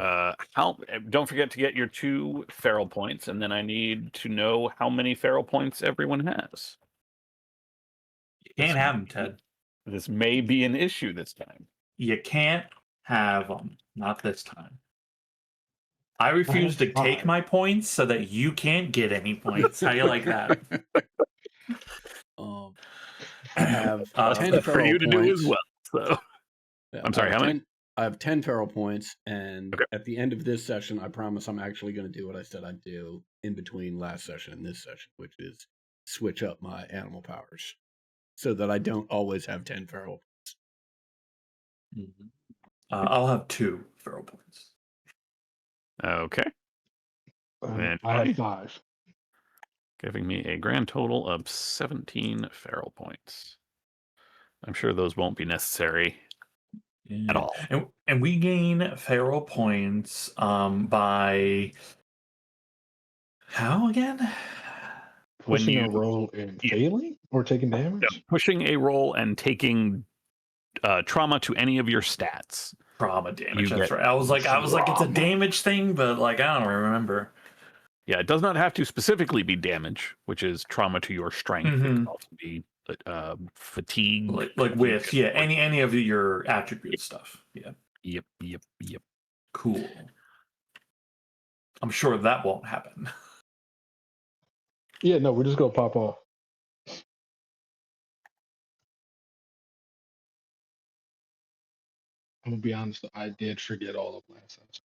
How? Don't forget to get your 2 feral points, and then I need to know how many feral points everyone has. You This can't have them, Ted. this may be an issue this time. You can't have them. Not this time. I refuse to take 5. my points so that you can't get any points. How you like that? I have Uh, 10 That's for feral you to do as points. well. So Yeah, I'm sorry, how many? I have 10 feral points, and Okay. at the end of this session, I promise I'm actually going to do what I said I'd do in between last session and this session, which is switch up my animal powers so that I don't always have 10 feral. I'll have 2 feral points. Okay. Then I Johnny, had 5. giving me a grand total of 17 feral points. I'm sure those won't be necessary at all. And we gain feral points by how again? Pushing a roll and failing or taking damage? Pushing a roll and taking trauma to any of your stats. Trauma damage. You That's get right. I was like, it's a trauma. damage thing, but like I don't remember. Yeah, it does not have to specifically be damage, which is trauma to your strength. It can also be fatigue, like with any of your attribute stuff. Yeah. Yep. Cool. I'm sure that won't happen. Yeah, no, we're just gonna pop off. I'm gonna be honest, I did forget all of last session.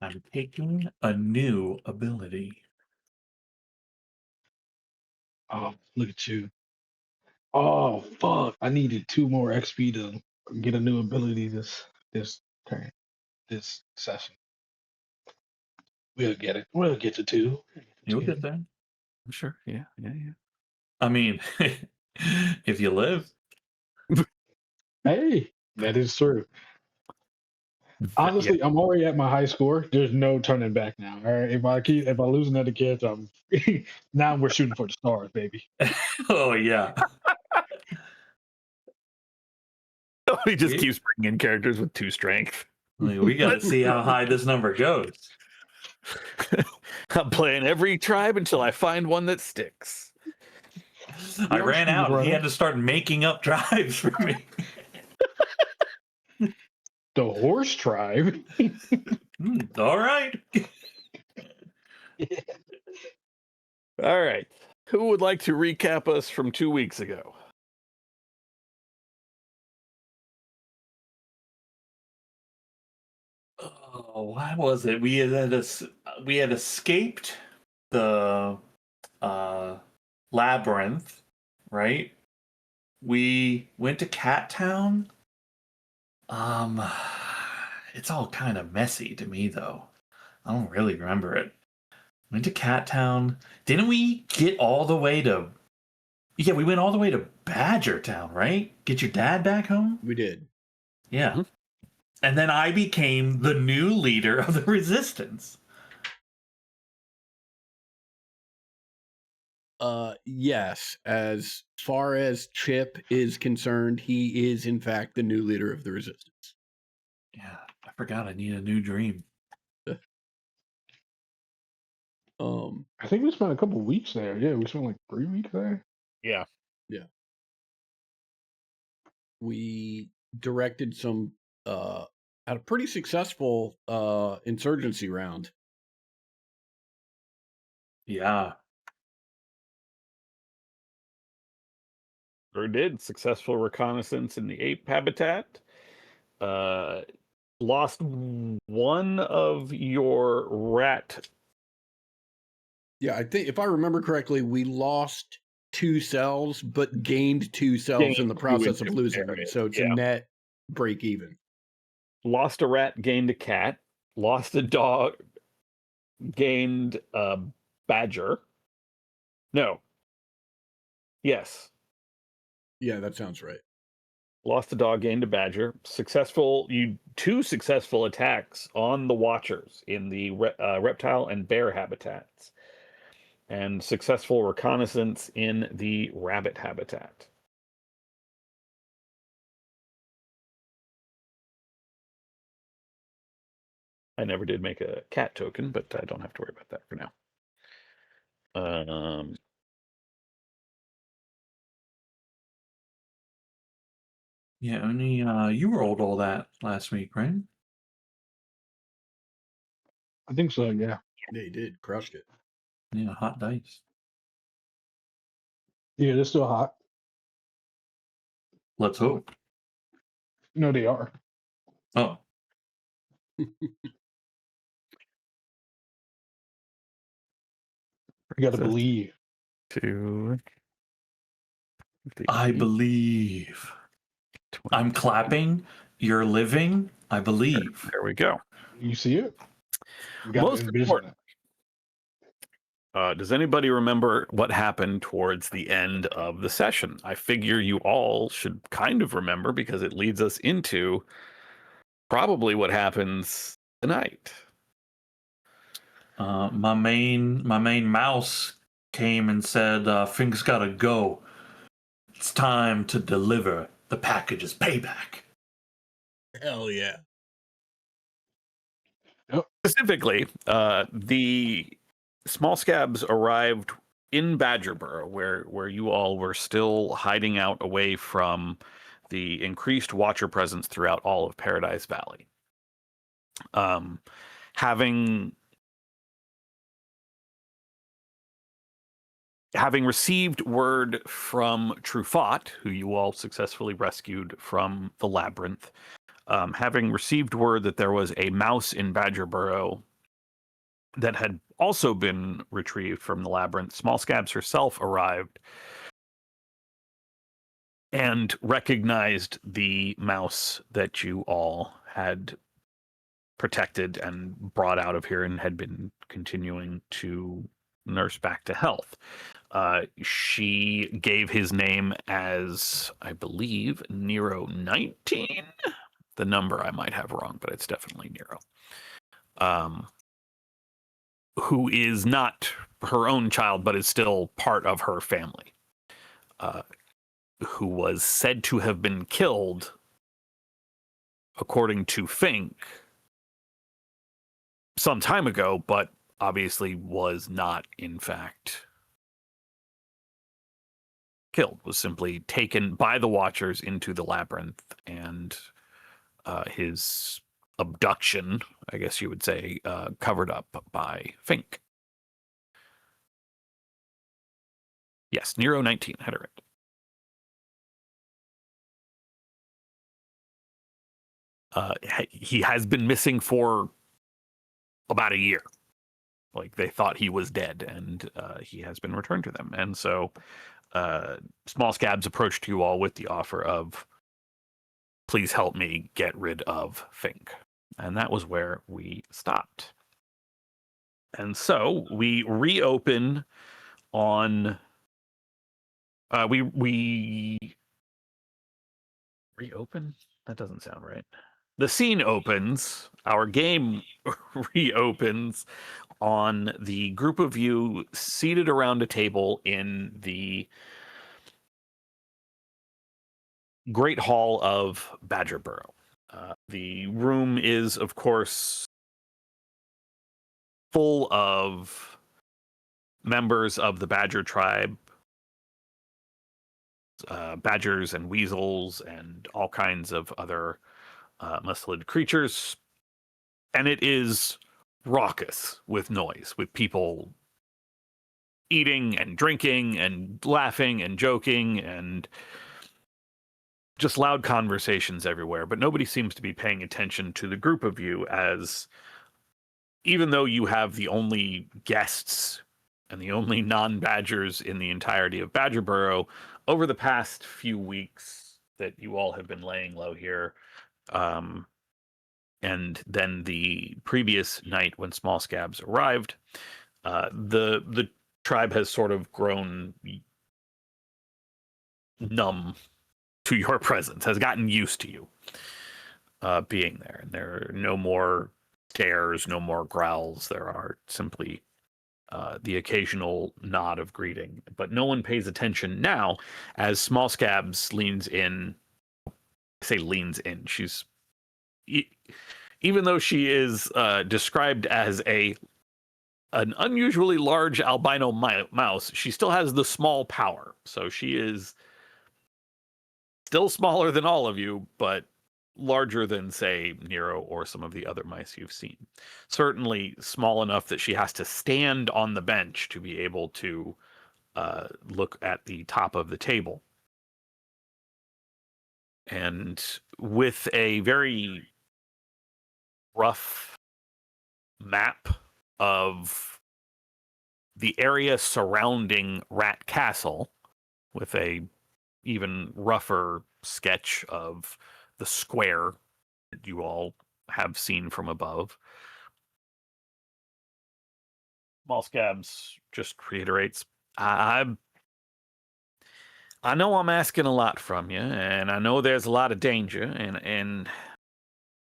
I'm taking a new ability. Oh, look at you. Oh fuck. I needed 2 more XP to get a new ability this turn. This session. We'll get it. We'll get to 2. You'll get there. I'm sure. Yeah. I mean, if you live. Hey, that is true. Honestly, I'm already at my high score. There's no turning back now. All right. If I lose another kid, now we're shooting for the stars, baby. Oh yeah. He just keeps bringing in characters with 2 strength. We got to see how high this number goes. I'm playing every tribe until I find one that sticks. I ran out. And he had to start making up tribes for me. The horse tribe. All right. All right. Who would like to recap us from 2 weeks ago? Oh, what was it? We had escaped the labyrinth, right? We went to Cat Town. It's all kind of messy to me though. I don't really remember it. Went to Cat Town. Didn't we get all the way to? Yeah, we went all the way to Badger Town, right? Get your dad back home. We did. Yeah. Mm-hmm. And then I became the new leader of the resistance. Yes. As far as Chip is concerned, he is in fact the new leader of the resistance. Yeah, I forgot I need a new dream. I think we spent a couple weeks there. Yeah, we spent like 3 weeks there. Yeah. We directed some had a pretty successful insurgency round. Yeah. Or did successful reconnaissance in the ape habitat. Lost one of your rat. Yeah, I think if I remember correctly, we lost 2 cells, but gained 2 cells in the process of losing them. So it's a net break even. Lost a rat, gained a cat. Lost a dog, gained a badger. No. Yes. Yeah, that sounds right. Lost a dog, gained a badger. 2 successful attacks on the Watchers in the reptile and bear habitats. And successful reconnaissance in the rabbit habitat. I never did make a cat token, but I don't have to worry about that for now. Yeah, only you rolled all that last week, right? I think so. Yeah. Yeah, he did. Crushed it. Yeah, hot dice. Yeah, they're still hot. Let's hope. No, they are. Oh, You got to So, believe. to I the believe. 20. I'm clapping. You're living. I believe. There we go. You see it? You got to Most envision important. it. Does anybody remember what happened towards the end of the session? I figure you all should kind of remember because it leads us into probably what happens tonight. My main mouse came and said, "Fink's gotta go. It's time to deliver the package's payback." Hell yeah. Specifically, the small scabs arrived in Badgerboro, where you all were still hiding out away from the increased Watcher presence throughout all of Paradise Valley. Having received word from Truffaut, who you all successfully rescued from the labyrinth, having received word that there was a mouse in Badgerboro that had also been retrieved from the labyrinth, Small Scabs herself arrived and recognized the mouse that you all had protected and brought out of here and had been continuing to nurse back to health. She gave his name as, I believe, Nero 19. The number I might have wrong, but it's definitely Nero. Who is not her own child, but is still part of her family. Who was said to have been killed, according to Fink, some time ago, but obviously was not, in fact, killed, was simply taken by the Watchers into the labyrinth, and his abduction, I guess you would say, covered up by Fink. Yes, Nero 19, had it right. He has been missing for about a year. Like, they thought he was dead, and he has been returned to them. And so Small Scabs approached you all with the offer of, please help me get rid of Fink. And that was where we stopped. And so we reopen on... we reopen? That doesn't sound right. The scene opens, our game reopens on the group of you seated around a table in the Great Hall of Badgerboro. The room is, of course, full of members of the Badger tribe, badgers and weasels and all kinds of other muscled creatures. And it is raucous with noise, with people eating and drinking and laughing and joking and just loud conversations everywhere. But nobody seems to be paying attention to the group of you, as even though you have the only guests and the only non-badgers in the entirety of Badgerboro, over the past few weeks that you all have been laying low here, and then the previous night when Small Scabs arrived, the tribe has sort of grown numb to your presence, has gotten used to you being there. And there are no more stares, no more growls. There are simply the occasional nod of greeting. But no one pays attention now as Small Scabs leans in. I say leans in. even though she is described as an unusually large albino mouse, she still has the small power. So she is still smaller than all of you, but larger than, say, Nero or some of the other mice you've seen. Certainly small enough that she has to stand on the bench to be able to look at the top of the table. And with a very rough map of the area surrounding Rat Castle, with a even rougher sketch of the square that you all have seen from above, Malscabs just reiterates, I know I'm asking a lot from you, and I know there's a lot of danger, and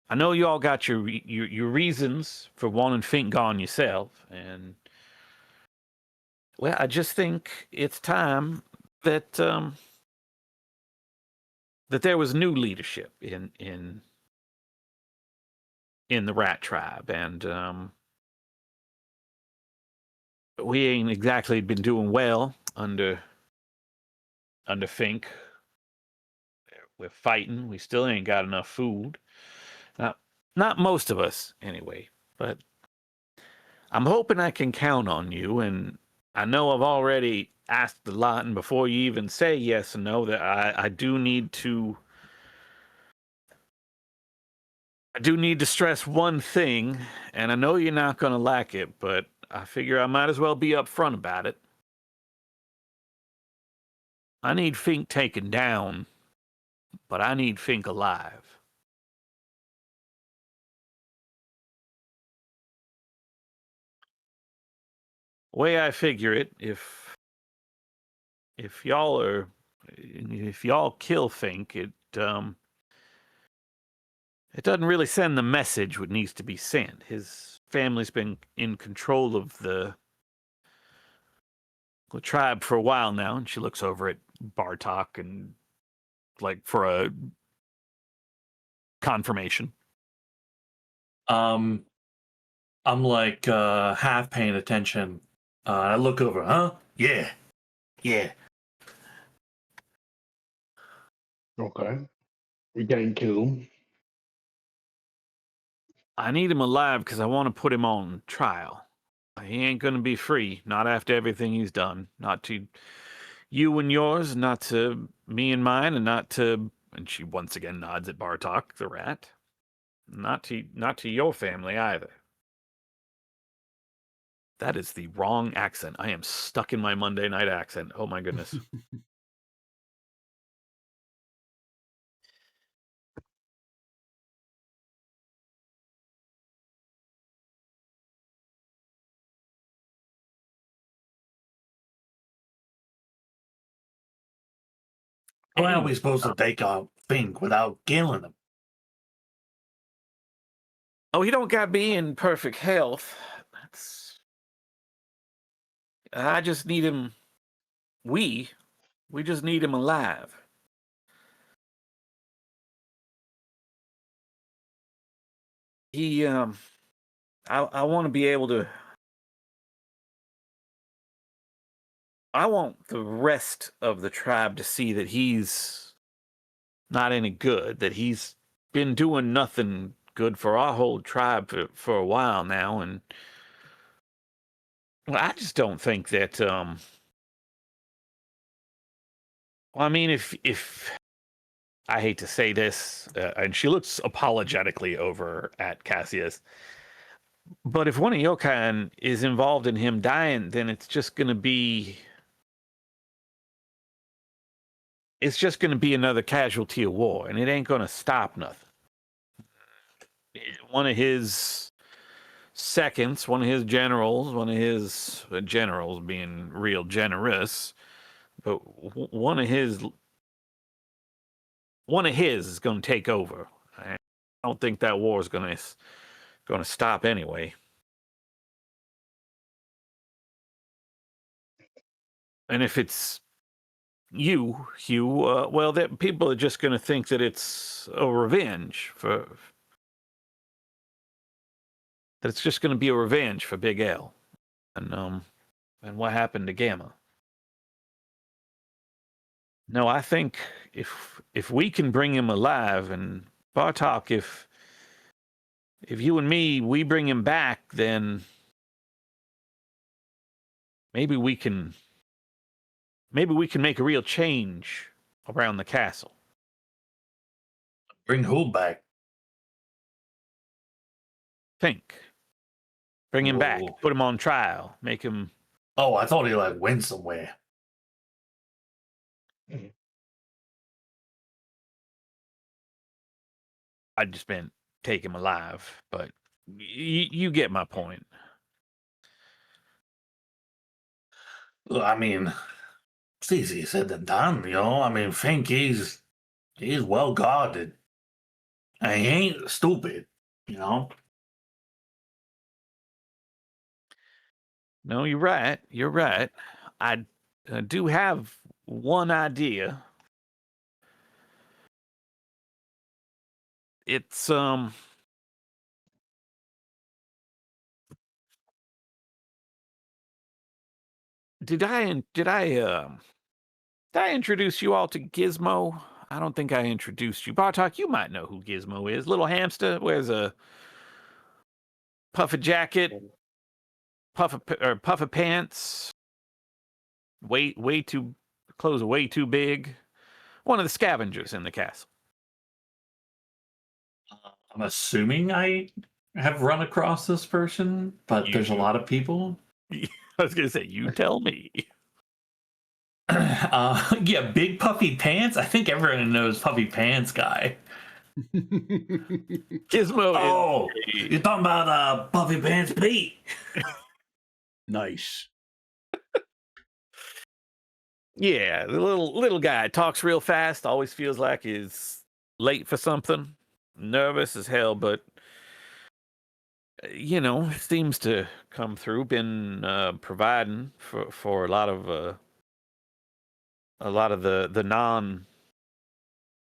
I know you all got your reasons for wanting Fink gone yourself, and well, I just think it's time that that there was new leadership in the Rat Tribe, and we ain't exactly been doing well under Fink. We're fighting. We still ain't got enough food. Not most of us, anyway. But I'm hoping I can count on you. And I know I've already asked a lot, and before you even say yes or no, that I do need to. I do need to stress one thing, and I know you're not going to like it, but I figure I might as well be upfront about it. I need Fink taken down, but I need Fink alive. Way I figure it, if y'all kill Fink, it doesn't really send the message what needs to be sent. His family's been in control of the tribe for a while now, and she looks over at Bartok and like for a confirmation. I'm like half paying attention. I look over, huh? Yeah. Okay. We getting killed. I need him alive because I want to put him on trial. He ain't going to be free, not after everything he's done. Not to you and yours, not to me and mine, and not to, and she once again nods at Bartok, the rat. Not to your family either. That is the wrong accent. I am stuck in my Monday night accent. Oh my goodness. How are we supposed to take out Fink without killing him? Oh, he don't got to be in perfect health. I just need him. We just need him alive. He, I want to be able to. I want the rest of the tribe to see that he's not any good, that he's been doing nothing good for our whole tribe for a while now, and well, I just don't think that. Well, I mean, if I hate to say this, and she looks apologetically over at Cassius, but if one of your kind is involved in him dying, then it's just going to be another casualty of war, and it ain't going to stop nothing. One of his seconds, one of his generals being real generous, but one of his is going to take over. I don't think that war is going to stop anyway. And if it's you, Hugh, well, that people are just going to think that it's a revenge for that it's just going to be a revenge for Big L, and what happened to Gamma. No, I think if we can bring him alive, and Bartok, if you and me we bring him back, then maybe we can make a real change around the castle. Bring who back? Think. Bring him back. Whoa. Put him on trial. Make him. Oh, I thought he like went somewhere. I just meant take him alive, but you get my point. Well, I mean, it's easier said than done, you know. I mean, Fink, he's well guarded, and he ain't stupid, you know. No, you're right. You're right. I do have one idea. It's did I introduce you all to Gizmo? I don't think I introduced you. Bartok, you might know who Gizmo is. Little hamster, wears a puffer jacket, puffer pants. Clothes are way too big. One of the scavengers in the castle. I'm assuming I have run across this person, but You there's a should. lot of people. I was gonna say, you tell me. Yeah, big puffy pants. I think everyone knows puffy pants guy. Gizmo Oh, is you're talking about puffy pants Pete. Nice. yeah, the little guy talks real fast, always feels like he's late for something. Nervous as hell, but seems to come through. Been providing for a lot of the non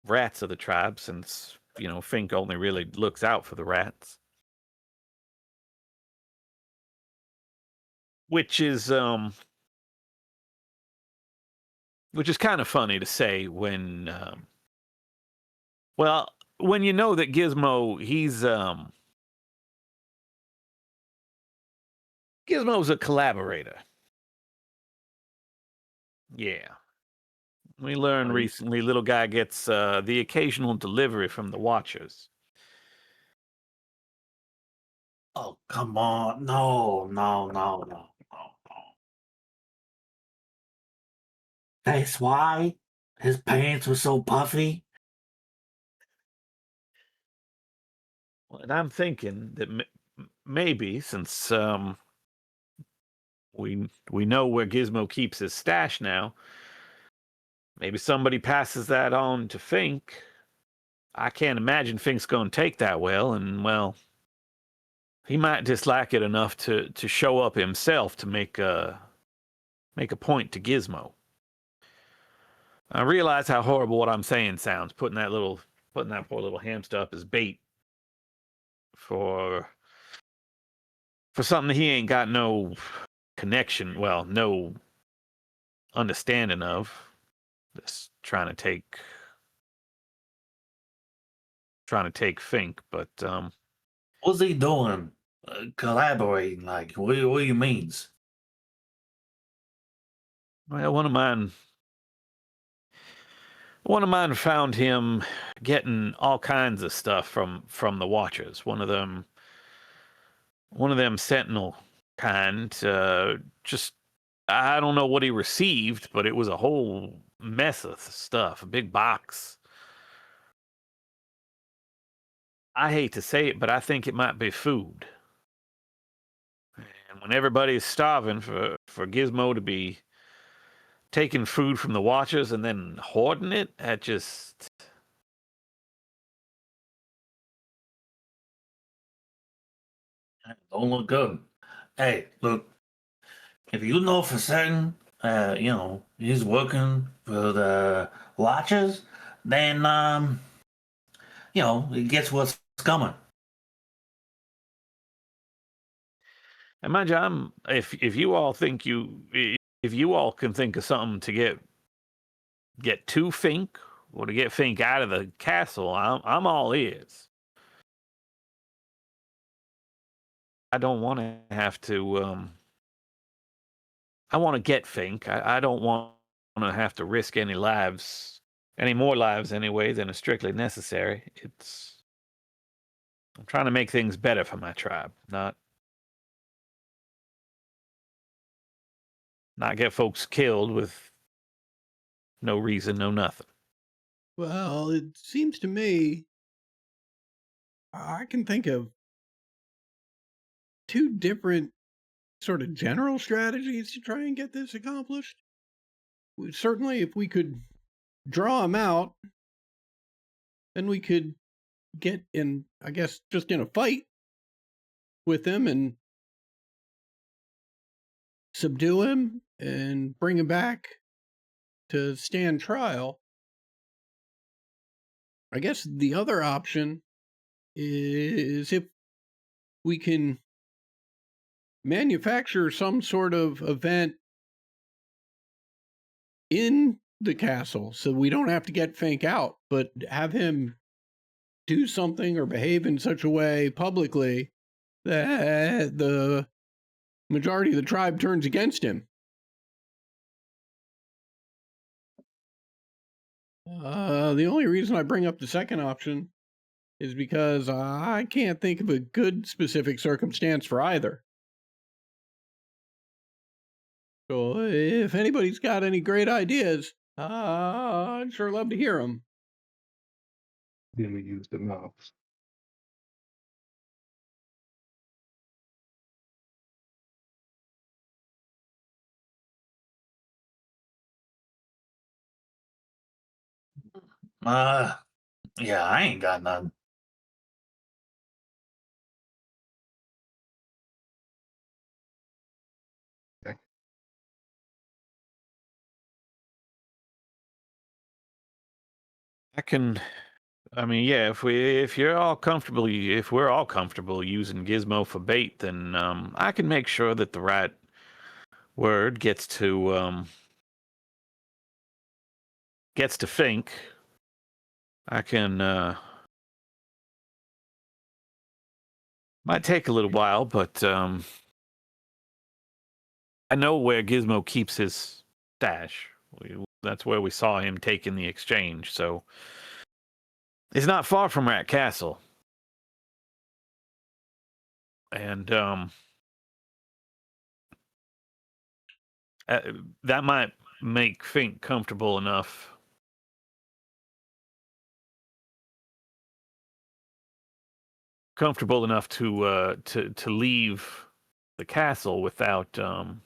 rats of the tribe, since Fink only really looks out for the rats, which is kind of funny to say when when you know that Gizmo, Gizmo's a collaborator. Yeah. We learned recently little guy gets the occasional delivery from the Watchers. Oh, come on. No. That's why his pants were so puffy? And I'm thinking that maybe, since we know where Gizmo keeps his stash now, maybe somebody passes that on to Fink. I can't imagine Fink's going to take that well, and he might dislike it enough to show up himself to make a point to Gizmo. I realize how horrible what I'm saying sounds, putting that poor little hamster up as bait for something he ain't got no connection, well, no understanding of. Just trying to take Fink, but What's he doing? Collaborating, like, what do you means? well, one of mine found him getting all kinds of stuff from the Watchers. One of them Sentinel kind. Just I don't know what he received, but it was a whole mess of stuff. A big box. I hate to say it, but I think it might be food. And when everybody's starving, for Gizmo to be taking food from the Watchers and then hoarding it, that just... Don't look good. Hey, look, if you know for certain, he's working for the Watchers, then, he gets what's coming. And mind you, if you all think if you all can think of something to get to Fink or to get Fink out of the castle, I'm all ears. I don't want to have to. I want to get Fink. I don't want to have to risk any more lives anyway than is strictly necessary. I'm trying to make things better for my tribe, not get folks killed with no reason, no nothing. Well, it seems to me I can think of two different sort of general strategies to try and get this accomplished. Certainly, if we could draw them out, then we could get in, I guess, just in a fight with them and subdue him and bring him back to stand trial. I guess the other option is if we can manufacture some sort of event in the castle so we don't have to get Fink out, but have him do something or behave in such a way publicly that the majority of the tribe turns against him. The only reason I bring up the second option is because I can't think of a good specific circumstance for either. So if anybody's got any great ideas, I'd sure love to hear them. Then we use the mouse. Yeah, I ain't got none. I mean, yeah, if we're all comfortable using Gizmo for bait, then I can make sure that the right word gets to Fink. I can might take a little while, but I know where Gizmo keeps his stash. That's where we saw him taking the exchange, so it's not far from Rat Castle. And that might make Fink comfortable enough to leave the castle without sorry,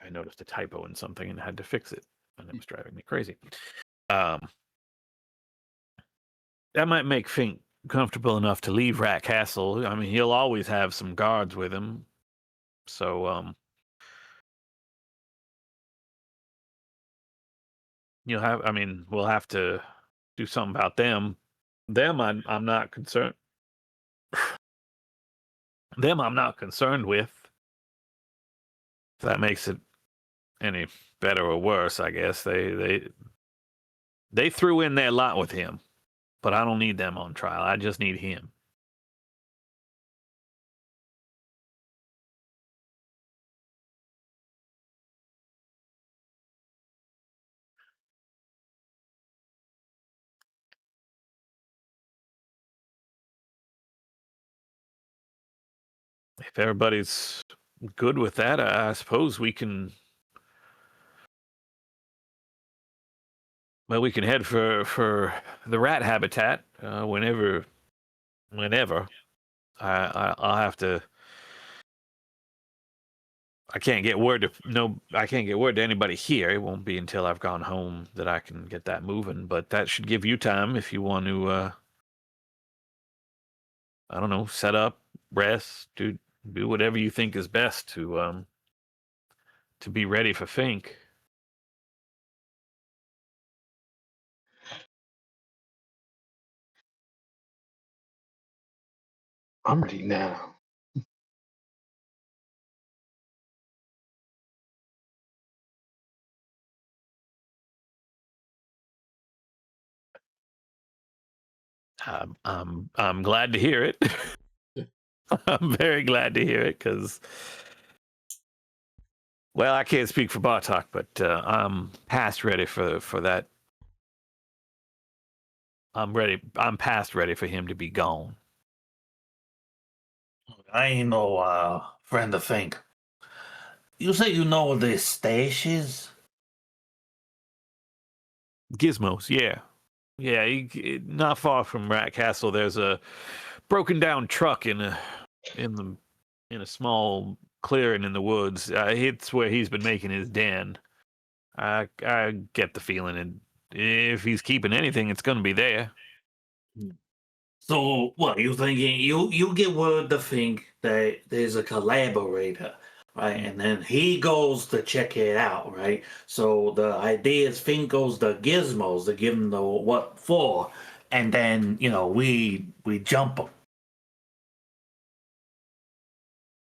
I noticed a typo in something and had to fix it, and it was driving me crazy. That might make Fink comfortable enough to leave Rat Castle. I mean, he'll always have some guards with him, so we'll have to do something about them. I'm not concerned. Them I'm not concerned with. If that makes it any better or worse, I guess they threw in their lot with him, but I don't need them on trial. I just need him. If everybody's good with that, I suppose we can. Well, we can head for the rat habitat whenever. I'll have to. I can't get word to anybody here. It won't be until I've gone home that I can get that moving. But that should give you time if you want to. I don't know, set up, rest, do whatever you think is best to be ready for Fink. I'm ready now. I'm glad to hear it. I'm very glad to hear it because, well, I can't speak for Bartok, but I'm past ready for that. I'm ready. I'm past ready for him to be gone. I ain't no friend to think. You say you know where this stash is? Gizmos, yeah, yeah. Not far from Rat Castle, there's a broken down truck in a small clearing in the woods. It's where he's been making his den. I get the feeling, and if he's keeping anything, it's going to be there. So what you thinking? You get word to think that there's a collaborator, right? And then he goes to check it out, right? So the idea is Fink goes to Gizmos to give him the what for, and then we jump him.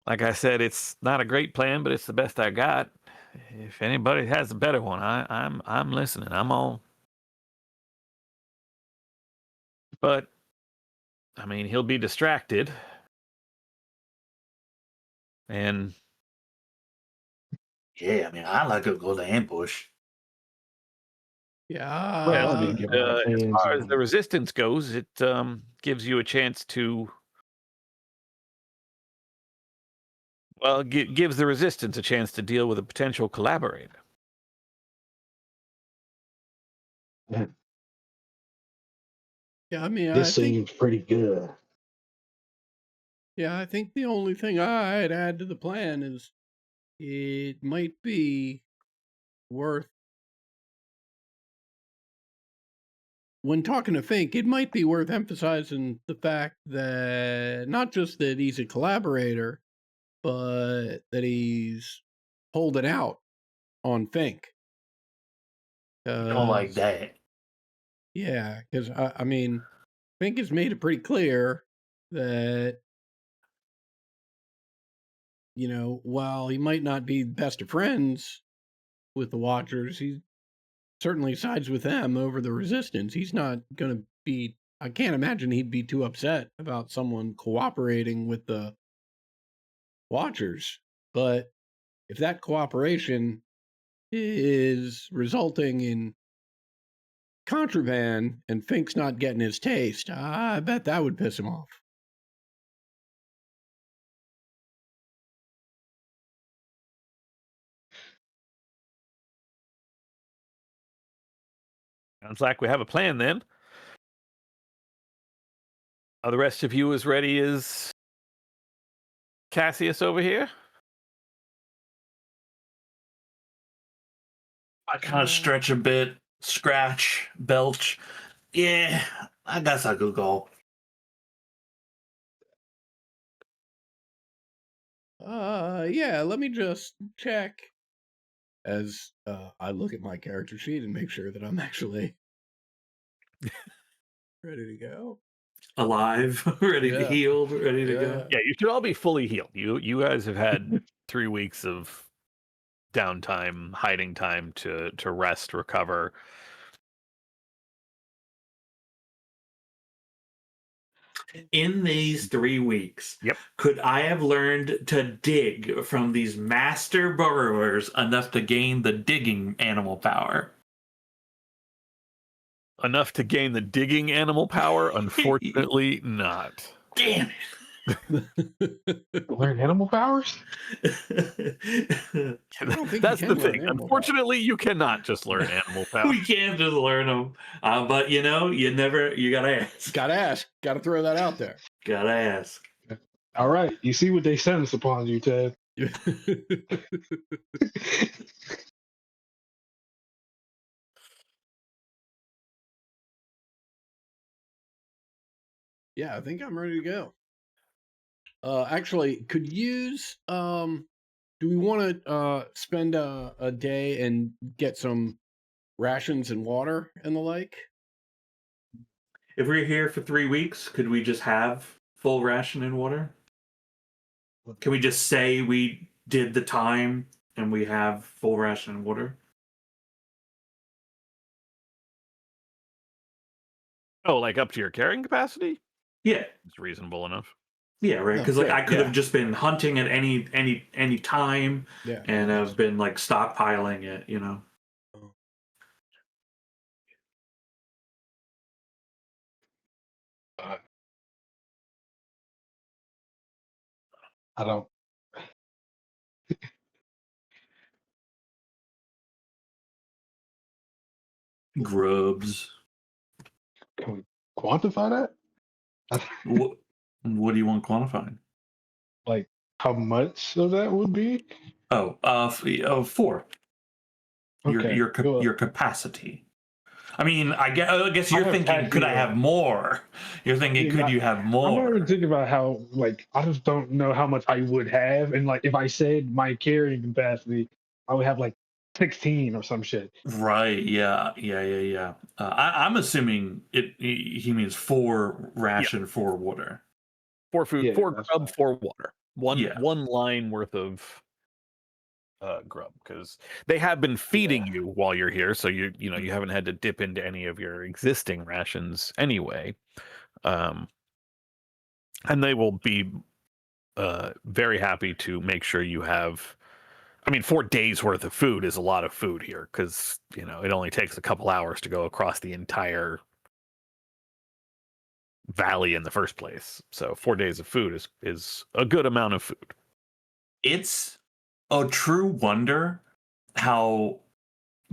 Like I said, it's not a great plan, but it's the best I got. If anybody has a better one, I'm listening. I'm all. But I mean, he'll be distracted, and Yeah, I mean, I like to go to ambush. Yeah. well, I didn't get my as hands far as on the it. resistance goes, it gives you a chance to. Well, gives the resistance a chance to deal with a potential collaborator. Yeah, I mean, This seems pretty good. I think the only thing I'd add to the plan is it might be worth, when talking to Fink, it might be worth emphasizing the fact that not just that he's a collaborator, but that he's holding out on Fink. Don't like that. Yeah, because I mean, Fink has made it pretty clear that, while he might not be best of friends with the Watchers, he certainly sides with them over the Resistance. He's not going to be, I can't imagine he'd be too upset about someone cooperating with the Watchers. But if that cooperation is resulting in contraband and Fink's not getting his taste, I bet that would piss him off. Sounds like we have a plan then. Are the rest of you as ready as Cassius over here? I kind of stretch a bit, scratch, belch. Yeah, I guess I could go. Yeah, let me just check as I look at my character sheet and make sure that I'm actually ready to go. Alive, ready to Yeah. heal, ready to go. Yeah, you should all be fully healed. You guys have had 3 weeks of downtime, hiding time to rest, recover. In these 3 weeks, Yep. could I have learned to dig from these master burrowers enough to gain the digging animal power? Enough to gain the digging animal power? Unfortunately, not. Damn Learn animal powers? it. don't think you That's can the learn thing. animal Unfortunately, you cannot just learn animal power. We can't just learn them. But you gotta ask. Gotta ask. Gotta throw that out there. Gotta ask. All right, you see what they sentence upon you, Ted. Yeah, I think I'm ready to go. Actually, could use do we want to spend a day and get some rations and water and the like? If we're here for 3 weeks, could we just have full ration and water? Can we just say we did the time and we have full ration and water? Oh, like up to your carrying capacity? Yeah. It's reasonable enough. Yeah, right. No, Because like fair, I could have yeah. just been hunting at any time, Yeah. and I've been like stockpiling it. You know. Uh, I don't. Grubs. Can we quantify that? What do you want quantifying? Like how much of that would be? Oh, 4. Okay. Your capacity. I mean, I guess I you're have thinking, could I Casio. have more? You're thinking, Yeah, could you have I'm not more? even thinking about how, like, I just don't know how much I would have. And, like, if I said my carrying capacity, I would have, like, 16 or some shit. Right? Yeah. I'm assuming he means 4 ration, 4 water. 4 food, Yeah, 4 that's grub, fine. 4 water. Yeah. One line worth of grub, because they have been feeding you while you're here, so you haven't had to dip into any of your existing rations anyway. And they will be very happy to make sure you have. I mean, 4 days worth of food is a lot of food here, because it only takes a couple hours to go across the entire valley in the first place. So 4 days of food is a good amount of food. It's a true wonder how,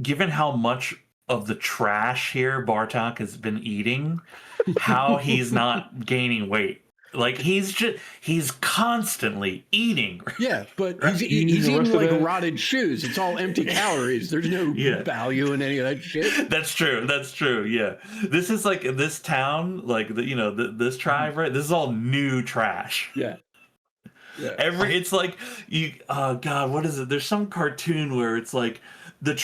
given how much of the trash here Bartok has been eating, how he's not gaining weight. Like he's constantly eating. Yeah, but Right. he's You need the eating rest of like that? rotted shoes. It's all empty calories. There's no Yeah. value in any of that shit. That's true. Yeah, this is like this town, like this tribe, right? This is all new trash. Yeah. Yeah. It's like you. Oh God, what is it? There's some cartoon where it's like the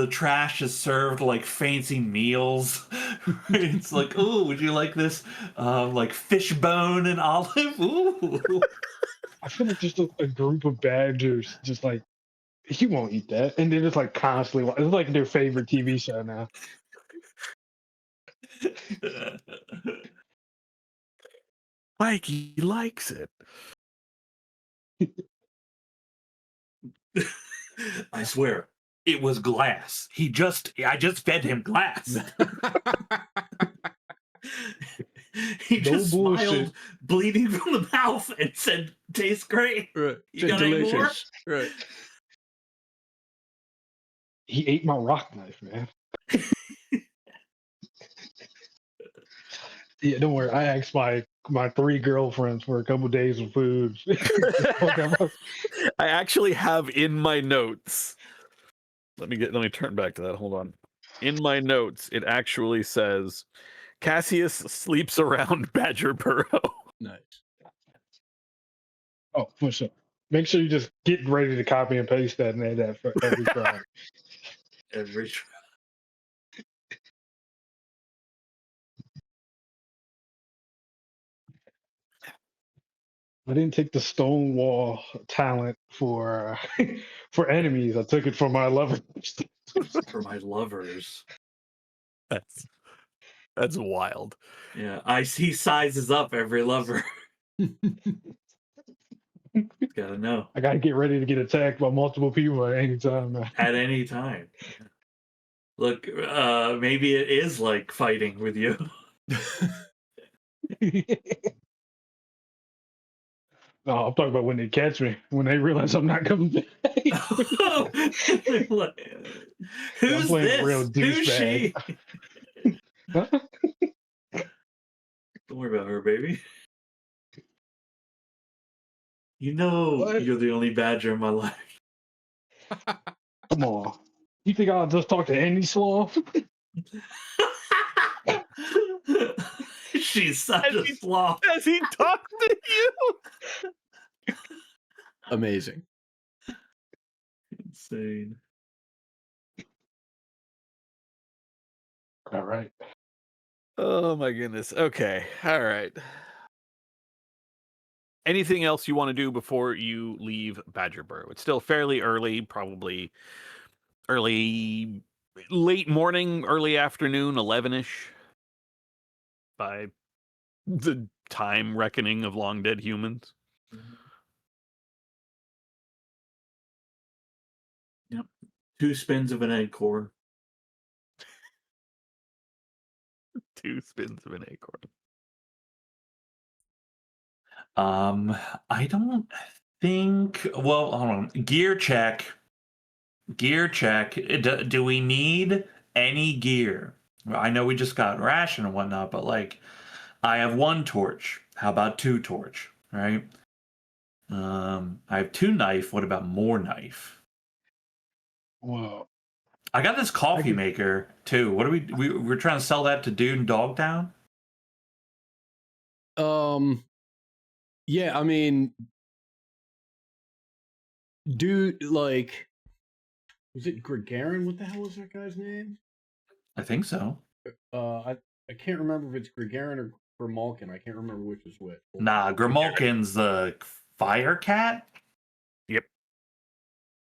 trash is served like fancy meals. It's like, oh, would you like this, like fish bone and olive? Ooh. I feel like just a group of badgers just like, he won't eat that. And they're just like constantly, it's like their favorite TV show now. Mikey likes it. I swear, it was glass. I just fed him glass. He No just bullshit. smiled, bleeding from the mouth, and said, "Tastes great." Right. You got any more? Delicious. Right. He ate my rock knife, man. Yeah, don't worry. I asked my 3 girlfriends for a couple days of food. I actually have in my notes. Let me turn back to that. Hold on. In my notes, it actually says Cassius sleeps around Badger Burrow. Nice. Oh, for sure. Make sure you just get ready to copy and paste that and add that for every try. Every I didn't take the Stonewall talent for for enemies. I took it for my lovers. for my lovers. That's wild. Yeah, he sizes up every lover. Gotta know I gotta get ready to get attacked by multiple people at any time. Man. at any time. Look, maybe it is like fighting with you. No, I'm talking about when they catch me, when they realize I'm not coming back. Who's playing a this? real Who's she? Huh? Don't worry about her, baby. You know What? you're the only badger in my life. Come on. You think I'll just talk to any sloth? She's such a sloth. Has he talked to you? Amazing. Insane. All right. Oh my goodness. Okay. All right. anything else you want to do before you leave Badger Burrow? It's still fairly early, probably late morning, early afternoon, 11ish by the time reckoning of long dead humans. Yep. 2 spins of an egg core. 2 spins of an acorn. I don't think. Well, hold on. Gear check. Do we need any gear? I know we just got ration and whatnot, but like, I have 1 torch. How about 2 torch? Right. I have 2 knife. What about more knife? Well, I got this coffee can- maker too. What are we're trying to sell that to Dude in Dogtown? Yeah, I mean, dude, like, was it Gagarin? What the hell was that guy's name? I think so. I can't remember if it's Gagarin or Grimalkin. I can't remember which is which. Nah, Grimalkin's the fire cat.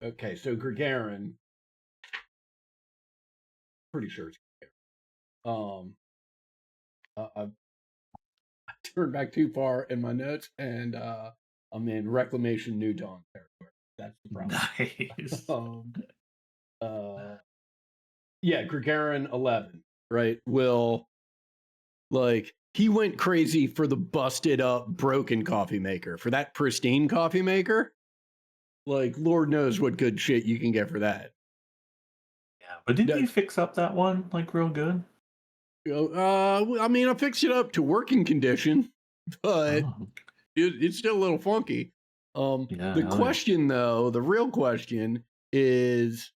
Okay, so Gagarin. Pretty sure it's Gagarin. I turned back too far in my notes, and I'm in Reclamation New Dawn territory. That's the problem. Nice. Yeah, Gagarin 11, right? Will, like, he went crazy for the busted up, broken coffee maker. For that pristine coffee maker, like, Lord knows what good shit you can get for that. Yeah, but didn't you fix up that one like real good? I mean, I fixed it up to working condition, but Oh, it's still a little funky. yeah, The hell yeah. question, though, the real question is,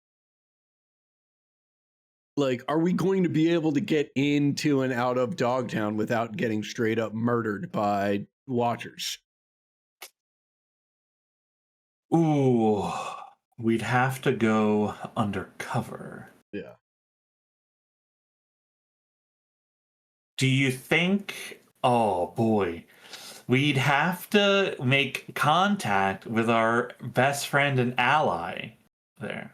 like, are we going to be able to get into and out of Dogtown without getting straight up murdered by Watchers? Ooh, we'd have to go undercover. Yeah. Do you think? Oh boy, we'd have to make contact with our best friend and ally there.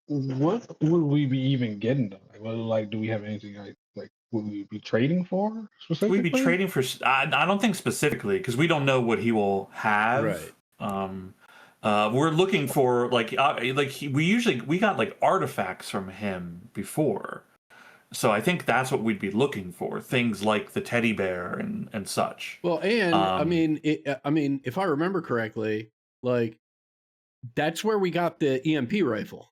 what would we be even getting though? Like, do we have anything like would we be trading for specifically? We'd be trading for. I don't think specifically because we don't know what he will have. Right. We're looking for we got like artifacts from him before, so I think that's what we'd be looking for. Things like the teddy bear and such. Well, and I mean, if I remember correctly, like, that's where we got the EMP rifle.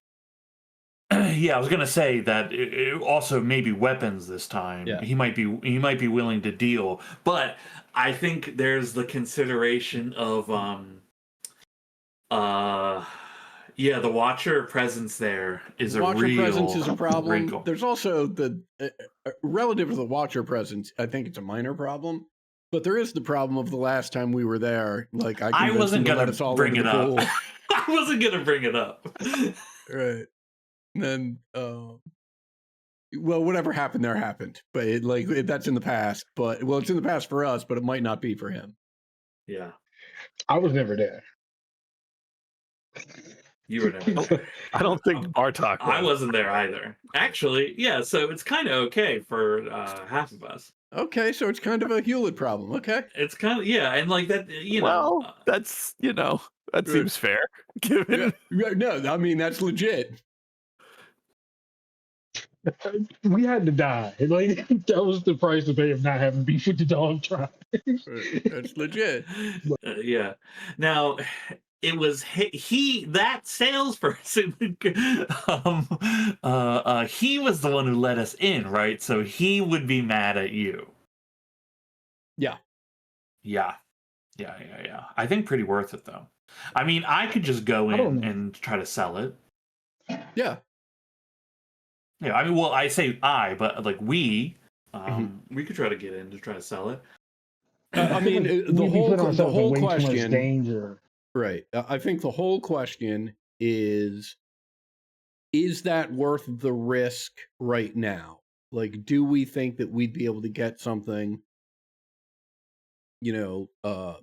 Yeah, I was gonna say that it also maybe weapons this time. Yeah. He might be willing to deal, but I think there's the consideration of the Watcher presence there is Watcher a real presence is a problem. wrinkle. There's also the relative to the Watcher presence. I think it's a minor problem, but there is the problem of the last time we were there. Like, I wasn't let gonna us all bring into it the up. pool. I wasn't gonna bring it up. Right. And then, well, whatever happened there happened, but that's in the past. But it's in the past for us, but it might not be for him. Yeah, I was never there. you were never there. I don't think Bartok was. I wasn't there either. Actually, yeah. So it's kind of okay for half of us. Okay, so it's kind of a Hewlett problem. Okay. It's kind of and like that. Well, that's that seems fair. Given No, I mean, that's legit. We had to die. Like, that was the price to pay of not having beef with the dog tribe. That's legit. Yeah. Now, it was that salesperson. He was the one who let us in, right? So he would be mad at you. Yeah. Yeah. I think pretty worth it though. I mean, I could just go in and try to sell it. Yeah. Yeah, I mean, well, I say I, but like we could try to get in to try to sell it. I mean, the whole question. Danger. Right. I think the whole question is that worth the risk right now? Like, do we think that we'd be able to get something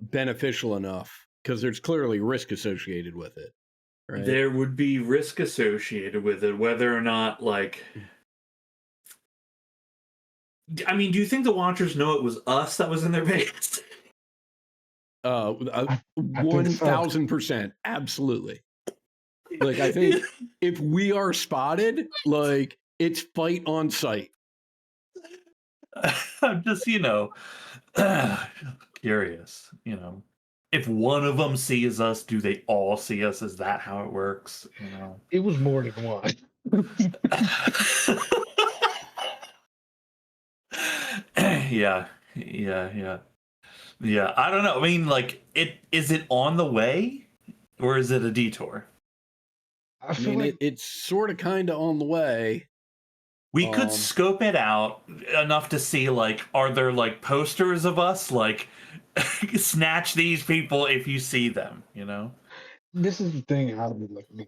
beneficial enough, because there's clearly risk associated with it, right? There would be risk associated with it, whether or not, like, I mean, do you think the Watchers know it was us that was in their base? I think so. 1000%, absolutely. Like, I think if we are spotted, like, it's fight on sight. I'm just, curious, if one of them sees us, do they all see us? Is that how it works? It was more than one. Yeah. I don't know. I mean, like, is it on the way, or is it a detour? I feel like it's sort of kind of on the way. We could scope it out enough to see, like, are there, like, posters of us, like, snatch these people if you see them, this is the thing. I would be looking.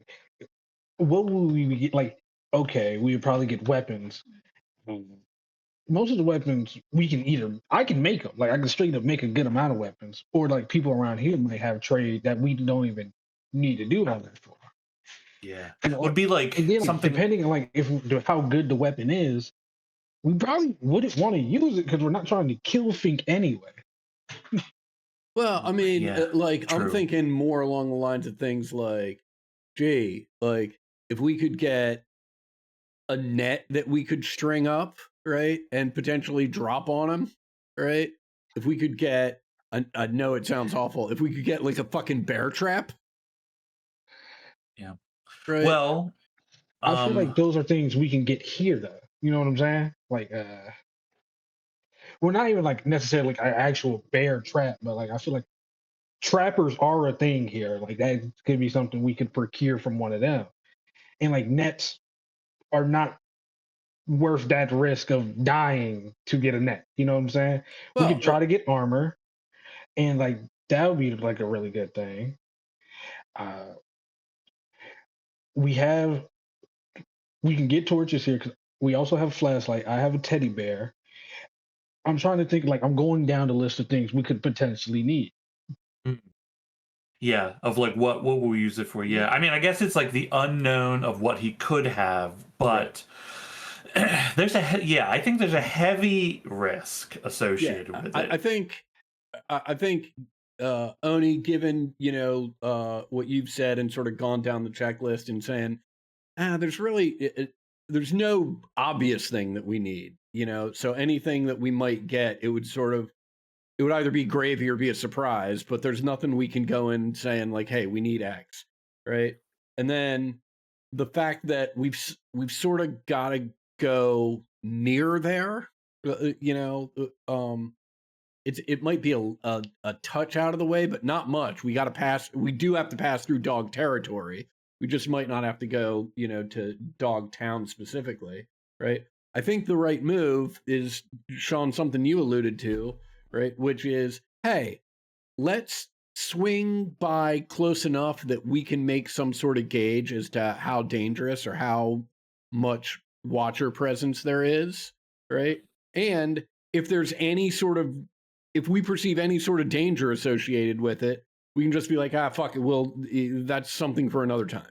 What would we get? Like, okay, we would probably get weapons. Most of the weapons we can I can make them. Like, I can straight up make a good amount of weapons, or like people around here might have trade that we don't even need to do all that for. Yeah, it would be like again, something. Depending on like how good the weapon is, we probably wouldn't want to use it because we're not trying to kill Fink anyway. Well, I mean, Yeah, like, true. I'm thinking more along the lines of things like, gee, like, if we could get a net that we could string up, right, and potentially drop on him, right? If we could get, I know it sounds awful, if we could get, like, a fucking bear trap. Yeah. Right? Well, I feel like those are things we can get here, though. You know what I'm saying? Like, we're not even like necessarily like an actual bear trap, but like I feel like trappers are a thing here. Like that could be something we could procure from one of them, and like nets are not worth that risk of dying to get a net. You know what I'm saying? Well, we could try to get armor, and like that would be like a really good thing. We can get torches here because we also have a flashlight. I have a teddy bear. I'm trying to think, like, I'm going down the list of things we could potentially need. Yeah, of like what will we use it for? Yeah, I mean, I guess it's like the unknown of what he could have, but there's I think there's a heavy risk associated with it. I think Oni, given what you've said and sort of gone down the checklist and saying, there's really there's no obvious thing that we need, so anything that we might get, it would either be gravy or be a surprise, but there's nothing we can go in saying like, hey, we need X, right? And then the fact that we've sort of got to go near there, it might be a touch out of the way, but not much. We do have to pass through dog territory. We just might not have to go, to Dog Town specifically, right? I think the right move is, Sean, something you alluded to, right? Which is, hey, let's swing by close enough that we can make some sort of gauge as to how dangerous or how much Watcher presence there is, right? And if there's if we perceive any sort of danger associated with it, we can just be like, fuck it, that's something for another time.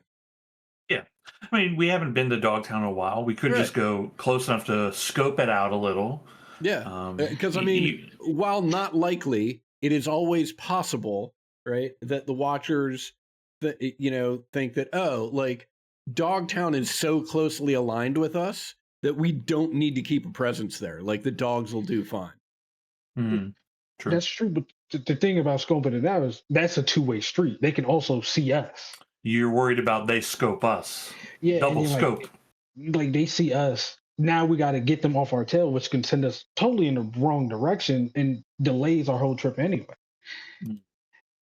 Yeah. I mean, we haven't been to Dogtown in a while. We could just go close enough to scope it out a little. Yeah. Because, while not likely, it is always possible, right, that the Watchers, think that, Dogtown is so closely aligned with us that we don't need to keep a presence there. Like, the dogs will do fine. True. That's true, but the thing about scoping it out is that's a two-way street. They can also see us. You're worried about they scope us. Yeah, double scope. Like they see us. Now we got to get them off our tail, which can send us totally in the wrong direction and delays our whole trip anyway.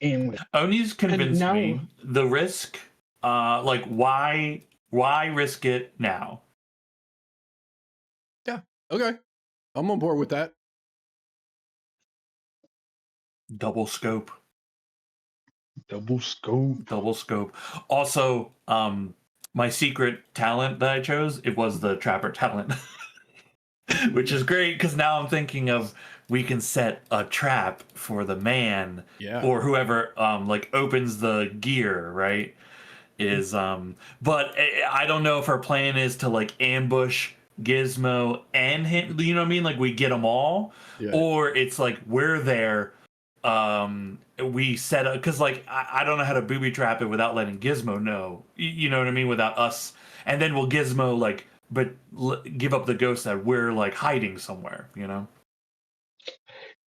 And Oni's convinced me the risk. Why risk it now? Yeah. Okay. I'm on board with that. Double scope. Double scope. Also, my secret talent that I chose, it was the Trapper talent. Which is great, because now I'm thinking of we can set a trap for the man Yeah. or whoever like opens the gear, right? Is but I don't know if our plan is to like ambush Gizmo and him, you know what I mean? Like we get them all, Yeah. or it's like we're there, we set up, because like I don't know how to booby trap it without letting Gizmo know, you know what I mean, without us, and then will Gizmo like but give up the ghost that we're like hiding somewhere, you know?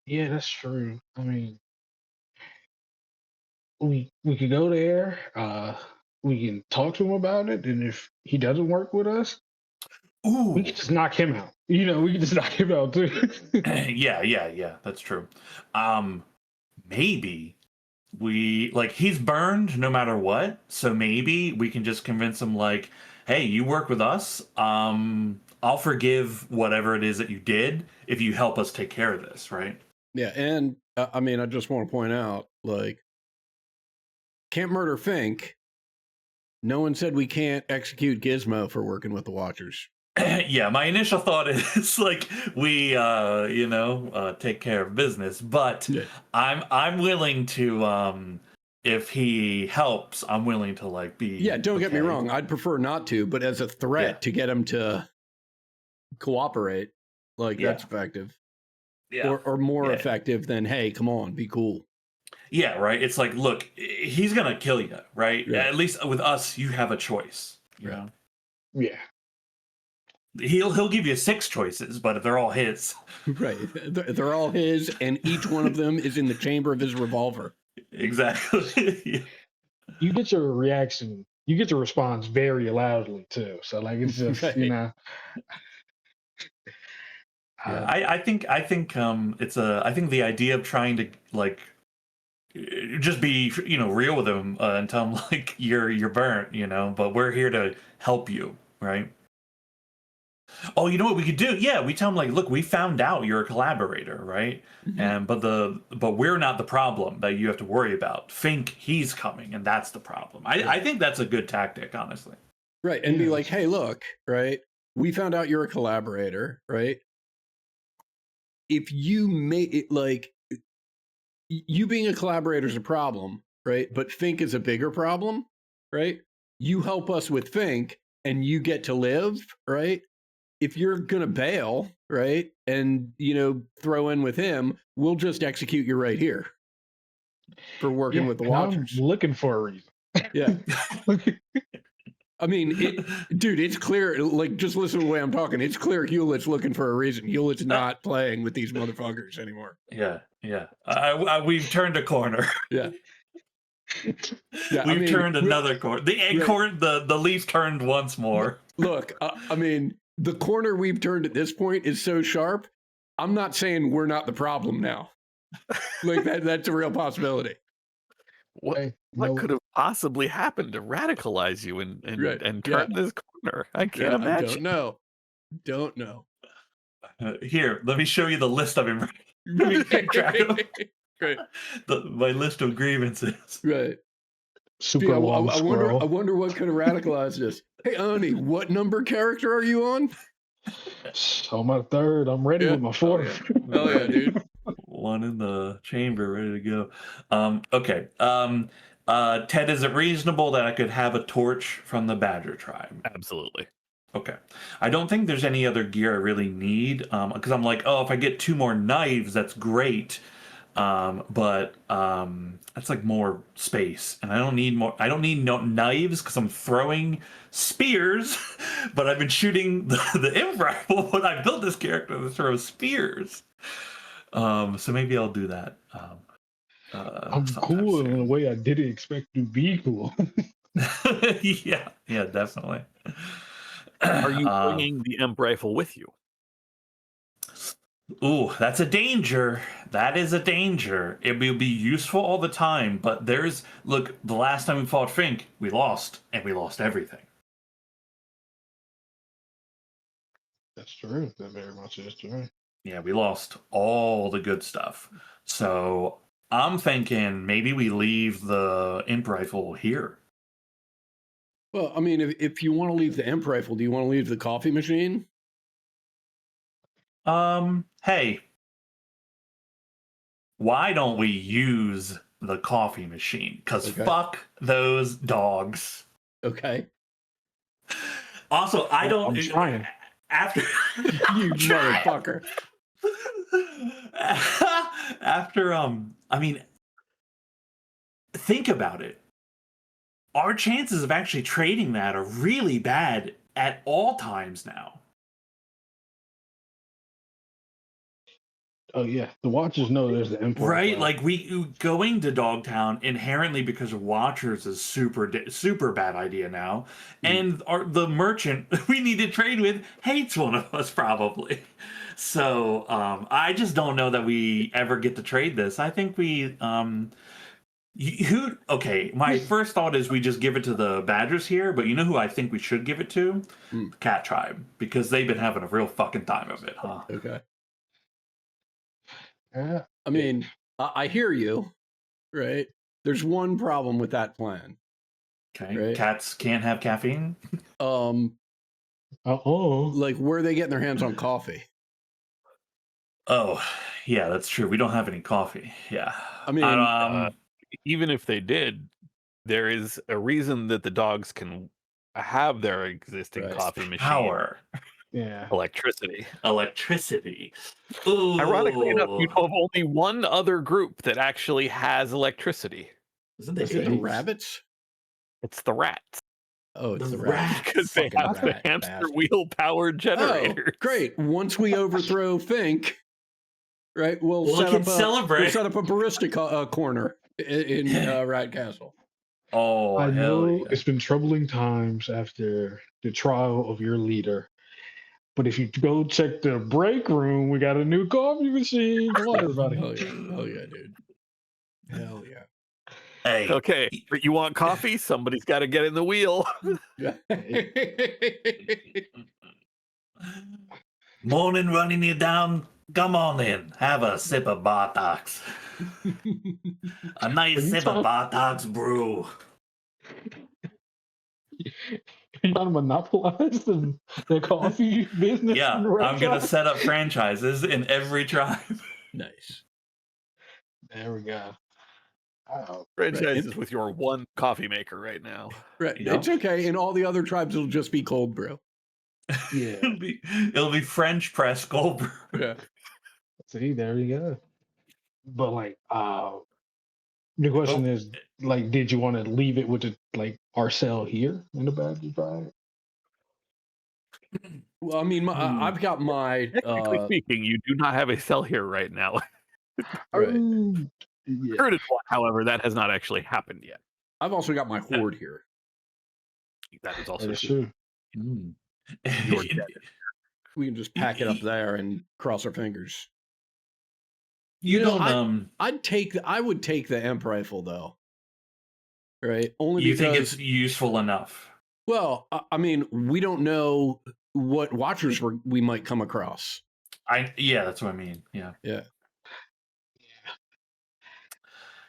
Yeah, that's true. I mean, we could go there. We can talk to him about it, and if he doesn't work with us, Ooh. we can just knock him out. You know, we can just knock him out too. Yeah, that's true. Maybe we like he's burned no matter what, so maybe we can just convince him like, hey, you work with us, I'll forgive whatever it is that you did if you help us take care of this, right? Yeah, and I mean, I just want to point out, like, can't murder Fink. No one said we can't execute Gizmo for working with the Watchers. Yeah, my initial thought is like we take care of business, but Yeah. I'm willing to if he helps, I'm willing to like be. Yeah, don't get me okay. wrong. I'd prefer not to, but as a threat Yeah. to get him to cooperate, like Yeah. that's effective. Yeah. Or more Yeah. effective than, hey, come on, be cool. Yeah, right. It's like, look, he's gonna kill you, right? Yeah. At least with us, you have a choice. You Yeah. know? Yeah. He'll give you 6 choices, but if they're all his, Right. They're all his, and each one of them is in the chamber of his revolver. exactly. Yeah. You get your reaction. You get your response very loudly too. So like it's just Right. you know. Yeah, I think it's I think the idea of trying to like just be real with him and tell him like you're burnt, but we're here to help you, right? Oh, you know what we could do? Yeah, we tell him like, look, we found out you're a collaborator, right? Mhm. And but we're not the problem that you have to worry about. Fink, he's coming, and that's the problem. I think that's a good tactic, honestly. Right. And be Yeah. like, hey, look, right? We found out you're a collaborator, right? If you make it like you being a collaborator is a problem, right? But Fink is a bigger problem, right? You help us with Fink and you get to live, right? If you're gonna bail, right, and throw in with him, we'll just execute you right here for working with the and I'm Watchers. looking for a reason. Yeah. I mean, dude, it's clear. Like, just listen to the way I'm talking. It's clear Hewlett's looking for a reason. Hewlett's not playing with these motherfuckers anymore. Yeah. We've turned a corner. Yeah. Yeah, We've turned another corner. The acorn, the leaf turned once more. Look, I mean, the corner we've turned at this point is so sharp. I'm not saying we're not the problem now. Like that's a real possibility. What Hey, what no- could have possibly happened to radicalize you and Right. and Yeah. turn this corner? I can't Yeah, I imagine. don't know. Here, let me show you the list of him. Let me keep track of Right. my list of grievances. Right. super Dude, long I scroll. wonder what could have radicalized this. Hey, Oni, what number character are you on? So my third. I'm ready Yeah. with my fourth. Oh yeah, dude. One in the chamber, ready to go. Okay. Ted, is it reasonable that I could have a torch from the Badger tribe? Absolutely. Okay. I don't think there's any other gear I really need, because I'm like, oh, if I get 2 more knives, that's great. But that's like more space, and I don't need more. I don't need no knives because I'm throwing spears, but I've been shooting the imp rifle when I built this character to throw spears. So maybe I'll do that. I'm sometime cool in a soon. way I didn't expect to be cool. yeah, definitely. Are you Um, bringing the imp rifle with you? Ooh, that's a danger. That is a danger. It will be useful all the time, but look, the last time we fought Fink, we lost, and we lost everything. That's true. That very much is true. Yeah, we lost all the good stuff. So I'm thinking maybe we leave the imp rifle here. Well, I mean, if you want to leave the imp rifle, do you want to leave the coffee machine? Hey, why don't we use the coffee machine? Because Okay. fuck those dogs. Okay. Also, I don't. I'm trying. After You motherfucker. after I mean, think about it. Our chances of actually trading that are really bad at all times now. Oh yeah, the Watchers know there's the import. Right, flag. like we going to Dogtown inherently because of Watchers is super bad idea now, and the merchant we need to trade with hates one of us probably. So I just don't know that we ever get to trade this. I think we okay. My first thought is we just give it to the Badgers here, but you know who I think we should give it to? Hmm. The Cat Tribe, because they've been having a real fucking time of it, huh? Okay. Yeah. I mean, I hear you, right? There's one problem with that plan. Okay, Right. cats can't have caffeine. Like where are they getting their hands on coffee? Oh, yeah, that's true. We don't have any coffee. Yeah. I mean, Even if they did, there is a reason that the dogs can have their existing Right. coffee machine. Power, Yeah. Electricity. electricity. Ooh. Ironically enough, you know of only one other group that actually has electricity. Isn't is it it the rabbits? It's the rats. Oh, it's The the rats. Because they Fucking have the rat hamster bastard. wheel powered generators. Oh, great. Once we overthrow Fink, right, we'll Well, set can up we'll celebrate. set up a barista corner in Rat Castle. Oh, I hell know yeah. it's been troubling times after the trial of your leader. But if you go check the break room, we got a new coffee machine. Come on, everybody. Oh yeah, dude. Hell yeah. Hey, Okay, but you want coffee? Somebody's got to get in the wheel. morning running you down. Come on in. Have a sip of Bartox. A nice Are you sip of trying- Bartox brew. You're trying to monopolize the coffee business. Yeah, in the I'm gonna restaurant? set up franchises in every tribe. Nice. There we go. Oh, Franchises with your one coffee maker right now. Right. Yeah. It's okay. In all the other tribes, it'll just be cold brew. yeah. it'll be French press cold brew. Yeah. See, there you go. But like, the question is, like, did you want to leave it with the our cell here in the Badger Tribe? Well, I mean, I've got my. Technically speaking, you do not have a cell here right now. Right. Yeah. Heard it, however, that has not actually happened yet. I've also got my horde here. That is That also is true. true. You're dead. We can just pack it up there and cross our fingers. You You know, don't I would take the Emp rifle though. Right? Only you because think it's useful enough? well, I mean, we don't know what Watchers we might come across. Yeah, that's what I mean. Yeah. Yeah.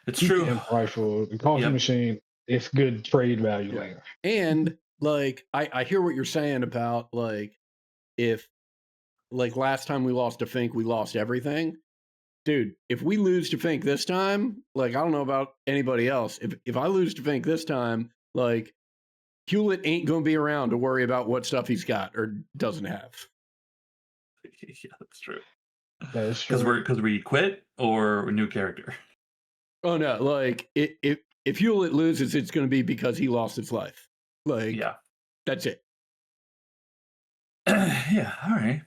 It's Keep true. the Imp rifle, the coffee Yep. machine. It's good trade value Yeah. later. And like I hear what you're saying about like if like last time we lost to Fink, we lost everything. Dude, if we lose to Fink this time, like I don't know about anybody else. If I lose to Fink this time, like Hewlett ain't gonna be around to worry about what stuff he's got or doesn't have. Yeah, that's true. That is true. Because we quit or a new character. Oh no, like if Hewlett loses, it's gonna be because he lost his life. Like Yeah. that's it. Yeah. All right.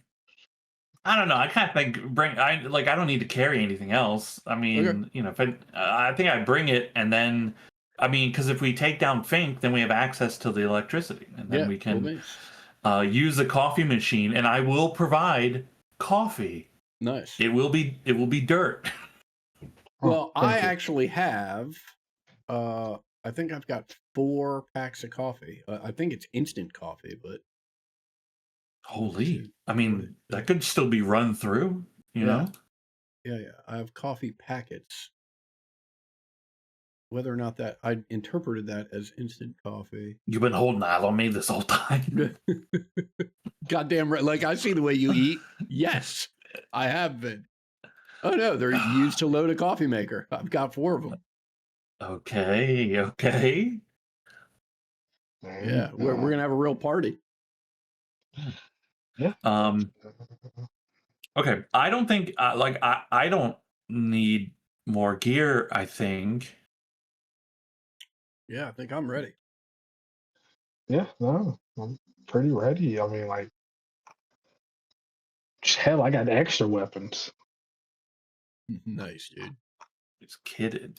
I don't know. I kind of think I don't need to carry anything else. I mean, Okay. you know, if I think I bring it, and then I mean, because if we take down Fink, then we have access to the electricity, and then Yeah, we cool can beans. use the coffee machine, and I will provide coffee. Nice. It will be dirt. Oh, Well, thank I you. actually have. I think I've got 4 packs of coffee. I think it's instant coffee, but Holy! I mean, that could still be run through. You know. yeah, I have coffee packets. Whether or not that I interpreted that as instant coffee. You've been holding out on me this whole time. Goddamn right! Like I see the way you eat. Yes, I have been. Oh no, they're used to load a coffee maker. I've got 4 of them. Okay. Yeah, we're gonna have a real party. Yeah. Okay. I don't think I don't need more gear. I think. Yeah, I think I'm ready. Yeah, no, I'm pretty ready. I mean, like, hell, I got extra weapons. Nice, dude. Just kidding.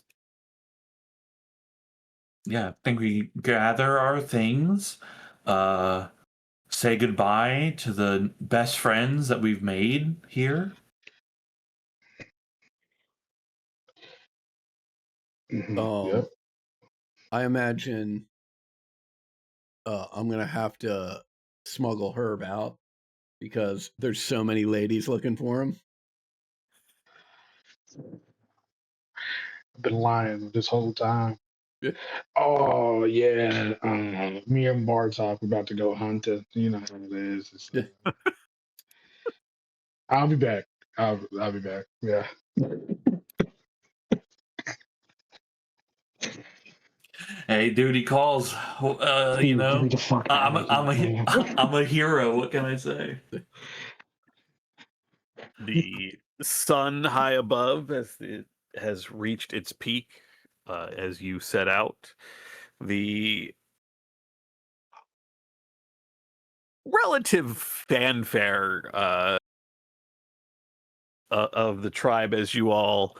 Yeah, I think we gather our things, say goodbye to the best friends that we've made here. Yep. I imagine I'm gonna have to smuggle Herb out because there's so many ladies looking for him. I've been lying this whole time. Yeah. Oh yeah, me and Bartok about to go hunting. You know how it is. I'll be back. I'll be back. Yeah. Hey, duty calls. You Get know, me the fuck I'm out of here, man. I'm a hero. What can I say? The sun high above as it has reached its peak as you set out. The relative fanfare of the tribe as you all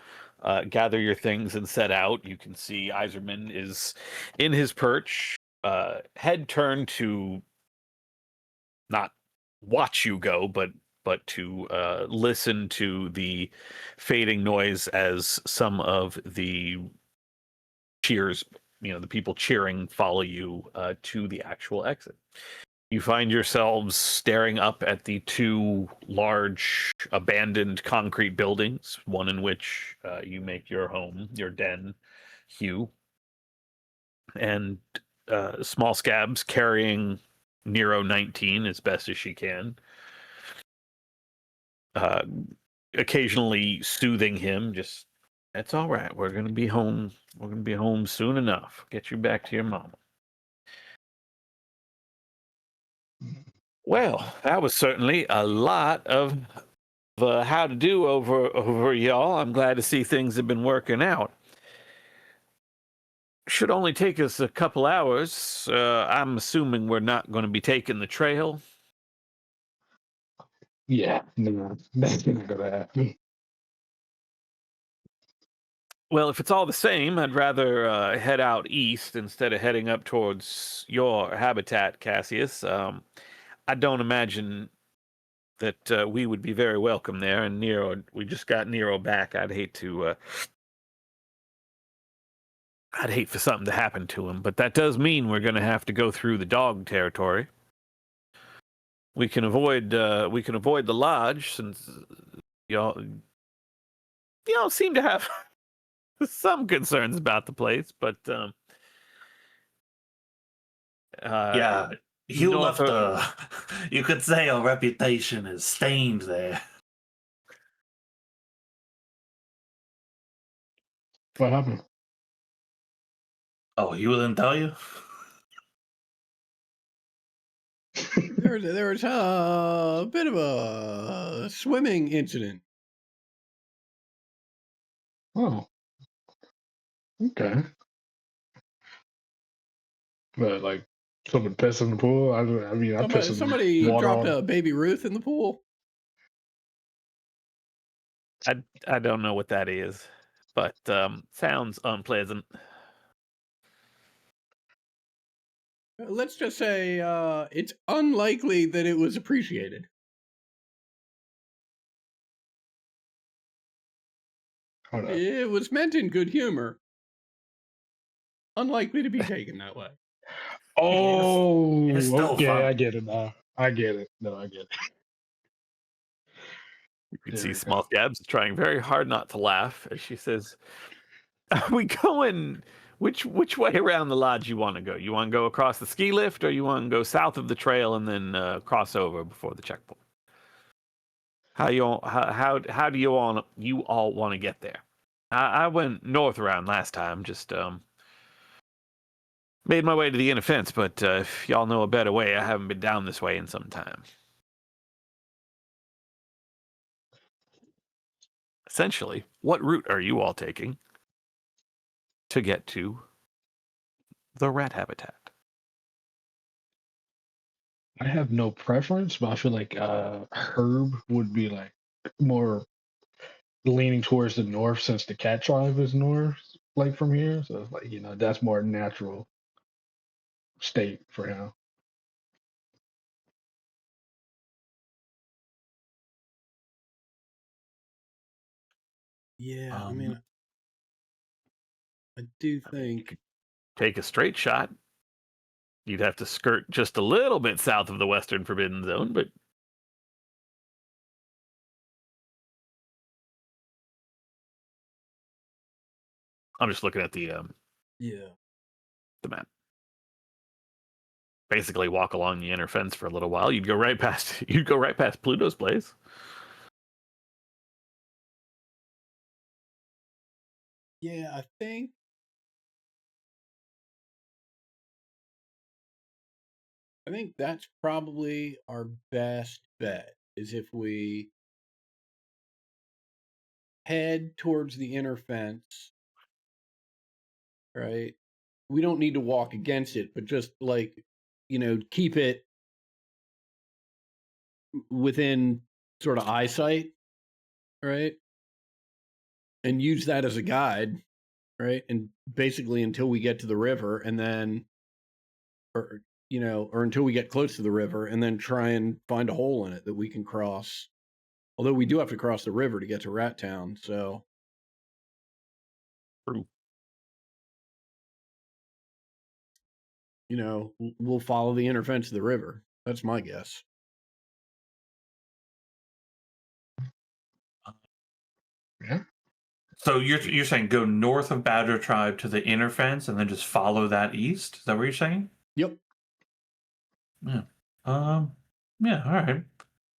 gather your things and set out. You can see Iserman is in his perch, head turned to not watch you go, but to listen to the fading noise as some of the cheers, the people cheering, follow you to the actual exit. You find yourselves staring up at the 2 large abandoned concrete buildings, one in which you make your home, your den, Hugh, and Small Scabs carrying Nero 19 as best as she can. Occasionally soothing him, just, it's all right. We're going to be home. We're going to be home soon enough. Get you back to your mama. Well, that was certainly a lot of how to do over y'all. I'm glad to see things have been working out. Should only take us a couple hours. I'm assuming we're not going to be taking the trail. Yeah, no, that's not gonna happen. Well, if it's all the same, I'd rather head out east instead of heading up towards your habitat, Cassius. I don't imagine that we would be very welcome there. And Nero, we just got Nero back. I'd hate for something to happen to him, but that does mean we're going to have to go through the dog territory. We can avoid the lodge since y'all seem to have some concerns about the place, but Yeah, you left you could say our reputation is stained there. What happened? Oh, he wouldn't tell you? There was a bit of a swimming incident. Oh, okay. But like, someone pissed in the pool. I mean, I pissed in Somebody water dropped all- a baby Ruth in the pool. I don't know what that is, but sounds unpleasant. Let's just say it's unlikely that it was appreciated. Hold up. It was meant in good humor. Unlikely to be taken that way. Oh, it's still okay, fun. I get it now. I get it. No, I get it. You can There see we go. Small Scabs trying very hard not to laugh as she says, "Are we going? Which way around the lodge you want to go? You want to go across the ski lift, or you want to go south of the trail and then cross over before the checkpoint?" How you all, how do you all want to get there? I went north around last time, just made my way to the inner fence, but if y'all know a better way, I haven't been down this way in some time. Essentially, what route are you all taking to get to the rat habitat? I have no preference, but I feel like Herb would be like more leaning towards the north since the cat tribe is north, like from here. So it's like, that's more natural state for him. Yeah, I Um, mean, I do You think. could take a straight shot. You'd have to skirt just a little bit south of the Western Forbidden Zone, but I'm just looking at Yeah. the map. Basically, walk along the inner fence for a little while. You'd go right past. You'd go right past Pluto's place. Yeah, I think that's probably our best bet is if we head towards the inner fence, right? We don't need to walk against it, but just like, keep it within sort of eyesight, right? And use that as a guide, right? And basically until we get to the river and then, or until we get close to the river and then try and find a hole in it that we can cross. Although we do have to cross the river to get to Rat Town, so. True. We'll follow the inner fence of the river. That's my guess. Yeah. So you're saying go north of Badger Tribe to the inner fence and then just follow that east? Is that what you're saying? Yep. Yeah. Yeah. All right.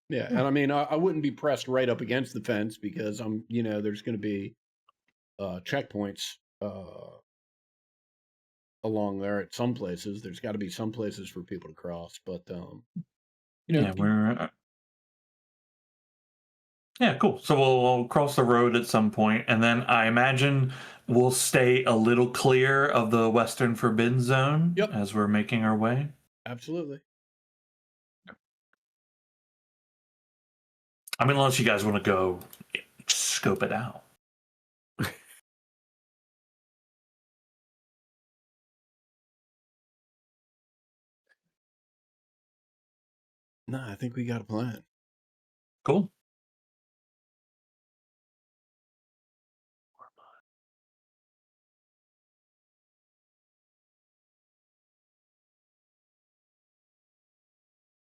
Yeah, and I mean, I wouldn't be pressed right up against the fence because there's going to be checkpoints along there at some places. There's got to be some places for people to cross, but Yeah, we're. Yeah, cool. So we'll cross the road at some point, and then I imagine we'll stay a little clear of the Western Forbidden Zone Yep. as we're making our way. Absolutely. I mean, unless you guys want to go scope it out. No, I think we got a plan. Cool.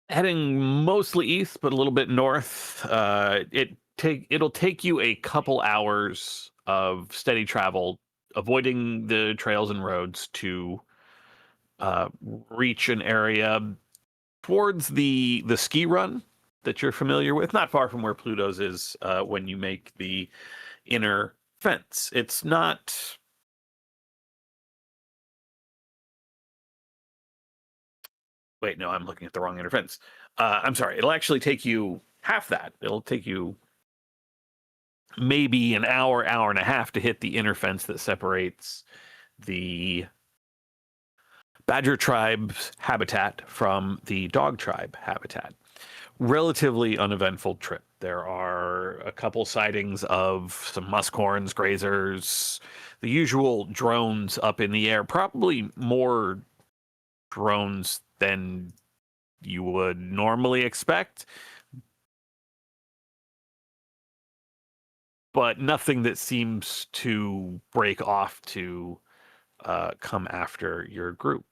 Heading mostly east, but a little bit north. It'll take you a couple hours of steady travel, avoiding the trails and roads to reach an area towards the ski run that you're familiar with, not far from where Pluto's is when you make the inner fence. It's not. Wait, no, I'm looking at the wrong inner fence. I'm sorry. It'll actually take you half that. It'll take you maybe an hour, hour and a half to hit the inner fence that separates the Badger tribe's habitat from the dog tribe habitat. Relatively uneventful trip. There are a couple sightings of some muskhorns, grazers, the usual drones up in the air. Probably more drones than you would normally expect, but nothing that seems to break off to come after your group.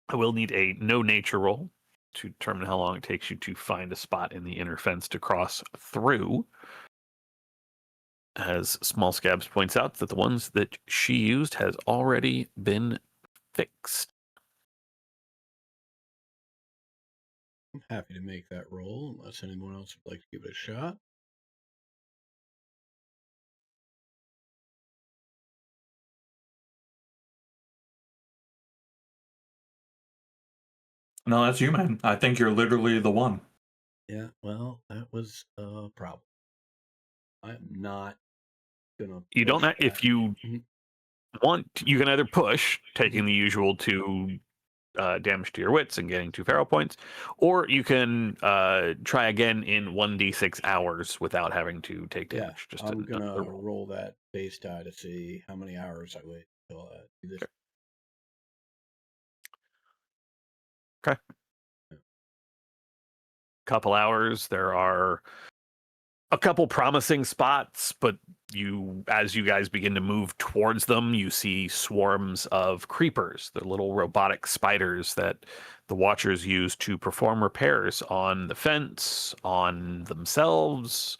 I will need a no nature roll to determine how long it takes you to find a spot in the inner fence to cross through. As Small Scabs points out that the ones that she used has already been fixed. I'm happy to make that roll unless anyone else would like to give it a shot. No, that's you, man. I think you're literally the one. Yeah, well, that was a problem. I'm not gonna. You don't. push If that. you Mhm. want, you can either push, taking the usual 2 damage to your wits and getting 2 feral points, or you can try again in 1d6 hours without having to take Yeah, damage. Just I'm gonna another roll. roll that base die to see how many hours I wait till do this. Okay. Couple hours. There are a couple promising spots, but as you guys begin to move towards them, you see swarms of creepers, the little robotic spiders that the watchers use to perform repairs on the fence, on themselves,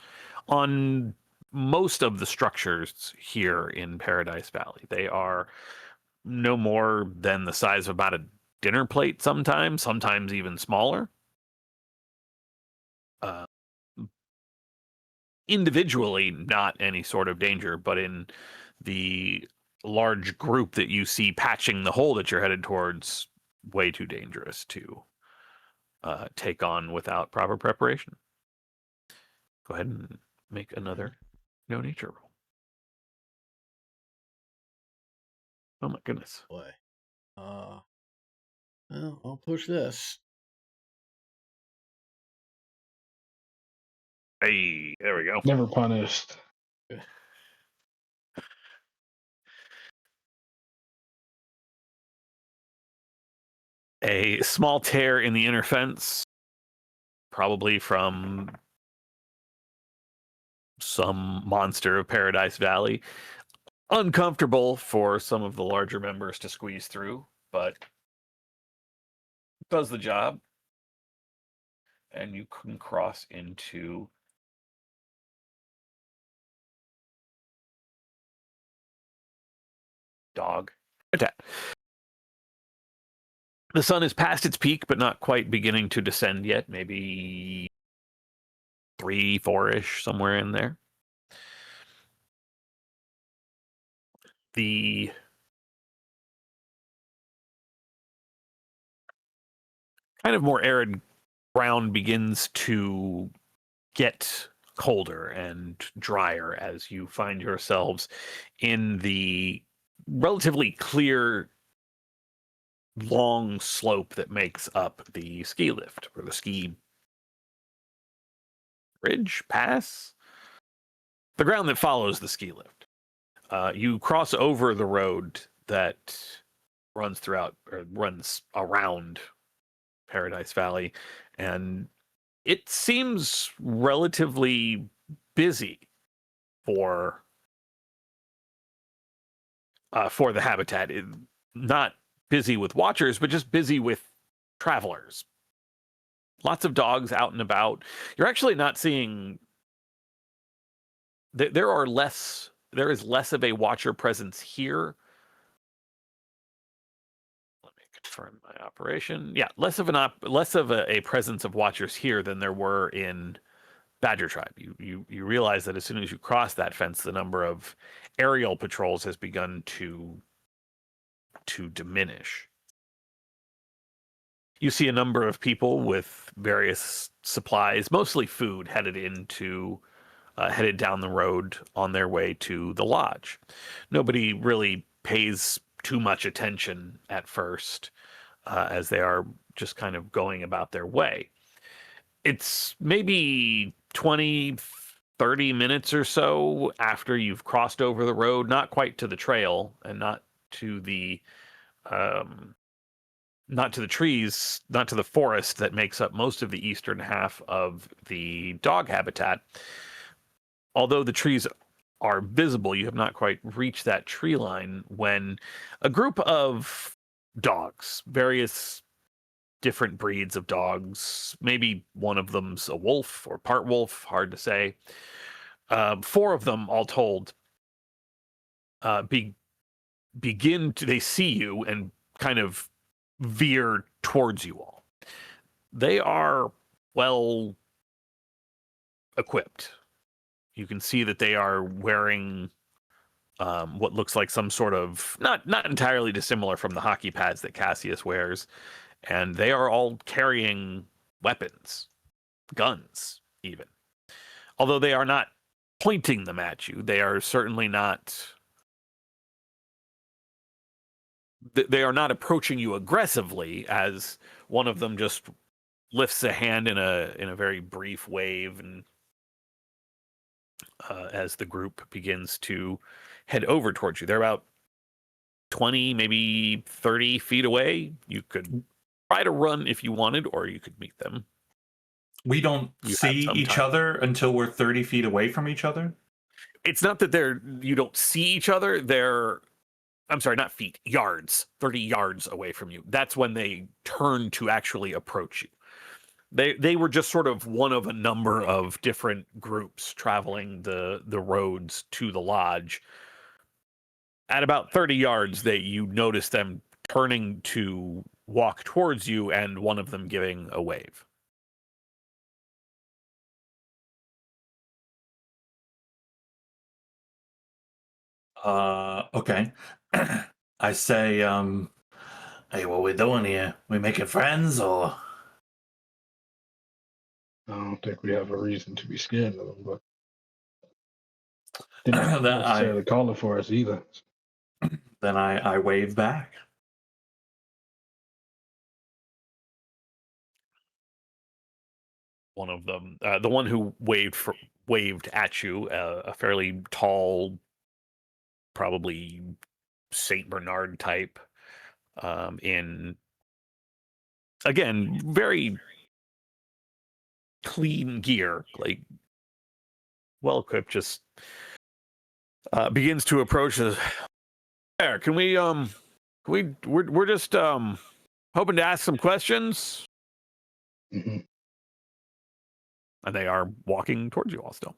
on most of the structures here in Paradise Valley. They are no more than the size of about a dinner plate sometimes even smaller. Uh, Individually, not any sort of danger, but in the large group that you see patching the hole that you're headed towards, way too dangerous to take on without proper preparation. Go ahead and make another no nature roll. Oh my goodness. Boy. Well, I'll push this. Hey, there we go. Never punished. A small tear in the inner fence, probably from some monster of Paradise Valley. Uncomfortable for some of the larger members to squeeze through, but does the job. And you can cross into dog attack. The sun is past its peak, but not quite beginning to descend yet. Maybe 3, 4-ish, somewhere in there. The kind of more arid ground begins to get colder and drier as you find yourselves in the relatively clear long slope that makes up the ski lift or the ski bridge pass, the ground that follows the ski lift. You cross over the road that runs around Paradise Valley, and it seems relatively busy for the habitat. Not busy with watchers, but just busy with travelers. Lots of dogs out and about. You're actually not seeing. There is less of a watcher presence here. Let me confirm my operation. Yeah, less of a presence of watchers here than there were in Badger Tribe. You realize that as soon as you cross that fence, the number of aerial patrols has begun to diminish. You see a number of people with various supplies, mostly food, headed down the road on their way to the lodge. Nobody really pays too much attention at first, as they are just kind of going about their way. It's maybe 20, 30 minutes or so after you've crossed over the road, not quite to the trail and not to the trees, not to the forest that makes up most of the eastern half of the dog habitat. Although the trees are visible, you have not quite reached that tree line when a group of dogs, various different breeds of dogs, maybe one of them's a wolf or part wolf, hard to say. 4 of them, all told, they see you and kind of veer towards you all. they are well equipped. You can see that they are wearing what looks like some sort of not entirely dissimilar from the hockey pads that Cassius wears, and they are all carrying weapons, guns, even. Although they are not pointing them at you, they are certainly not. They are not approaching you aggressively, as one of them just lifts a hand in a very brief wave, and as the group begins to head over towards you, they're about 20, maybe 30 feet away. You could try to run if you wanted, or you could meet them. We don't You see have some each time. other until we're 30 feet away from each other. It's not that you don't see each other. I'm sorry, not feet, yards, 30 yards away from you. That's when they turn to actually approach you. They were just sort of one of a number of different groups traveling the roads to the lodge. At about 30 yards, you notice them turning to walk towards you, and one of them giving a wave. Okay. I say, hey, what we doing here? We making friends or? I don't think we have a reason to be scared of them, but they're not That necessarily calling for us either. Then I wave back. One of them, the one who waved at you, a fairly tall, probably Saint Bernard type, in, again, very clean gear, like well equipped, just begins to approach us. There, can we we're just hoping to ask some questions. Mm-hmm. And they are walking towards you all still.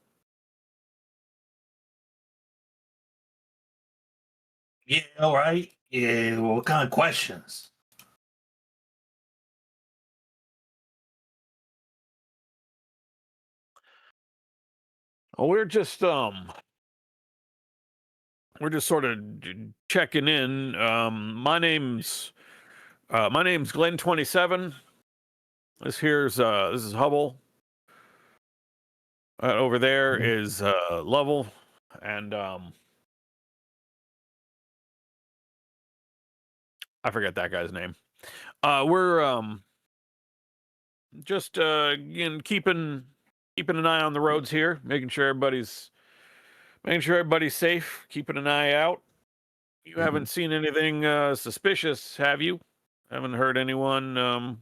Yeah, all right. Yeah, well, what kind of questions? Oh, we're just sort of checking in. My name's Glenn 27. This is Hubble. Over there is Lovell, and I forget that guy's name. We're just keeping an eye on the roads here, making sure everybody's safe, keeping an eye out. You haven't seen anything suspicious, have you? Haven't heard anyone. I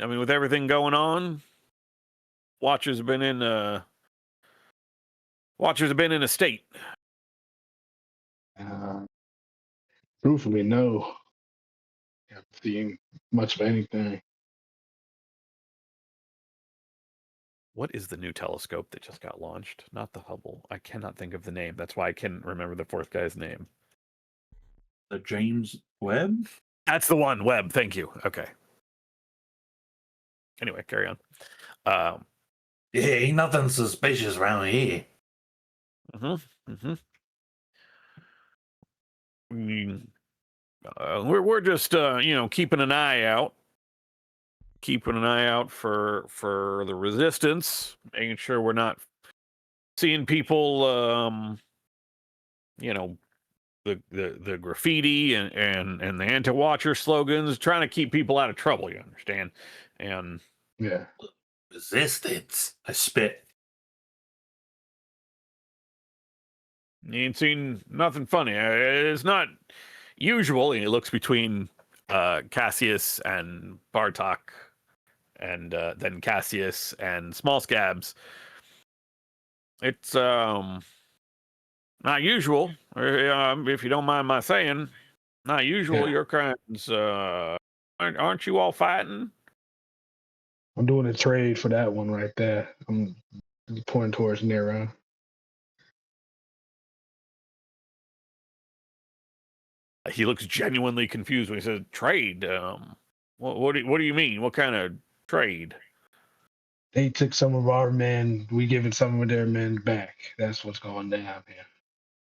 mean, with everything going on, Watchers have been in a state. Truthfully, no. Haven't seen much of anything. What is the new telescope that just got launched? Not the Hubble. I cannot think of the name. That's why I can't remember the fourth guy's name. The James Webb? That's the one. Webb. Thank you. Okay. Anyway, carry on. Yeah, ain't nothing suspicious around here. We're just keeping an eye out. Keeping an eye out for the resistance, making sure we're not seeing people the graffiti and the anti-Watcher slogans, trying to keep people out of trouble, you understand? And yeah. Resistance. I spit. you ain't seen nothing funny. It's not usual. He looks between Cassius and Bartok, and then Cassius and Small Scabs. It's not usual, if you don't mind my saying. Not usual. Yeah. Your kinds aren't you all fighting? I'm doing a trade for that one right there. I'm pointing towards Nero. He looks genuinely confused when he says trade. What do you mean? What kind of trade? They took some of our men. We giving some of their men back. That's what's going down here.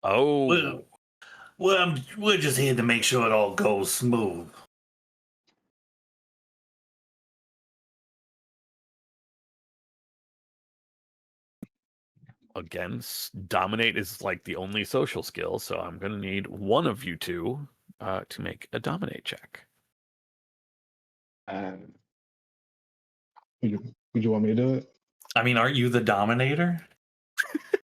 Oh, We're just here to make sure it all goes smooth. again, dominate is like the only social skill, so I'm going to need one of you two to make a dominate check. Would you want me to do it? I mean, aren't you the dominator?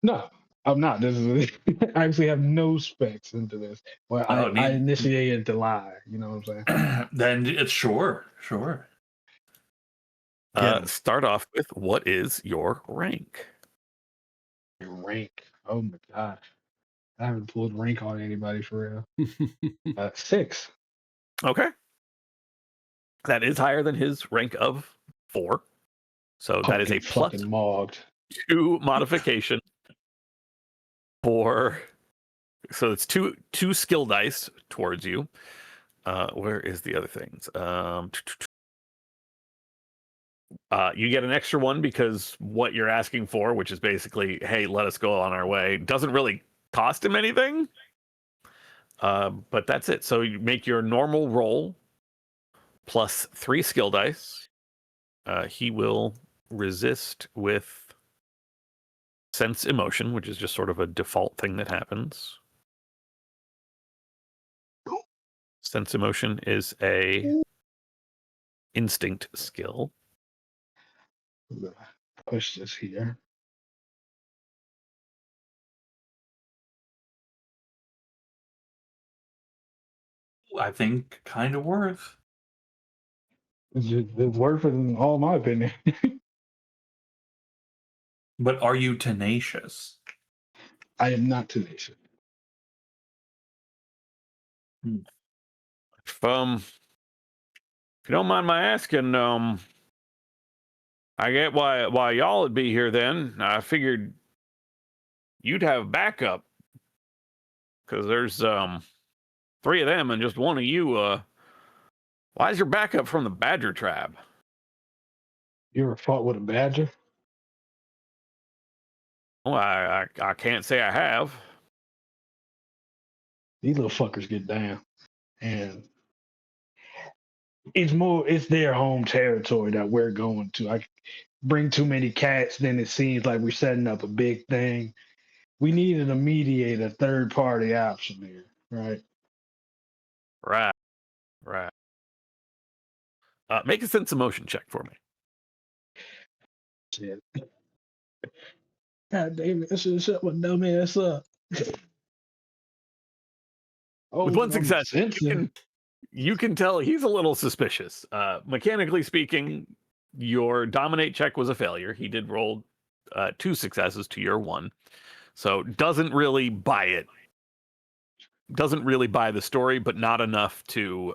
No, I'm not. This is I actually have no specs into this. Well, I initiated the lie. You know what I'm saying? Then it's sure. Start off with, what is your rank? Rank. Oh my gosh. I haven't pulled rank on anybody for real. 6. Okay. That is higher than his rank of 4. So that is a plus fucking mogged. 2 modification for. So it's two skill dice towards you. Where is the other things? You get an extra one because what you're asking for, which is basically, hey, let us go on our way, doesn't really cost him anything. But that's it. So you make your normal roll plus 3 skill dice. He will resist with sense emotion, which is just sort of a default thing that happens. Sense emotion is a instinct skill. Push this here. I think kind of worth. It's worth it in all my opinion. But are you tenacious? I am not tenacious. If you don't mind my asking, I get why y'all would be here then. I figured you'd have backup because there's 3 of them and just one of you. Why is your backup from the Badger Tribe? You ever fought with a badger? Well, I can't say I have. These little fuckers get down, and it's their home territory that we're going to. I bring too many cats, then it seems like we're setting up a big thing. We needed to mediate a third party option here, right? Right. Make a sense emotion check for me. Shit. God damn it! I should have shut my dumb ass up. With one I'm success, sensing. you can tell he's a little suspicious. Mechanically speaking, your dominate check was a failure. He did roll 2 successes to your 1. So doesn't really buy it. Doesn't really buy the story, but not enough to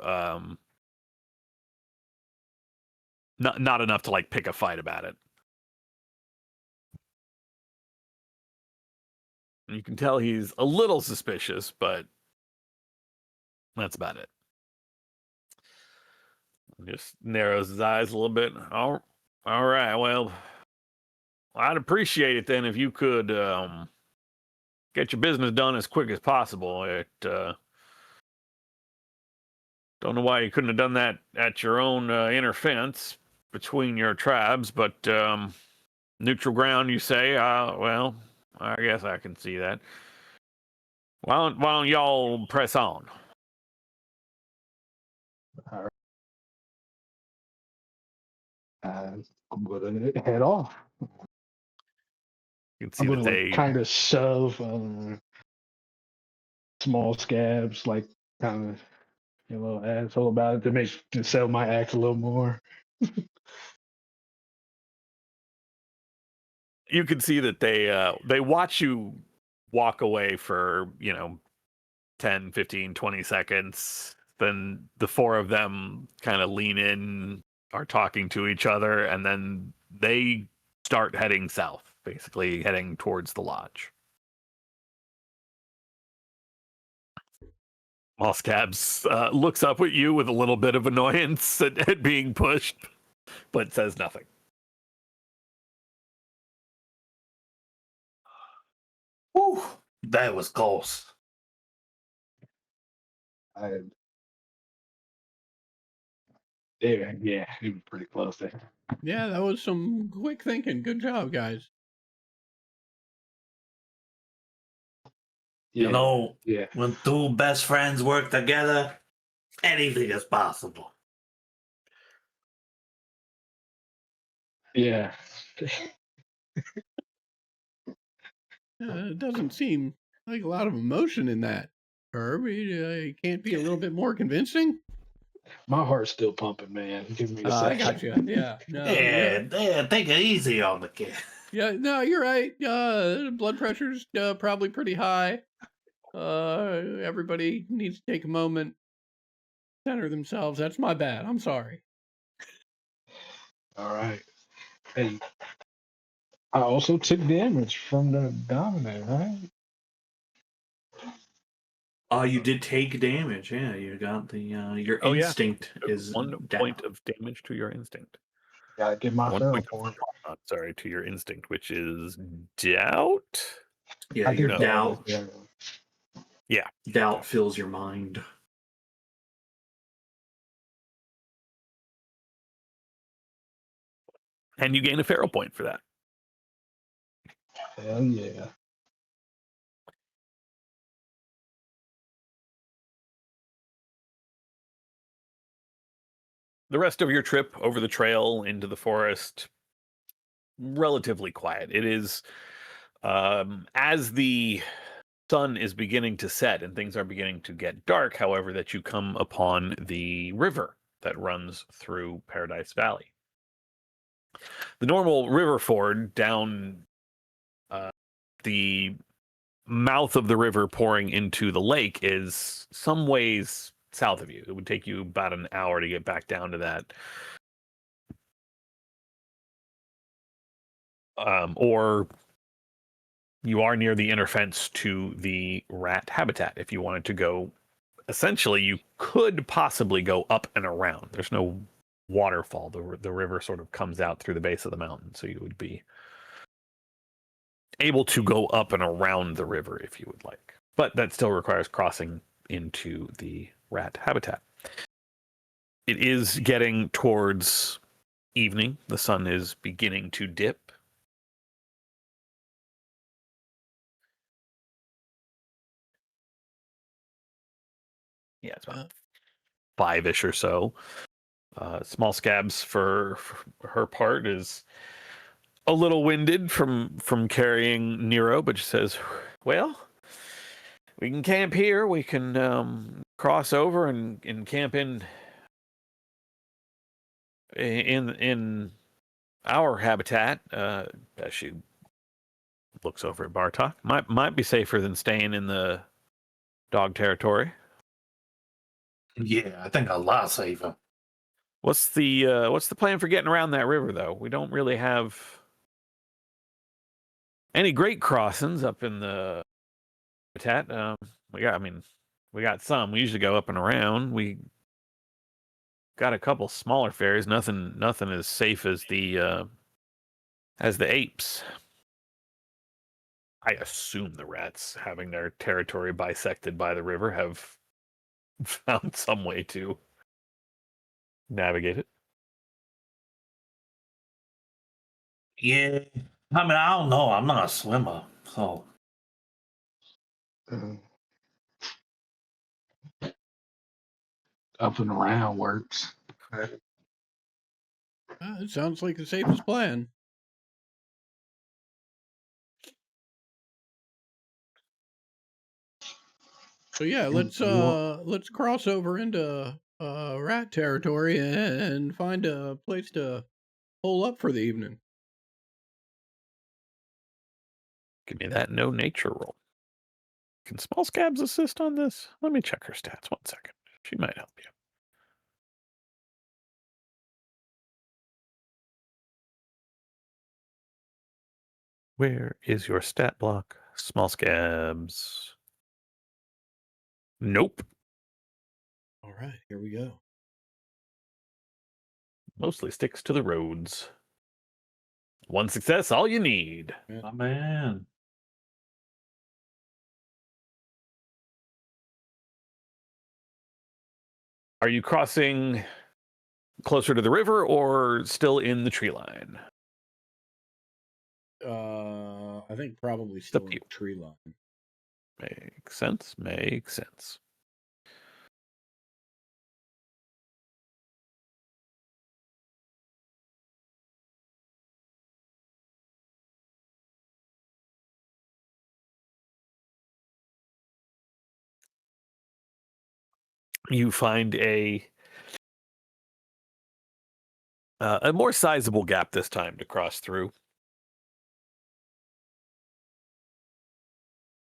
not enough to like pick a fight about it. You can tell he's a little suspicious, but that's about it. Just narrows his eyes a little bit. All right. Well, I'd appreciate it then if you could get your business done as quick as possible. Don't know why you couldn't have done that at your own inner fence between your tribes, but neutral ground, you say? Well, I guess I can see that. Why don't y'all press on? All right. I'm gonna head off. You can see I'm that gonna they kind of shove small scabs, like kind of a little asshole about it to sell my act a little more. you can see that they watch you walk away for 10, 15, 20 seconds. Then the 4 of them kind of lean in, are talking to each other, and then they start heading south, basically heading towards the lodge. Small Scabs looks up at you with a little bit of annoyance at being pushed, but says nothing. Whew, that was close. Yeah, it was pretty close there. Yeah, that was some quick thinking. Good job, guys. Yeah, You know, yeah. when two best friends work together, anything is possible. Yeah. It doesn't seem like a lot of emotion in that. Herb, you can't be a little bit more convincing? My heart's still pumping, man. Give me a I second. got you. Yeah. No, Yeah, take it easy on the kid. yeah, no, you're right. Blood pressure's probably pretty high. Everybody needs to take a moment, center themselves. That's my bad. I'm sorry. All right. Hey, I also took damage from the dominant, right? Oh, you did take damage. Yeah, you got the your Oh, yeah. instinct is 1 down. point of damage to your instinct. Gotta get my 1 feral point form. sorry, to your instinct, which is doubt. Yeah, I your get doubt. Yeah. Doubt fills your mind. And you gain a feral point for that. Hell yeah. The rest of your trip over the trail into the forest, relatively quiet. It is as the sun is beginning to set and things are beginning to get dark, however, that you come upon the river that runs through Paradise Valley. The normal river ford down the mouth of the river pouring into the lake is some ways south of you. It would take you about an hour to get back down to that. Or you are near the inner fence to the rat habitat. If you wanted to go, essentially, you could possibly go up and around. There's no waterfall. The river sort of comes out through the base of the mountain, so you would be able to go up and around the river if you would like. But that still requires crossing into the rat habitat. It is getting towards evening. The sun is beginning to dip. Yeah, it's about 5-ish or so. Small Scabs, for her part, is a little winded from carrying Nero, but she says, "Well, we can camp here. We can cross over and camp in our habitat." As she looks over at Bartok, might be safer than staying in the dog territory. Yeah, I think a lot safer. What's the plan for getting around that river, though? We don't really have any great crossings up in the habitat. We got some. We usually go up and around. We got a couple smaller ferries. Nothing as safe as the apes. I assume the rats, having their territory bisected by the river, have found some way to navigate it. Yeah, I mean, I don't know. I'm not a swimmer, so Up and around works. It sounds like the safest plan. So yeah, let's cross over into rat territory and find a place to hole up for the evening. Give me that no nature roll. Can Small Scabs assist on this? Let me check her stats. 1 second. She might help you. Where is your stat block? Small Scabs. Nope. All right, here we go. Mostly sticks to the roads. One success, all you need. My man. Are you crossing closer to the river or still in the tree line? I think probably up still to in you. the tree line. Makes sense. Makes sense. You find a more sizable gap this time to cross through.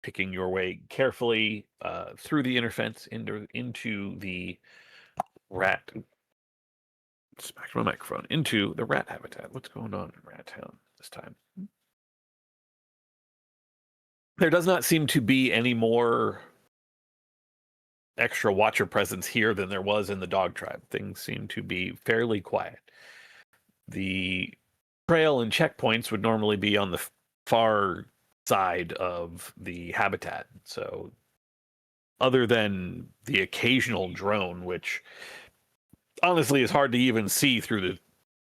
Picking your way carefully through the inner fence into the rat. Smacked my microphone. Into the rat habitat. What's going on in Rat Town this time? There does not seem to be any more extra watcher presence here than there was in the dog tribe. Things seem to be fairly quiet. The trail and checkpoints would normally be on the far side of the habitat. So other than the occasional drone, which honestly is hard to even see through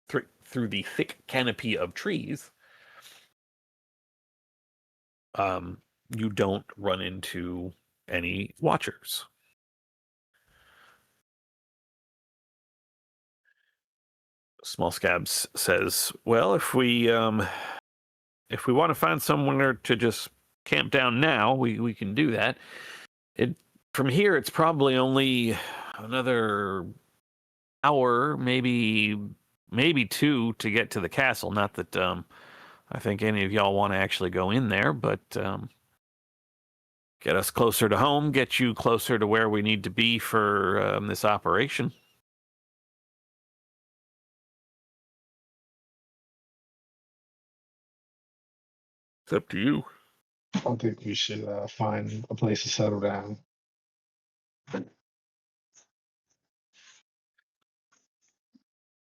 the thick canopy of trees, you don't run into any watchers. Small Scabs says, well, if we want to find somewhere to just camp down now, we can do that. From here, it's probably only another hour, maybe 2 to get to the castle. Not that I think any of y'all want to actually go in there, but get us closer to home, get you closer to where we need to be for this operation. It's up to you. I think we should find a place to settle down.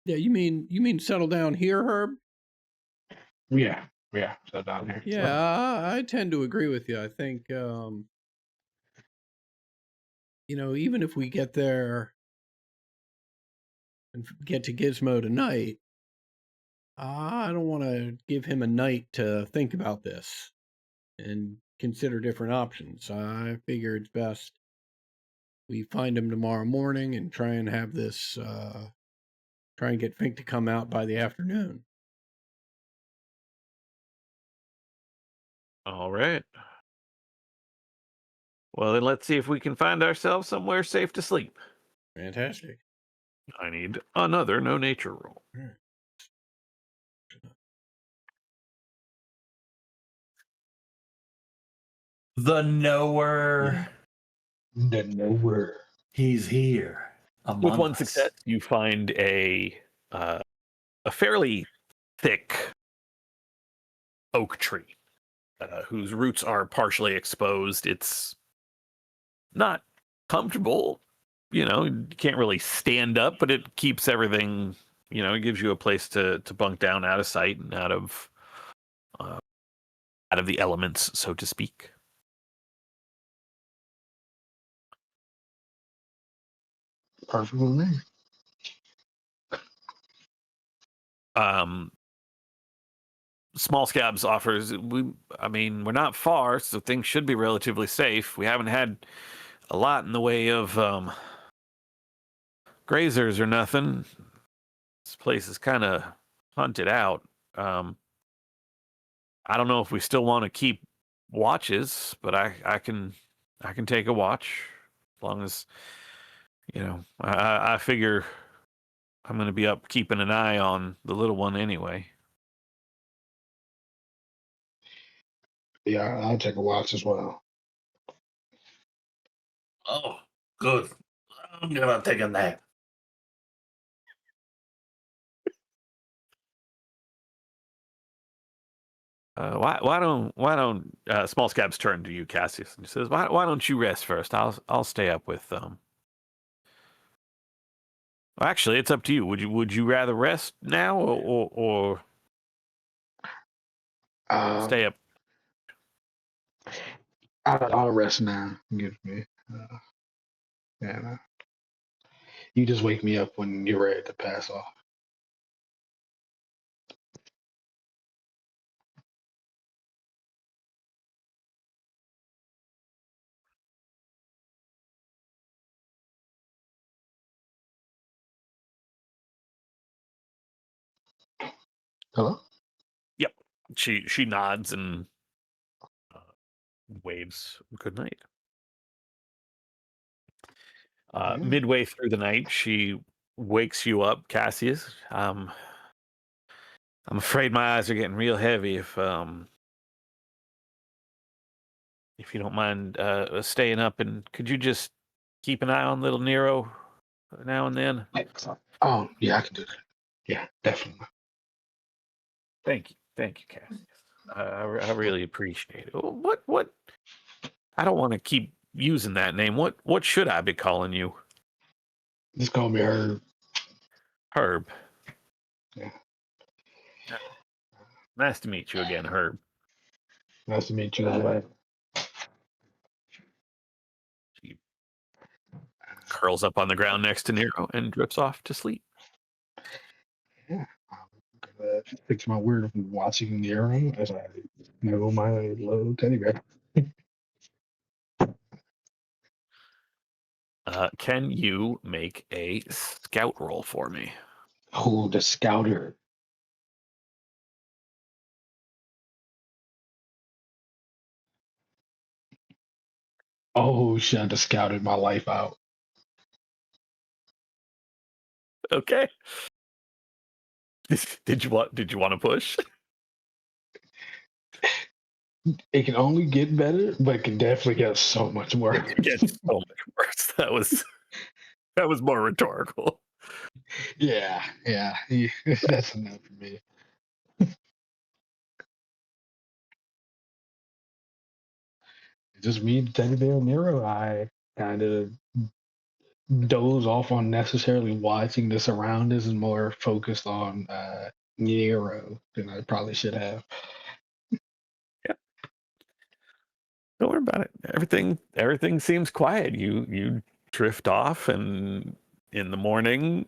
Yeah, you mean settle down here, Herb? Yeah, settle down here. Yeah, I tend to agree with you. I think even if we get there and get to Gizmo tonight, I don't want to give him a night to think about this and consider different options. I figure it's best we find him tomorrow morning and try and have this, try and get Fink to come out by the afternoon. All right. Well, then let's see if we can find ourselves somewhere safe to sleep. Fantastic. I need another no nature roll. The knower. The nowhere. He's here. With one us. success, you find a fairly thick oak tree whose roots are partially exposed. It's not comfortable, you can't really stand up, but it keeps everything, it gives you a place to bunk down out of sight and out of the elements, so to speak. Perfect with me. Small Scabs offers, we're not far, so things should be relatively safe. We haven't had a lot in the way of grazers or nothing. This place is kind of hunted out. I don't know if we still want to keep watches, but I can take a watch as long as I figure I'm going to be up keeping an eye on the little one anyway. Yeah, I'll take a watch as well. Oh, good. I'm gonna take a nap. Why don't Small Scabs turn to you, Cassius, and he says, why don't you rest first? I'll stay up with Actually, it's up to you. Would you rather rest now or Um, stay up? I'll rest now. Give me. Yeah. You just wake me up when you're ready to pass off. Hello? Yep. She nods and waves good night. Yeah. Midway through the night, she wakes you up, Cassius. I'm afraid my eyes are getting real heavy. If you don't mind staying up, and could you just keep an eye on little Nero now and then? Oh, yeah, I can do that. Yeah, definitely. Thank you, Cassius. I really appreciate it. What? I don't want to keep using that name. What should I be calling you? Just call me Herb. Herb. Yeah. Nice to meet you again, Herb. Nice to meet you as well. She curls up on the ground next to Nero and drifts off to sleep. Yeah. I'm gonna fix my weird of watching the arrow as I snuggle my little teddy bear. Can you make a scout roll for me? Oh, the scouter. Oh, shit, I just scouted my life out. Okay. Did you want to push? It can only get better, but it can definitely get so much worse. It gets so much worse. That was more rhetorical. Yeah, that's enough for me. Just me, teddy bear, and Nero. I kind of doze off on necessarily watching the surroundings and more focused on Nero than I probably should have. Yeah. Don't worry about it. Everything seems quiet. You drift off, and in the morning,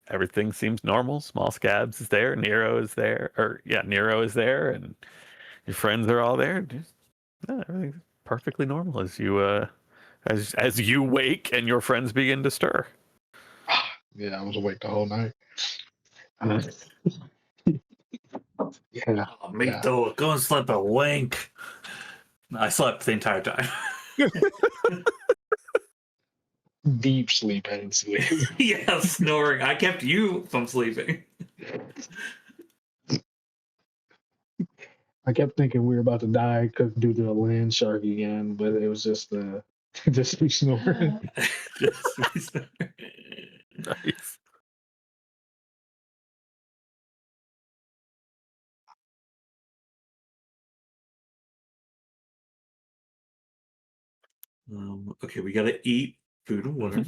everything seems normal. Small Scabs is there. Nero is there. Nero is there, and your friends are all there. Everything's perfectly normal as you wake and your friends begin to stir. Yeah, I was awake the whole night. Uh, yeah, Oh, me yeah. though, go and sleep a wink. I slept the entire time. Deep sleep and sleep. Yeah, snoring. I kept you from sleeping. I kept thinking we were about to die due to a land shark again, but it was just just me snoring. Just me snoring. Nice. Okay, we gotta eat food and water.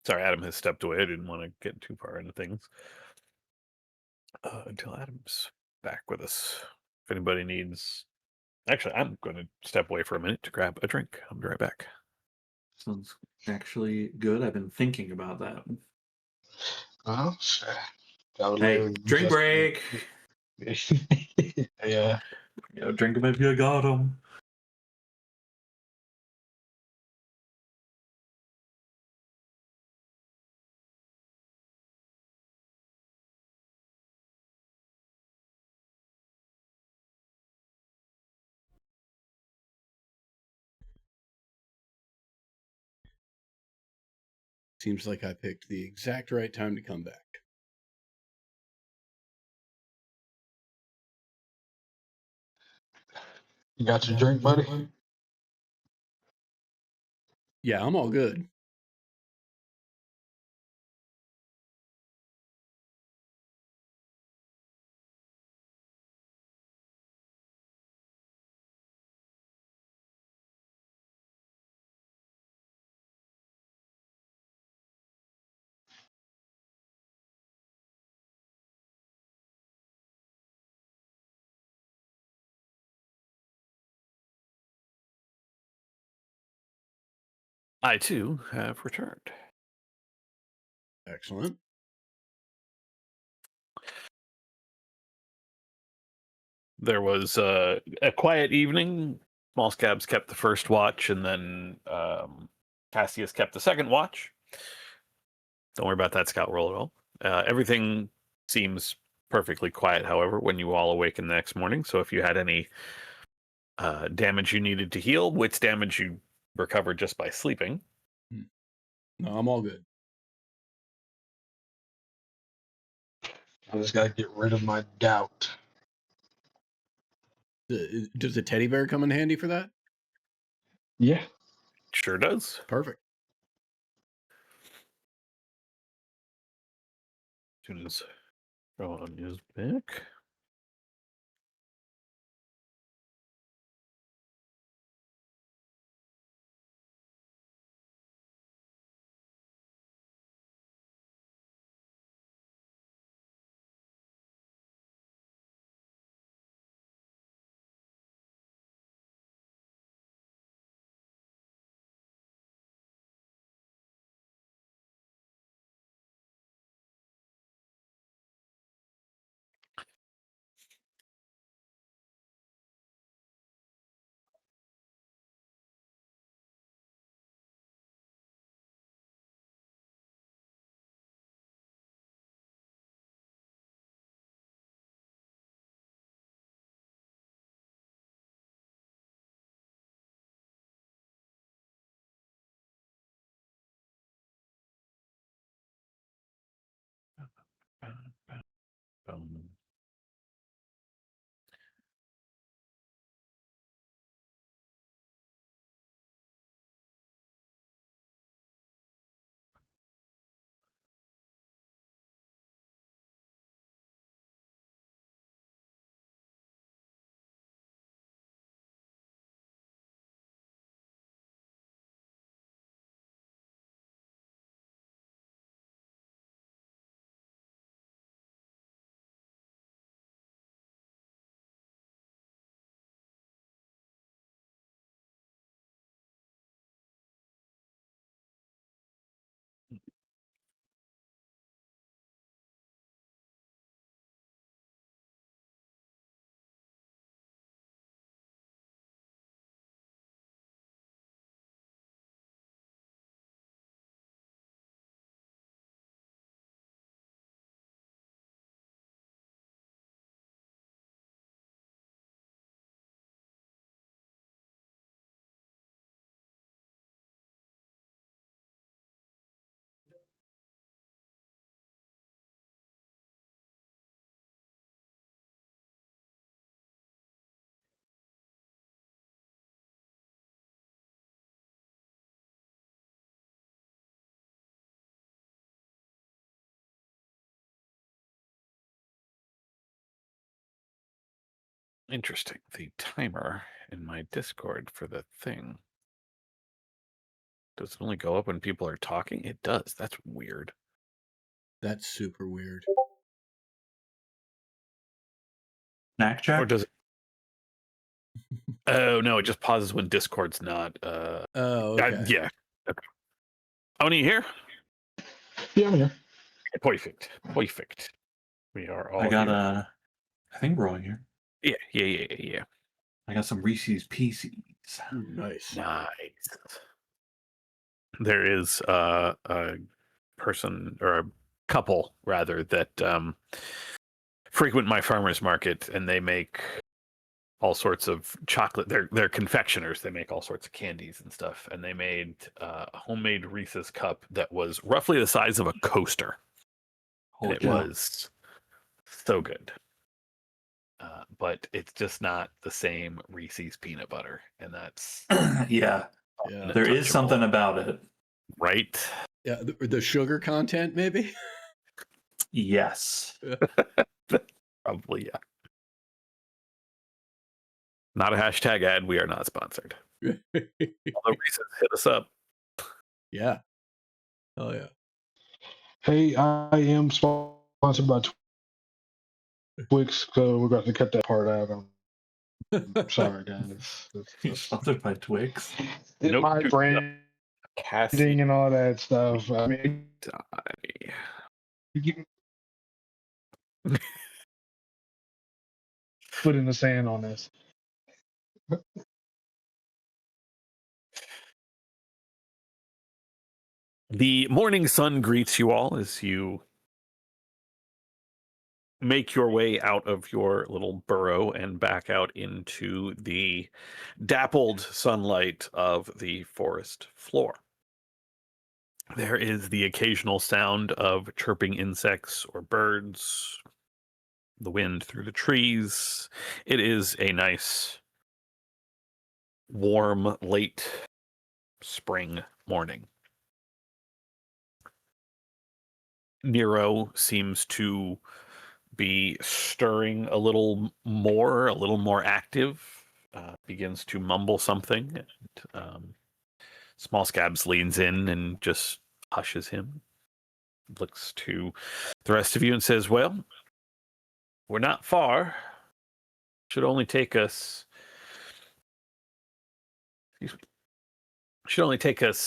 Sorry, Adam has stepped away. I didn't want to get too far into things until Adam's back with us. If anybody needs, actually, I'm going to step away for a minute to grab a drink. I'll be right back. Sounds actually good. I've been thinking about that. Oh, shit. That was Hey, literally drink just- break. Yeah. Drink them if you got them. Seems like I picked the exact right time to come back. You got your drink, buddy? Yeah, I'm all good. I too have returned. Excellent. There was a quiet evening. Small Scabs kept the first watch, and then Cassius kept the second watch. Don't worry about that scout roll at all. Everything seems perfectly quiet, however, when you all awaken the next morning. So if you had any damage you needed to heal, wits damage you recovered just by sleeping. No, I'm all good. I just gotta get rid of my doubt. Does the teddy bear come in handy for that? Yeah. Sure does. Perfect. As soon as Rowan is back. Interesting. The timer in my Discord for the thing. Does it only go up when people are talking? It does. That's weird. That's super weird. Snack Or Jack? does it? Oh no, it just pauses when Discord's not. Oh, okay. Yeah. Okay. Oni here. Yeah, I'm here. Perfect. Perfect. We are all I got here. I think we're all here. Yeah. I got some Reese's Pieces. Nice. Nice. There is a person or a couple rather that frequent my farmer's market, and they make all sorts of chocolate. They're confectioners. They make all sorts of candies and stuff. And they made a homemade Reese's cup that was roughly the size of a coaster. And Holy it cow. was so good. But it's just not the same Reese's peanut butter, and that's Yeah, Yeah. there is untouchable. something about it. Right. Yeah. The sugar content, maybe? Yes. Probably, yeah. Not a hashtag ad. We are not sponsored. Although Reese's hit us up. Yeah. Oh, yeah. Hey, I am sponsored by Twix, so we're going to cut that part out. I'm sorry, guys. Sponsored by Twix. It's Nope. my brand. Cassie and all that stuff. I mean, die. you get foot in the sand on this. The morning sun greets you all as you make your way out of your little burrow and back out into the dappled sunlight of the forest floor. There is the occasional sound of chirping insects or birds, the wind through the trees. It is a nice, warm, late spring morning. Nero seems to be stirring a little more active, begins to mumble something. And, Small Scabs leans in and just hushes him, looks to the rest of you and says, well, we're not far. Should only take us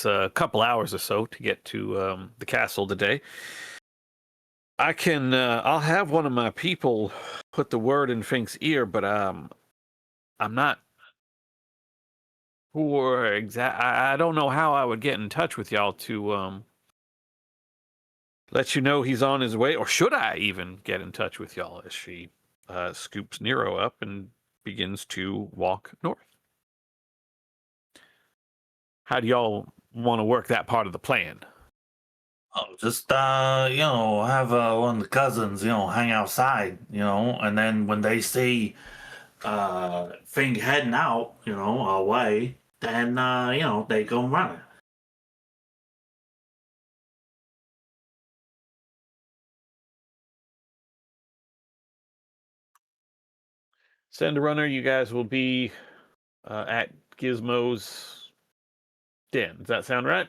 a couple hours or so to get to the castle today. I'll have one of my people put the word in Fink's ear, but I'm not sure I don't know how I would get in touch with y'all to let you know he's on his way, or should I even get in touch with y'all? As she scoops Nero up and begins to walk north. How do y'all want to work that part of the plan? Oh, just have one of the cousins, hang outside, and then when they see Fink heading out, away, then they go running. Send a runner. You guys will be at Gizmo's den. Does that sound right?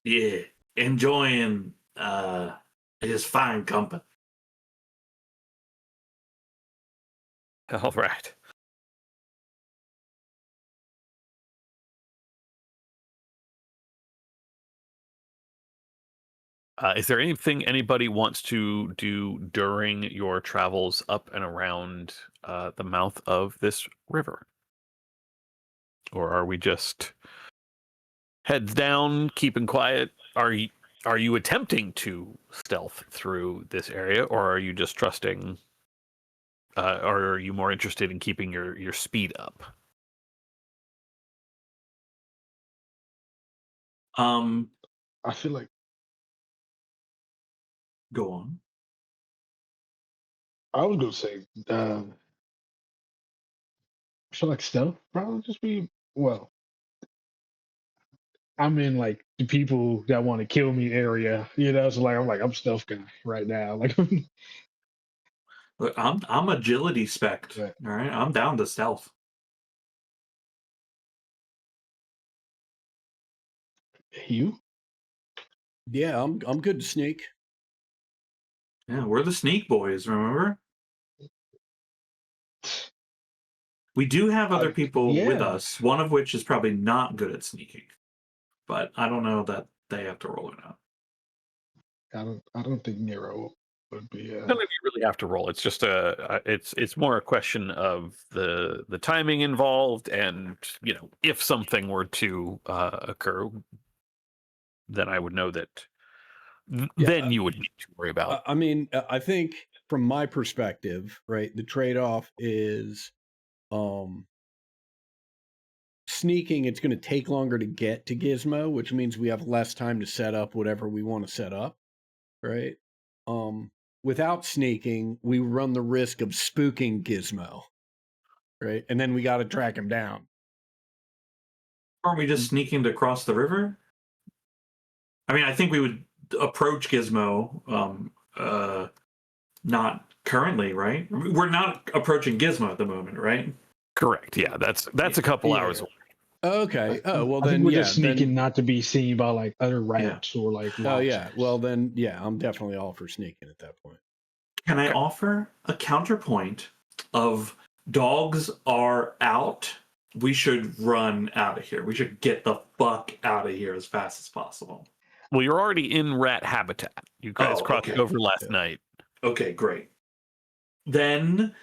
Yeah, enjoying his fine company. All right. Is there anything anybody wants to do during your travels up and around the mouth of this river? Or are we just heads down, keeping quiet? Are you attempting to stealth through this area, or are you just trusting, or are you more interested in keeping your speed up? I feel like Go on. I was gonna say, I feel like stealth probably just be well. I'm in like the people that want to kill me area, So I'm stealth guy right now. Like, Look, I'm agility spec. Right. All right, I'm down to stealth. you? Yeah, I'm good to sneak. Yeah, we're the sneak boys. Remember? We do have other people with yeah. us. One of which is probably not good at sneaking, but I don't know that they have to roll it out. I don't think Nero would be. None of you really have to roll. It's just it's more a question of the timing involved, and if something were to occur, then I would know that. Then you would need to worry about. I mean, I think from my perspective, right, the trade-off is sneaking. It's going to take longer to get to Gizmo, which means we have less time to set up whatever we want to set up, right? Without sneaking, we run the risk of spooking Gizmo, right? And then we got to track him down. Aren't we just sneaking to cross the river? I mean, I think we would approach Gizmo. Not currently, right? We're not approaching Gizmo at the moment, right? Correct. Yeah, that's a couple hours away. Okay. Oh, well, I then think we're yeah, just sneaking then, not to be seen by like other rats or like. oh yeah. lobsters. Well, then yeah, I'm definitely all for sneaking at that point. Can I offer a counterpoint of dogs are out we should run out of here. We should get the fuck out of here as fast as possible. Well, you're already in rat habitat. You guys Oh, crossed okay. over last Yeah. night. Okay, great. Then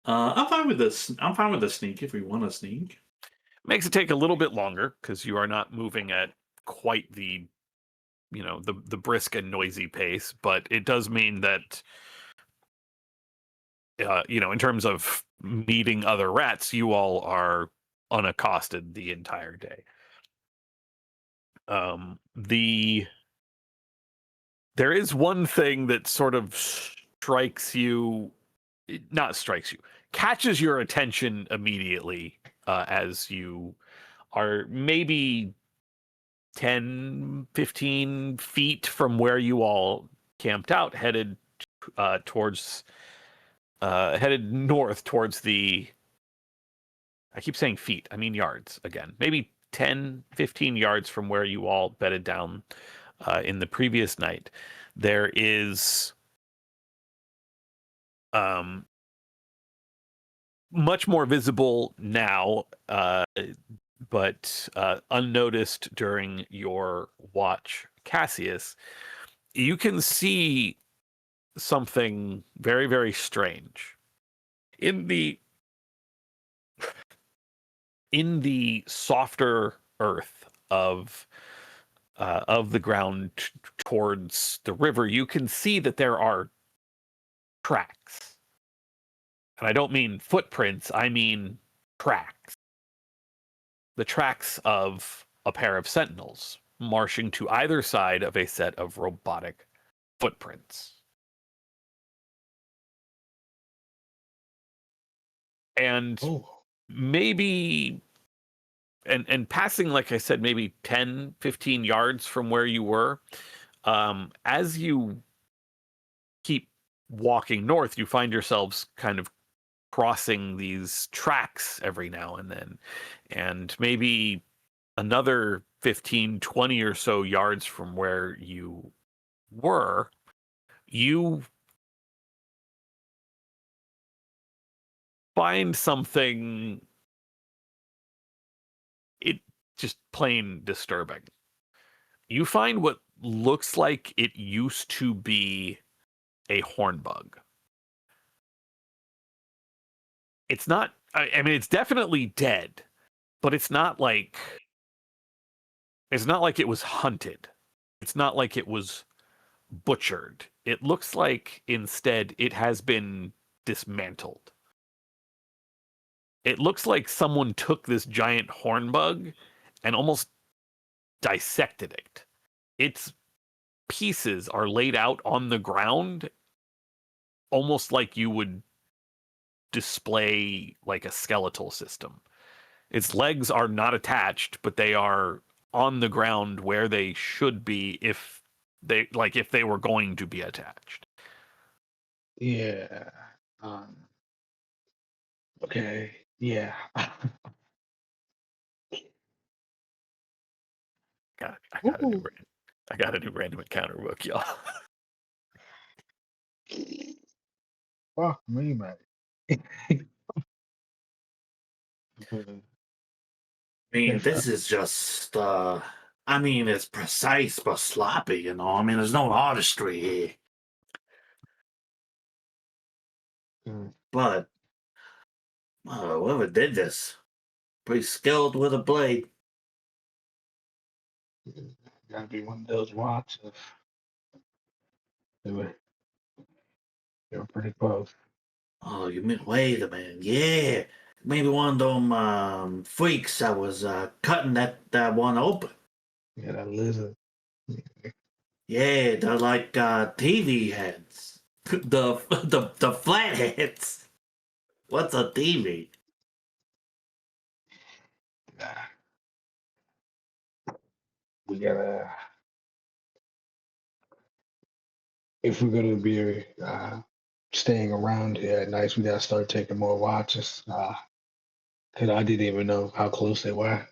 I'm fine with this. I'm fine with the sneak if we want to sneak. Makes it take a little bit longer because you are not moving at quite the, the brisk and noisy pace. But it does mean that, in terms of meeting other rats, you all are unaccosted the entire day. There is one thing that sort of catches your attention immediately as you are maybe 10, 15 feet from where you all camped out, headed north towards the, I keep saying feet, I mean yards again, maybe 10, 15 yards from where you all bedded down in the previous night. There is much more visible now, but unnoticed during your watch, Cassius. You can see something very, very strange in the softer earth of the ground towards the river. You can see that there are tracks, and I don't mean footprints. I mean tracks. The tracks of a pair of sentinels marching to either side of a set of robotic footprints. And maybe, and passing, like I said, maybe 10, 15 yards from where you were, as you keep walking north, you find yourselves kind of crossing these tracks every now and then. And maybe another 15, 20 or so yards from where you were, you find something, it just plain disturbing. You find what looks like it used to be a hornbug. It's not, I mean, it's definitely dead, but it's not like it was hunted. It's not like it was butchered. It looks like instead it has been dismantled. It looks like someone took this giant hornbug and almost dissected it. Its pieces are laid out on the ground, almost like you would display like a skeletal system. Its legs are not attached, but they are on the ground where they should be if they were going to be attached. Yeah. Okay. Yeah. I got a new random encounter book, y'all. Fuck me, man. I mean, this is just, I mean, it's precise but sloppy, you know? I mean, there's no artistry here. But, whoever did this, pretty skilled with a blade. Gotta be one of those watches. They were pretty close. Oh, you mean, wait a minute, yeah. Maybe one of them freaks that was cutting that one open. Yeah, that lizard. Yeah, they're like TV heads. the flat heads. What's a TV? We gotta, if we're gonna be staying around here at nights, we gotta start taking more watches. Cause I didn't even know how close they were.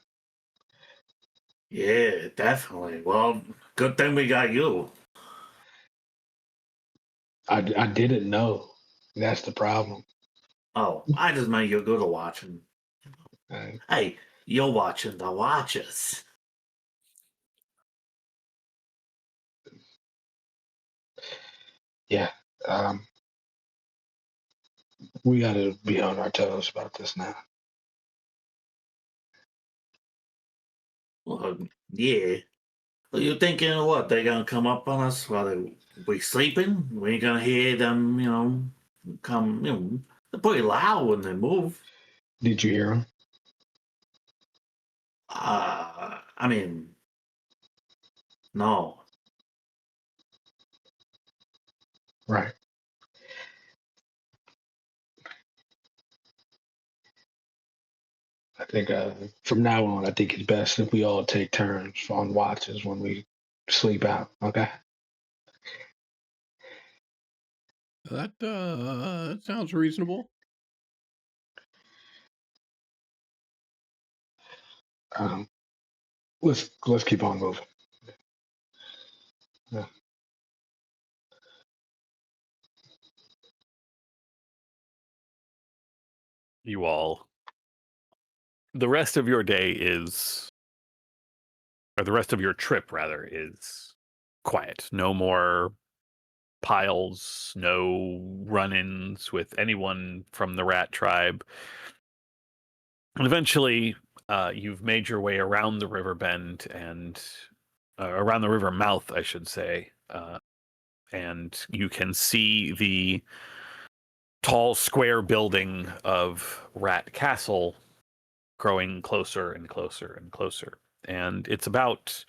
Yeah, definitely. Well, good thing we got you. I didn't know. That's the problem. Oh, I just meant you're good at watching. And Hey, you're watching the Watchers. yeah, we got to be on our toes about this now. Well, yeah. Well, you thinking what? They're gonna come up on us while we sleeping? We ain't gonna hear them, come. They're pretty loud when they move. Did you hear him? I mean, no. Right. I think from now on, I think it's best if we all take turns on watches when we sleep out. Okay. That sounds reasonable. Let's keep on moving. Yeah. You all, the rest of your day is, or the rest of your trip rather, is quiet. No more piles, no run-ins with anyone from the rat tribe. And eventually, you've made your way around the river bend and around the river mouth, I should say, and you can see the tall square building of Rat Castle growing closer and closer and closer. And it's about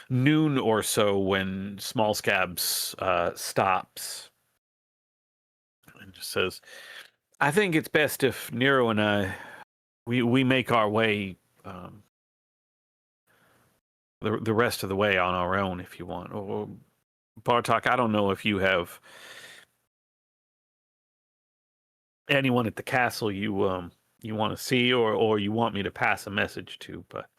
noon or so when Small Scabs stops and just says, I think it's best if Nero and I, we make our way the rest of the way on our own if you want. Or Bartok, I don't know if you have anyone at the castle you want to see or you want me to pass a message to, but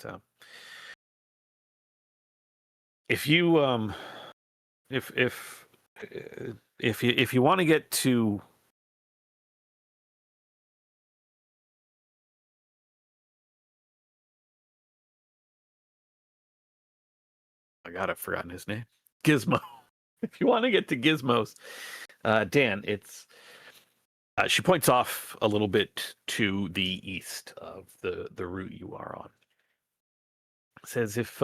if you if you want to get to I've forgotten his name. Gizmo. If you want to get to Gizmo's, Dan, it's she points off a little bit to the east of the route you are on. Says if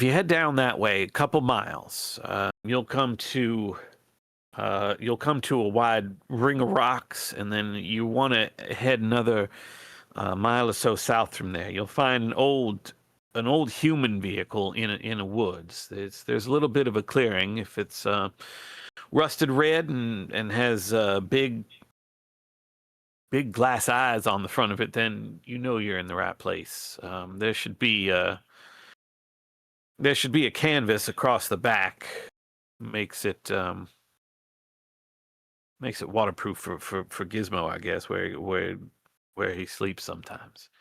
you head down that way a couple miles, you'll come to a wide ring of rocks, and then you want to head another mile or so south from there. You'll find an old human vehicle in a woods. There's a little bit of a clearing. If it's rusted red and has big glass eyes on the front of it, then you know you're in the right place. There should be a canvas across the back. Makes it waterproof for Gizmo, I guess, where he sleeps sometimes.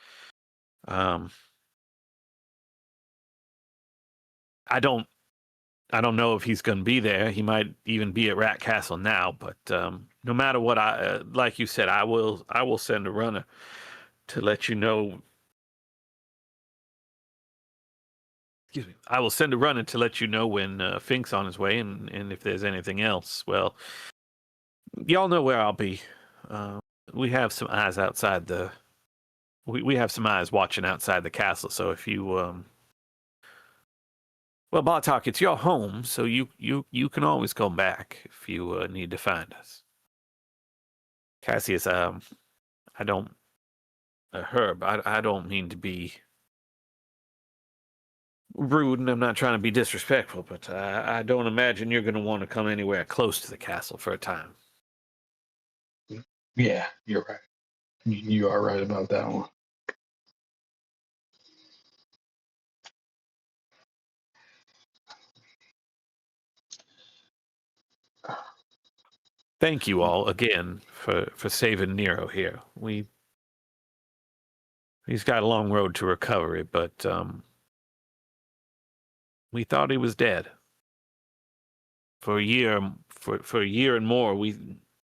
I don't know if he's going to be there. He might even be at Rat Castle now, but no matter what, like you said, I will send a runner to let you know. Excuse me. I will send a runner to let you know when Fink's on his way, and if there's anything else. Well, y'all know where I'll be. We have some eyes outside the. We have some eyes watching outside the castle. So if you well, Bartok, it's your home, so you can always come back if you need to find us. Cassius, I don't, Herb, I don't mean to be rude, and I'm not trying to be disrespectful, but I don't imagine you're going to want to come anywhere close to the castle for a time. Yeah, you're right. You are right about that one. Thank you all again for saving Nero here. He's got a long road to recovery, but we thought he was dead. For a year and more,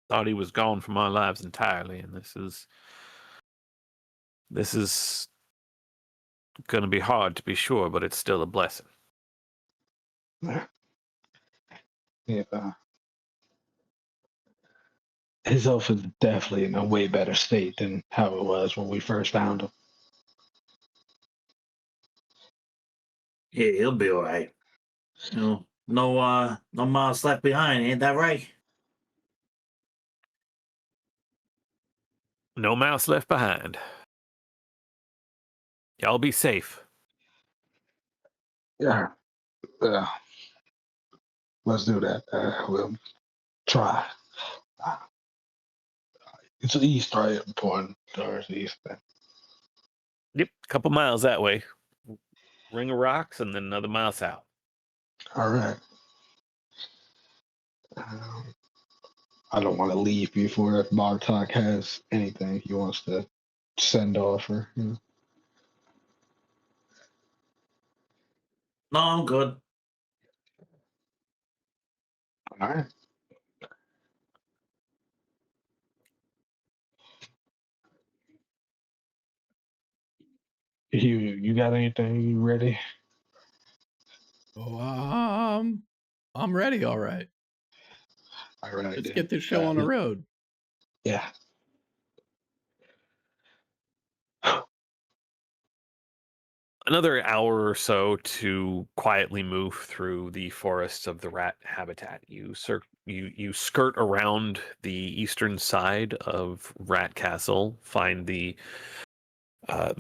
thought he was gone from our lives entirely, and this is going to be hard to be sure, but it's still a blessing. Yeah. His health is definitely in a way better state than how it was when we first found him. Yeah, he'll be all right. No miles left behind, ain't that right? No mouse left behind. Y'all be safe. Yeah. Let's do that. We'll try. It's east, right? I'm pouring towards the east. Yep, couple miles that way. Ring of rocks, and then another mile south. All right. I don't want to leave before Bartok has anything he wants to send off or. No, I'm good. All right. You got anything? You ready? Oh, I'm ready. All right. All right. Let's then. get this show on the road. Yeah. Another hour or so to quietly move through the forests of the rat habitat. You skirt around the eastern side of Rat Castle, find the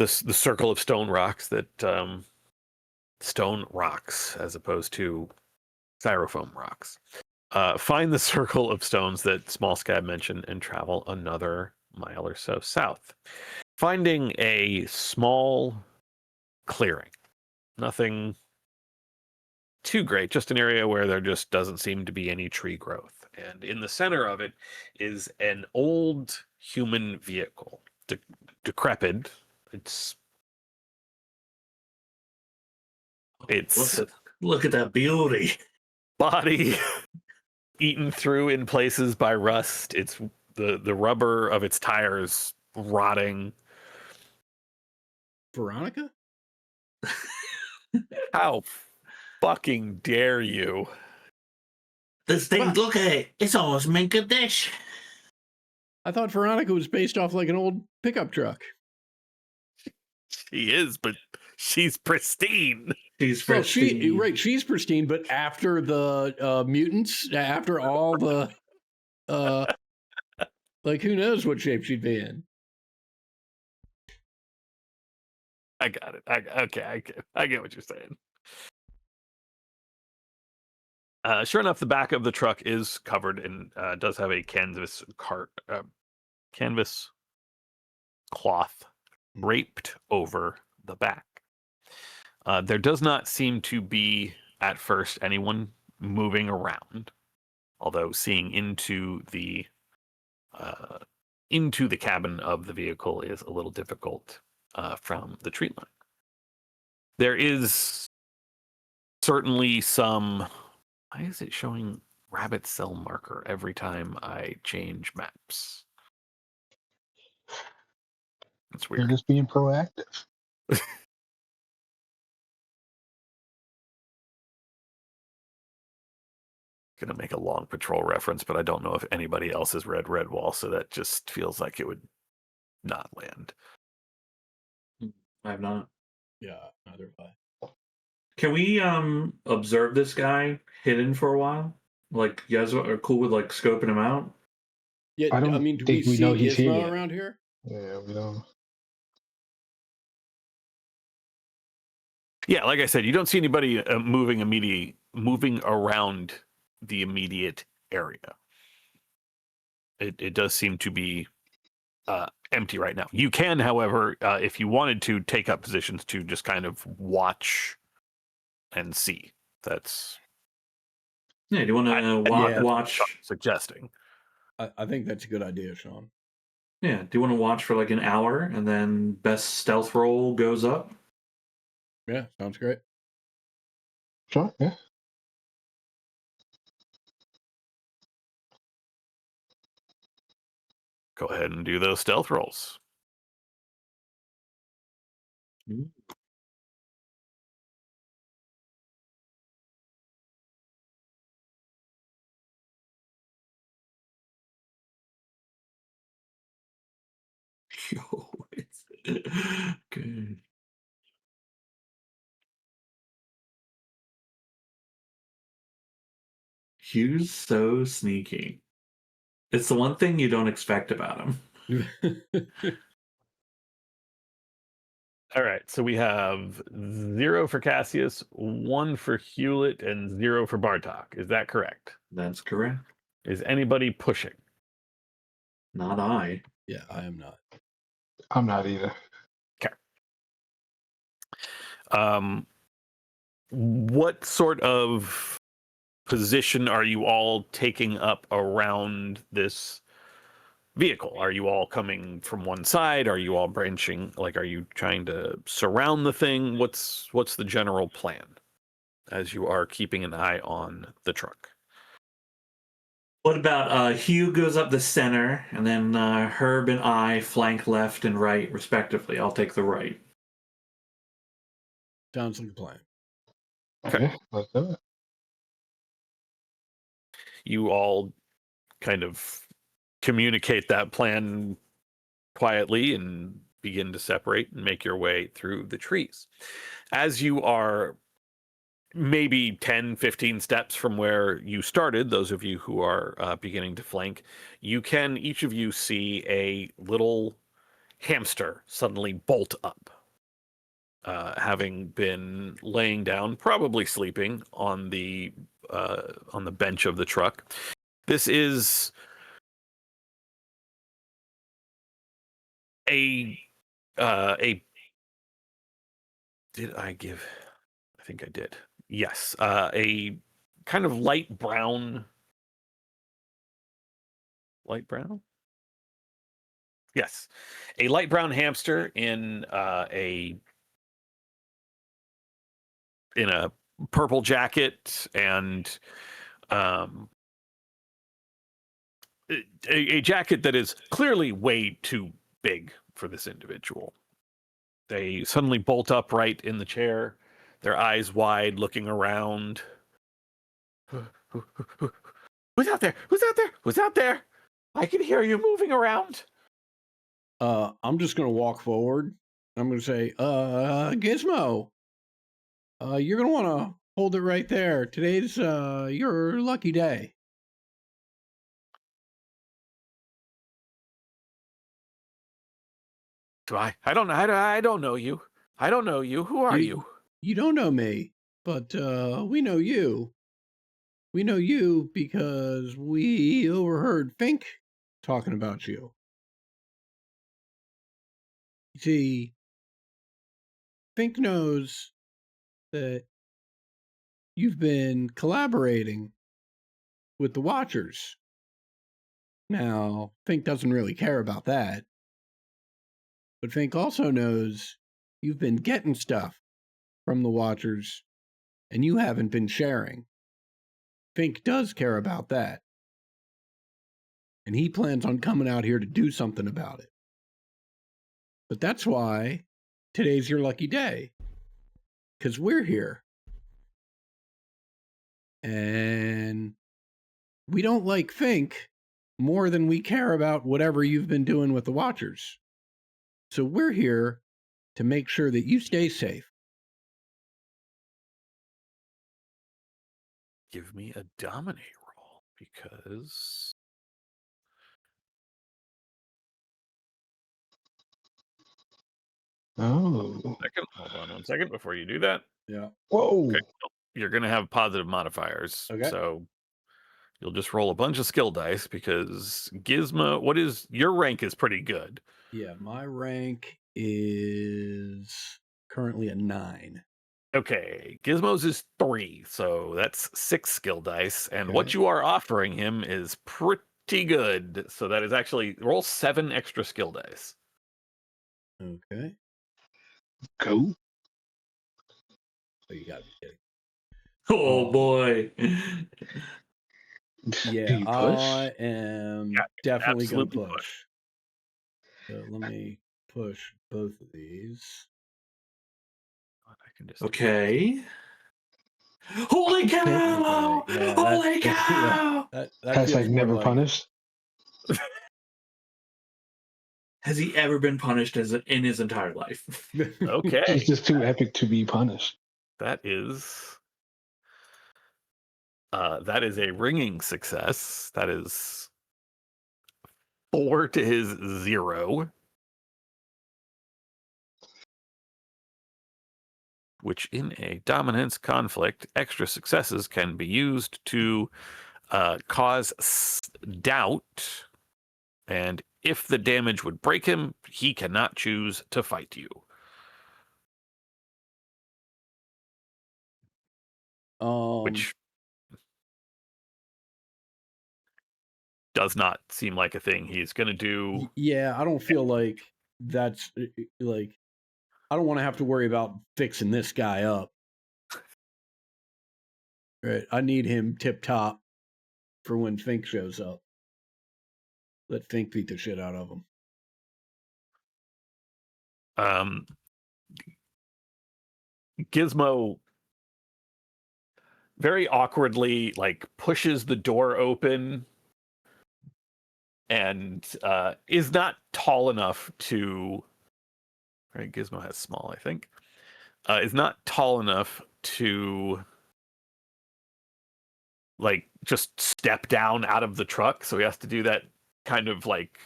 circle of stone rocks that stone rocks as opposed to styrofoam rocks. Find the circle of stones that Small Scab mentioned and travel another mile or so south, finding a small clearing. Nothing too great, just an area where there just doesn't seem to be any tree growth. And in the center of it is an old human vehicle, decrepit. It's Look at that beauty. body eaten through in places by rust. It's the rubber of its tires rotting. Veronica? How fucking dare you? This thing, Wow. look at it. It's almost mint condition. I thought Veronica was based off like an old pickup truck. She is, but she's pristine. She's Well, pristine. she's pristine, but after the mutants, after all the like who knows what shape she'd be in. I got it. I get what you're saying. Sure enough, the back of the truck is covered and does have a canvas cloth draped over the back. There does not seem to be at first anyone moving around, although seeing into the cabin of the vehicle is a little difficult from the tree line. There is certainly some. Why is it showing rabbit cell marker every time I change maps? That's You're weird. just being proactive. Gonna make a long patrol reference, but I don't know if anybody else has read Redwall, so that just feels like it would not land. I have not. Yeah, neither have I. Can we observe this guy hidden for a while? Like, you guys are cool with like scoping him out? Yeah, I don't mean, do think we we see know he's here Gizmo yet. around here? Yeah, we don't. Yeah, like I said, you don't see anybody moving around the immediate area. It does seem to be empty right now. You can, however, if you wanted to, take up positions to just kind of watch and see. That's Yeah, do you want to Yeah. watch? suggesting. I think that's a good idea, Sean. Yeah, do you want to watch for like an hour and then best stealth roll goes up? Yeah, sounds great. Sure, yeah. Go ahead and do those stealth rolls. Yo, it's good. Hugh's so sneaky. It's the one thing you don't expect about him. All right, so we have 0 for Cassius, 1 for Hewlett, and 0 for Bartok. Is that correct? That's correct. Is anybody pushing? Not I. Yeah, I am not. I'm not either. What sort of position are you all taking up around this vehicle? Are you all coming from one side? Are you all branching? Like, are you trying to surround the thing? What's the general plan as you are keeping an eye on the truck? What about Hugh goes up the center, and then Herb and I flank left and right, respectively. I'll take the right. Sounds like a plan. Okay, let's do it. You all kind of communicate that plan quietly and begin to separate and make your way through the trees. As you are maybe 10, 15 steps from where you started, those of you who are beginning to flank, you can each of you see a little hamster suddenly bolt up, having been laying down, probably sleeping on the bench of the truck. This is a did I give? I think I did. Yes, a kind of light brown. Light brown? Yes, a light brown hamster in a purple jacket and a jacket that is clearly way too big for this individual. They suddenly bolt upright in the chair, their eyes wide, looking around. Who's out there? Who's out there? Who's out there? I can hear you moving around. I'm just gonna walk forward. I'm gonna say, Gizmo, you're gonna want to hold it right there. Today's your lucky day. Do I? I don't know. I don't know you. I don't know you. Who are you? You don't know me, but we know you. We know you because we overheard Fink talking about you. You see, Fink knows that you've been collaborating with the Watchers. Now, Fink doesn't really care about that. But Fink also knows you've been getting stuff from the Watchers and you haven't been sharing. Fink does care about that. And he plans on coming out here to do something about it. But that's why today's your lucky day. Because we're here. And we don't like Fink more than we care about whatever you've been doing with the Watchers. So we're here to make sure that you stay safe. Give me a dominate roll because Oh. hold on 1 second before you do that. Yeah. Whoa. Okay. You're going to have positive modifiers. Okay. So you'll just roll a bunch of skill dice because Gizmo, your rank is pretty good. Yeah, my rank is currently a 9. Okay, Gizmo's is 3, so that's 6 skill dice, and Okay. what you are offering him is pretty good. So that is actually roll 7 extra skill dice. Okay. Cool. Oh, you gotta be kidding. Oh boy. Yeah, Do you push? I am Yeah, definitely gonna absolutely push. push. So let me push both of these. I can just Okay. Holy cow! Okay, yeah, Holy cow! That Hashtag feels more never like punished. Has he ever been punished in his entire life? Okay, It's just too epic to be punished. that is a ringing success. That is 4 to his 0, which in a dominance conflict, extra successes can be used to cause doubt, and if the damage would break him, he cannot choose to fight you. Which does not seem like a thing he's going to do. Yeah, I don't feel like that's like I don't want to have to worry about fixing this guy up. Right, I need him tip top for when Fink shows up. Let Fink beat the shit out of him. Gizmo very awkwardly like pushes the door open and is not tall enough to. Right, Gizmo has small, I think. Is not tall enough to like just step down out of the truck, so he has to do that kind of like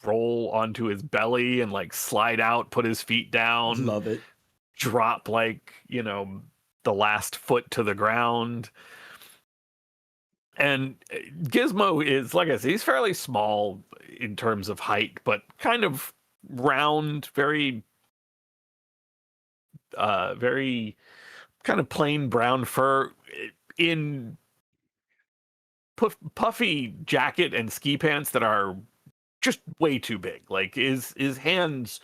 roll onto his belly and like slide out, put his feet down, Love it. drop like, the last foot to the ground. And Gizmo is, like I said, he's fairly small in terms of height, but kind of round, very very kind of plain brown fur in puffy jacket and ski pants that are just way too big. Like his hands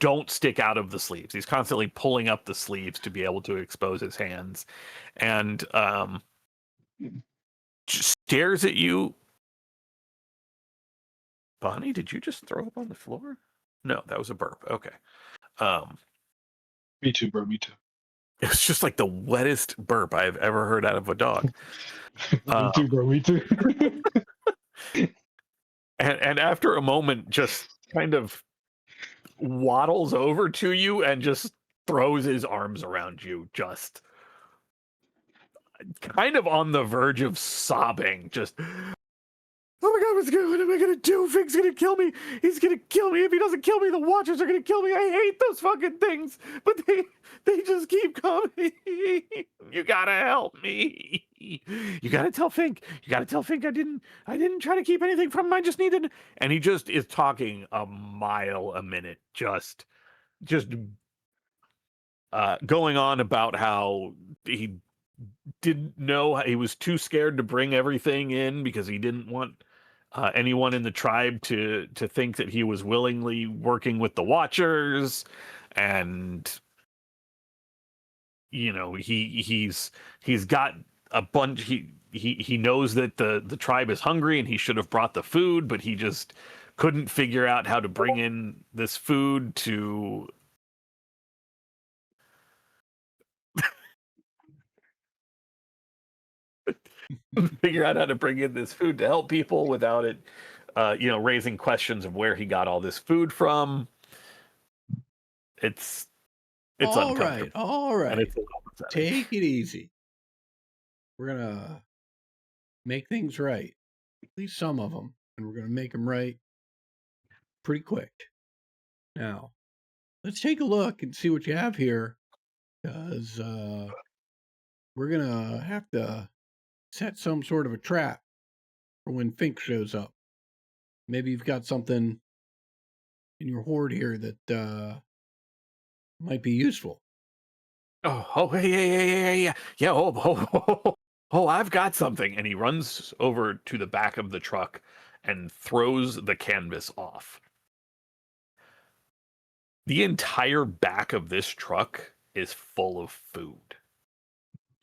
don't stick out of the sleeves. He's constantly pulling up the sleeves to be able to expose his hands, and just stares at you. Bonnie, did you just throw up on the floor? No, that was a burp. Okay. Me too, bro. Me too. It was just like the wettest burp I've ever heard out of a dog. Me too, bro. Me too. And after a moment, just kind of waddles over to you and just throws his arms around you, just kind of on the verge of sobbing. Just, oh my God, what am I going to do? Fink's going to kill me. He's going to kill me. If he doesn't kill me, the Watchers are going to kill me. I hate those fucking things, but they just keep coming. You gotta help me. You gotta tell Fink. You gotta tell Fink I didn't try to keep anything from him. I just needed. And he just is talking a mile a minute, just going on about how he didn't know, he was too scared to bring everything in because he didn't want anyone in the tribe to think that he was willingly working with the Watchers, and he's got a bunch. He knows that the tribe is hungry and he should have brought the food, but he just couldn't figure out how to bring in this food to figure out how to bring in this food to help people without it raising questions of where he got all this food from. It's all uncomfortable. right. And it's a little upsetting. Take it easy. We're gonna make things right, at least some of them, and we're gonna make them right pretty quick. Now, let's take a look and see what you have here, because we're gonna have to set some sort of a trap for when Fink shows up. Maybe you've got something in your hoard here that might be useful. Yeah. I've got something. And he runs over to the back of the truck and throws the canvas off. The entire back of this truck is full of food.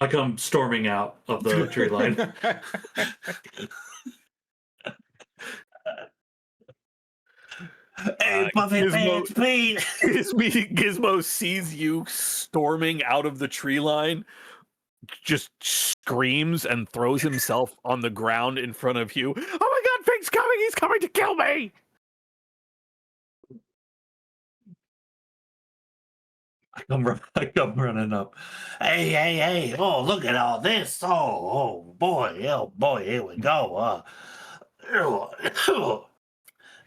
I come storming out of the tree line. Hey, Puffy Gizmo- Pants, Pete! Gizmo sees you storming out of the tree line, just screams and throws himself on the ground in front of you. Oh my god, Fink's coming! He's coming to kill me! I come running up. Hey! Oh, look at all this! Oh boy! Here we go.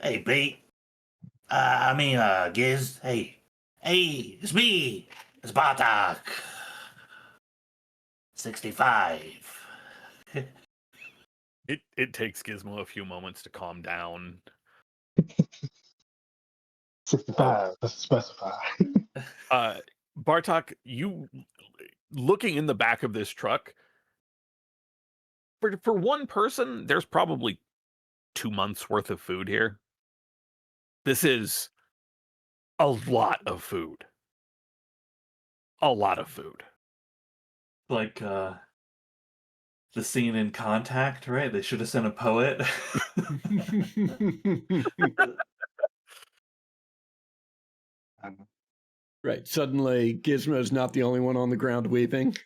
Hey, Pete. Giz. Hey, it's me. It's Bartok. 65. It takes Gizmo a few moments to calm down. 65. Let's specify. Bartok, you looking in the back of this truck, for one person, there's probably 2 months worth of food here. This is a lot of food. A lot of food. Like the scene in Contact, right? They should have sent a poet. Right. Suddenly, Gizmo's not the only one on the ground weeping.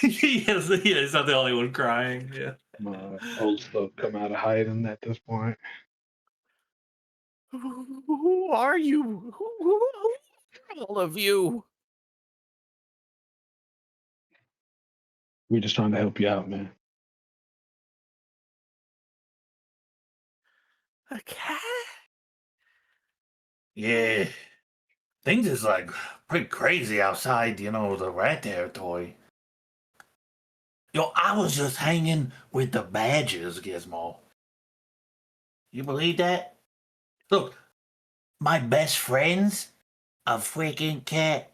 He's not the only one crying. Yeah. My old stuff come out of hiding at this point. Who are you? Who are all of you? We're just trying to help you out, man. A cat? Yeah. Things is like pretty crazy outside, the rat territory. I was just hanging with the badgers, Gizmo. You believe that? Look, my best friend's a freaking cat.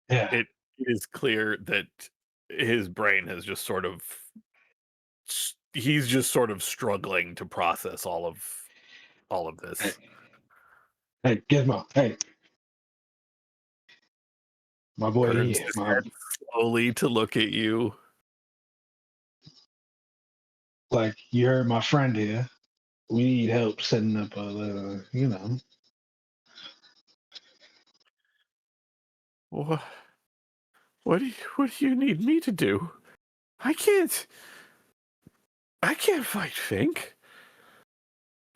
Yeah. It is clear that his brain has just sort of he's just sort of struggling to process all of this. Hey, Gizmo. Hey. My boy Turns here. his head slowly to look at you. Like, you heard my friend here. We need help setting up a little, What do you need me to do? I can't fight Fink.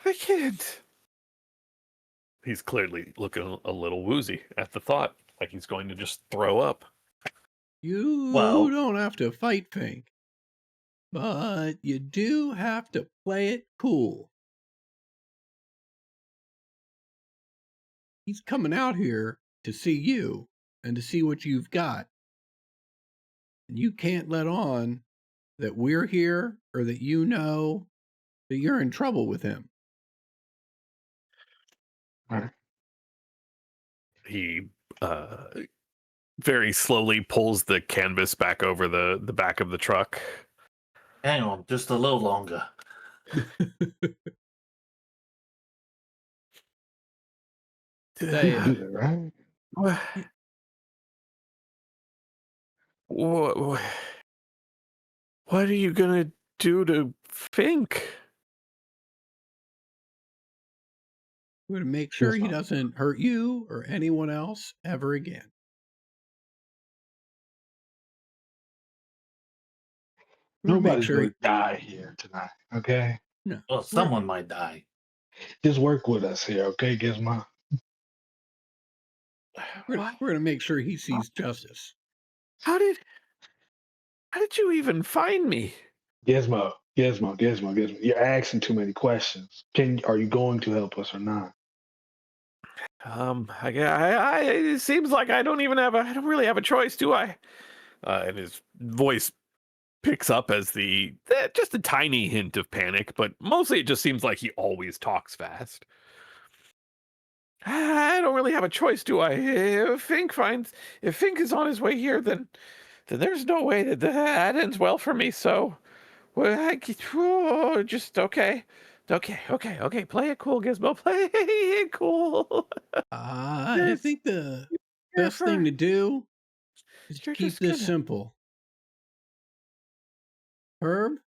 I can't. He's clearly looking a little woozy at the thought, like he's going to just throw up. You Well- don't have to fight Fink, but you do have to play it cool. He's coming out here to see you and to see what you've got. And you can't let on that we're here or that you know that you're in trouble with him. He very slowly pulls the canvas back over the back of the truck. Hang on, just a little longer. Say, right? What are you gonna do to Fink? we're going to make sure he Gizmo. doesn't hurt you or anyone else ever again. We're gonna make Nobody's sure going to die here tonight, okay? Well, someone might die. Just work with us here, okay, Gizmo? we're going to make sure he sees justice. How did you even find me? Gizmo. You're asking too many questions. Are you going to help us or not? It seems like I don't really have a choice, do I? And his voice picks up as just a tiny hint of panic, but mostly it just seems like he always talks fast. I don't really have a choice, do I? If Fink is on his way here, then there's no way that ends well for me. So, just okay. Okay. Play it cool, Gizmo. Play it cool. I Yes. think the best thing to do is to You're keep just this gonna- simple. Herb,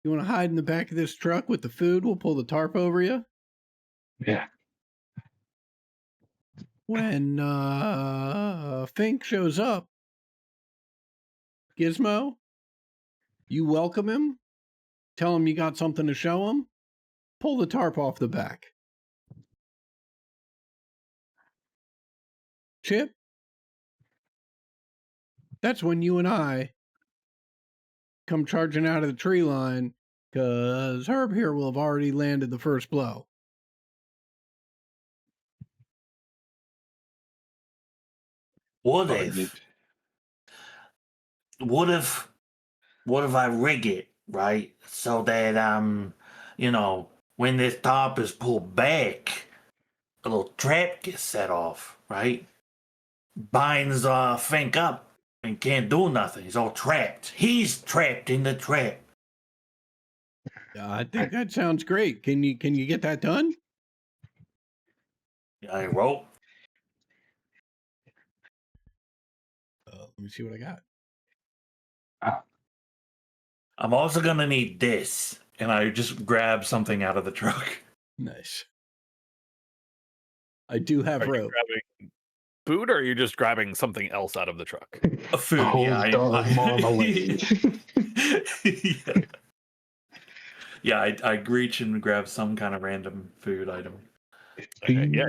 You want to hide in the back of this truck with the food? We'll pull the tarp over you. Yeah. When Fink shows up, Gizmo, you welcome him, tell him you got something to show him, pull the tarp off the back. Chip, that's when you and I come charging out of the tree line, because Herb here will have already landed the first blow. What Sorry, if? dude. What if? What if I rig it right so that when this top is pulled back, a little trap gets set off, right? Binds Fink up and can't do nothing. He's all trapped. He's trapped in the trap. I think that sounds great. Can you get that done? I rope. Let me see what I got. I'm also gonna need this, and I just grab something out of the truck. Nice. I do have Are you rope. grabbing food, or are you just grabbing something else out of the truck? A food. whole Yeah, jar of marmalade. I reach and grab some kind of random food item. Okay, yeah.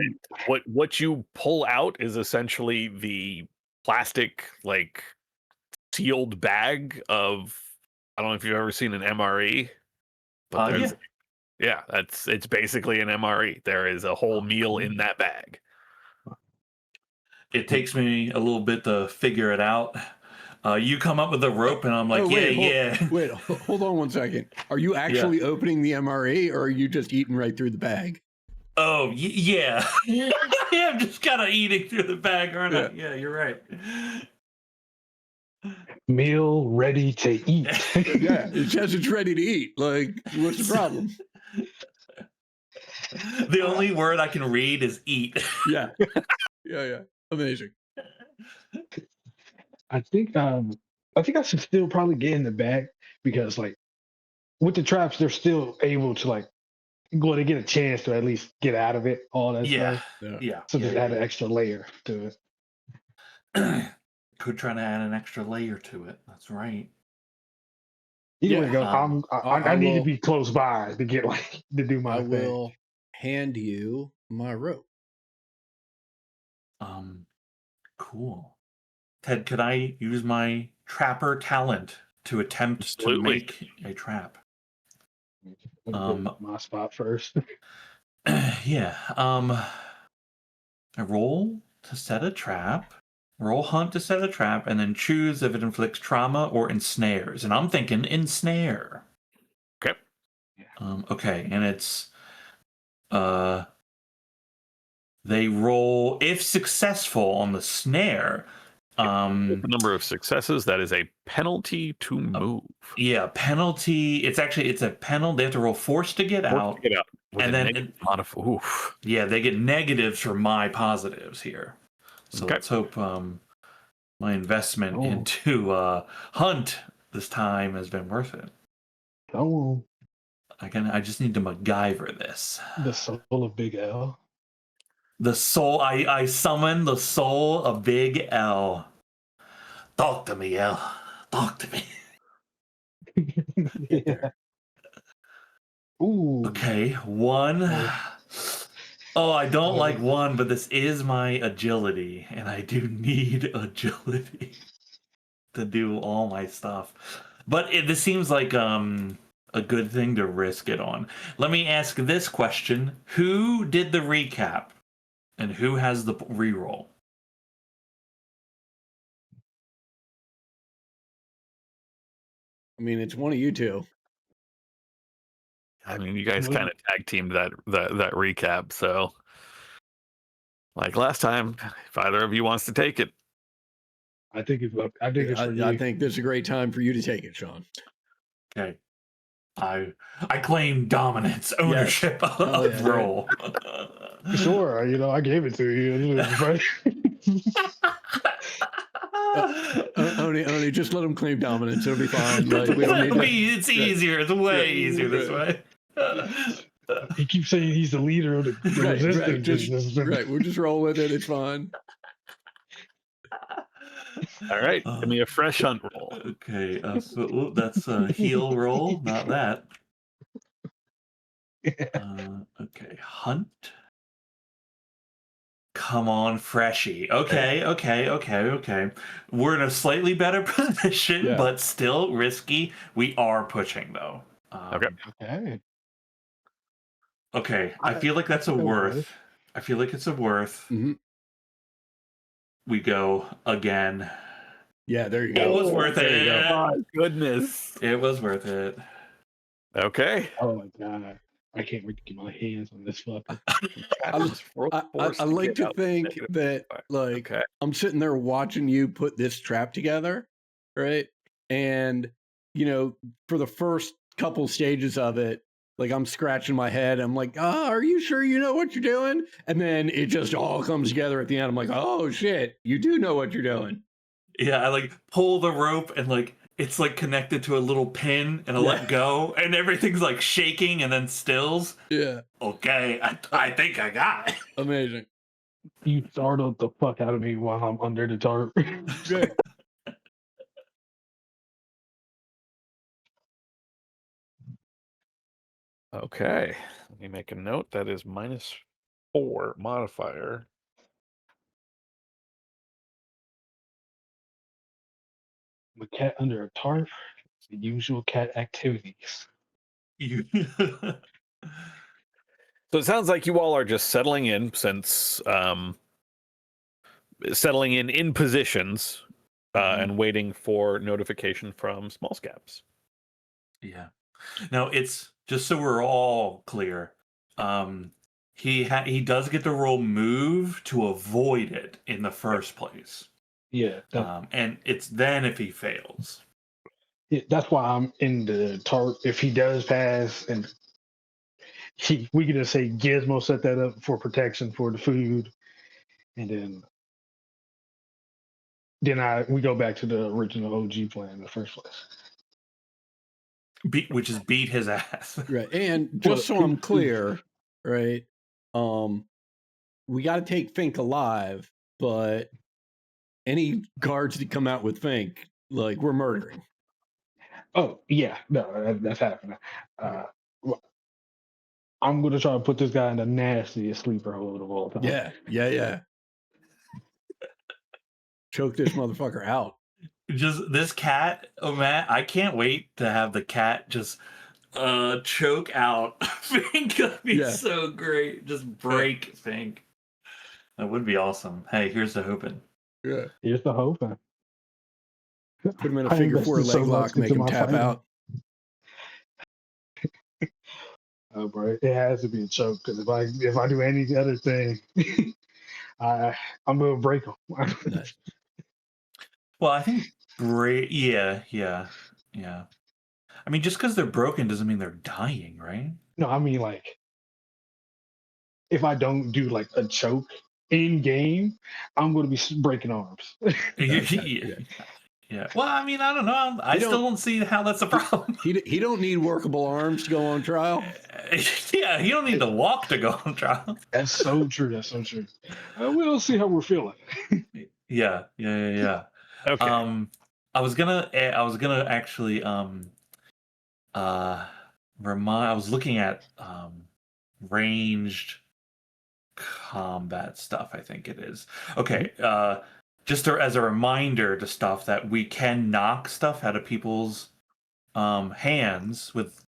What you pull out is essentially the plastic, like, sealed bag of, I don't know if you've ever seen an MRE, but it's basically an MRE. There is a whole meal in that bag. It takes me a little bit to figure it out. You come up with a rope, and I'm like, Wait, hold on 1 second. Are you actually opening the MRE, or are you just eating right through the bag? Oh, yeah. I'm just kind of eating through the bag, aren't I? Yeah, you're right. Meal ready to eat. Yeah, it says it's ready to eat. Like, what's the problem? The only word I can read is eat. Yeah. Yeah. Amazing. I think I should still probably get in the bag because like with the traps, they're still able to like go to get a chance to at least get out of it, all that stuff. Yeah. So just add an extra layer to it. Could try to add an extra layer to it. That's right. Either way, go. I need to be close by to get like to do my I thing. will hand you my rope. Cool. Ted, could I use my trapper talent to attempt Absolutely. to make a trap? My spot first. Yeah. I roll to set a trap. Roll hunt to set a trap, and then choose if it inflicts trauma or ensnares. And I'm thinking ensnare. Okay. Okay, and it's they roll if successful on the snare. The number of successes, that is a penalty to move. Yeah, penalty. It's a penalty. They have to roll force to get out. And then they get negatives for my positives here. So let's hope my investment into hunt this time has been worth it. Oh, I just need to MacGyver this. the soul of Big L. The soul. I summon the soul of Big L. Talk to me, L. Talk to me. Yeah. Ooh. Okay, 1. Oh, I don't like 1, but this is my agility, and I do need agility to do all my stuff. But this seems like a good thing to risk it on. Let me ask this question: who did the recap, and who has the reroll? I mean, it's one of you two. I mean, you guys kind of tag teamed that recap, so like last time, if either of you wants to take it. I think it's for you. I think this is a great time for you to take it, Sean. Okay. I claim dominance, ownership of roll. Sure, I gave it to you. Only just let him claim dominance. It'll be fine. Like, we don't need to, It's easier. It's way easier this way. He keeps saying he's the leader of the right, resistance. just, right. We'll just roll with it. It's fine. All right, give me a fresh hunt roll. Okay, so that's a heal roll, not that. Okay, hunt. Come on, freshie. Okay. We're in a slightly better position, Yeah. but still risky. We are pushing though. Okay. Okay. Okay, I feel like that's a Okay. worth. I feel like it's a worth. Mhm. We go again. Yeah, there you It go. was worth There you go. it. My goodness. It was worth it. Okay. Oh my god. I can't wait to get my hands on this fucker. I like to think that, like, Okay. I'm sitting there watching you put this trap together, right? And, you know, for the first couple stages of it, like, I'm scratching my head. I'm like, are you sure you know what you're doing? And then it just all comes together at the end. I'm like, oh, shit, you do know what you're doing. Yeah, I like pull the rope and like it's like connected to a little pin and I let go and everything's like shaking and then stills. Yeah. Okay, I think I got it. Amazing. You startled the fuck out of me while I'm under the tarp. Good. Okay. Let me make a note. That is -4 modifier. The cat under a tarp. The usual cat activities. You So it sounds like you all are just settling in since settling in positions and waiting for notification from small scabs. Yeah. Now it's just so we're all clear. He does get to roll move to avoid it in the first place. Yeah, And it's then if he fails. that's why I'm in the tarp. If he does pass, and we can just say Gizmo set that up for protection for the food, and then we go back to the original OG plan in the first place. Which is beat his ass. Right. And just so I'm clear, right? We got to take Fink alive, but any guards that come out with Fink, like, we're murdering. Oh yeah, no, that's happening. I'm gonna try to put this guy in the nastiest sleeper hold of all time. Yeah. Choke this motherfucker out. Just this cat, oh man, I can't wait to have the cat just choke out Fink. That'd be so great. Just break Fink. That would be awesome. Hey, here's the hoping. Yeah. Here's the hope. Put him in a figure four leg lock, make him tap out. Oh, bro, it has to be a choke because if I do any other thing, I'm gonna break him. Nice. Well, I think yeah. I mean, just because they're broken doesn't mean they're dying, right? No, I mean like if I don't do like a choke in game, I'm gonna be breaking arms. Yeah. Well, I mean, I don't know. I still don't see how that's a problem. He don't need workable arms to go on trial. Yeah, he don't need to walk to go on trial. That's so true. That's so true. We'll see how we're feeling. Yeah. Okay. I was gonna actually I was looking at ranged combat stuff, I think it is. Okay, just as a reminder to stuff that we can knock stuff out of people's hands with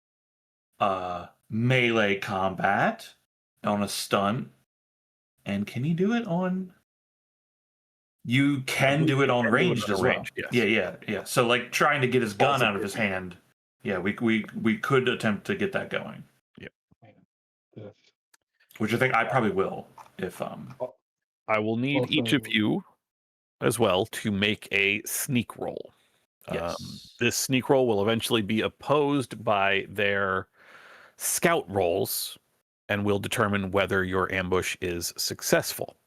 melee combat on a stunt. And can you do it on? You can do it on ranged as well. Yes. Yeah. So like trying to get his gun out of his hand. Yeah, we could attempt to get that going. Yeah. Which I think I probably will if I will need each of you as well to make a sneak roll. yes. This sneak roll will eventually be opposed by their scout rolls and will determine whether your ambush is successful.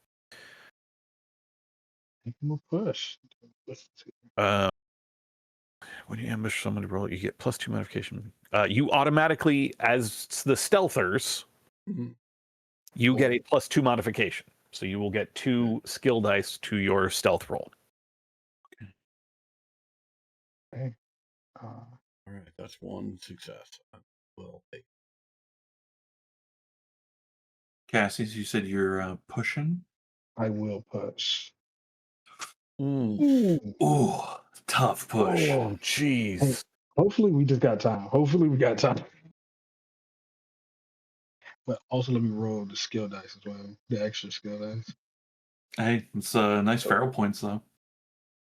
I'm gonna push. Let's see. When you ambush someone to roll, you get +2 modification. You automatically, as the stealthers, Mhm. you get a +2 modification. So you will get 2 skill dice to your stealth roll. Okay. All right, that's one success. Well, Cassius, you said you're pushing. I will push. Mm. Ooh. Ooh, tough push. Oh, jeez. Hopefully we just got time. Hopefully we got time. But also let me roll the skill dice as well. The extra skill dice. Hey, it's nice feral points though.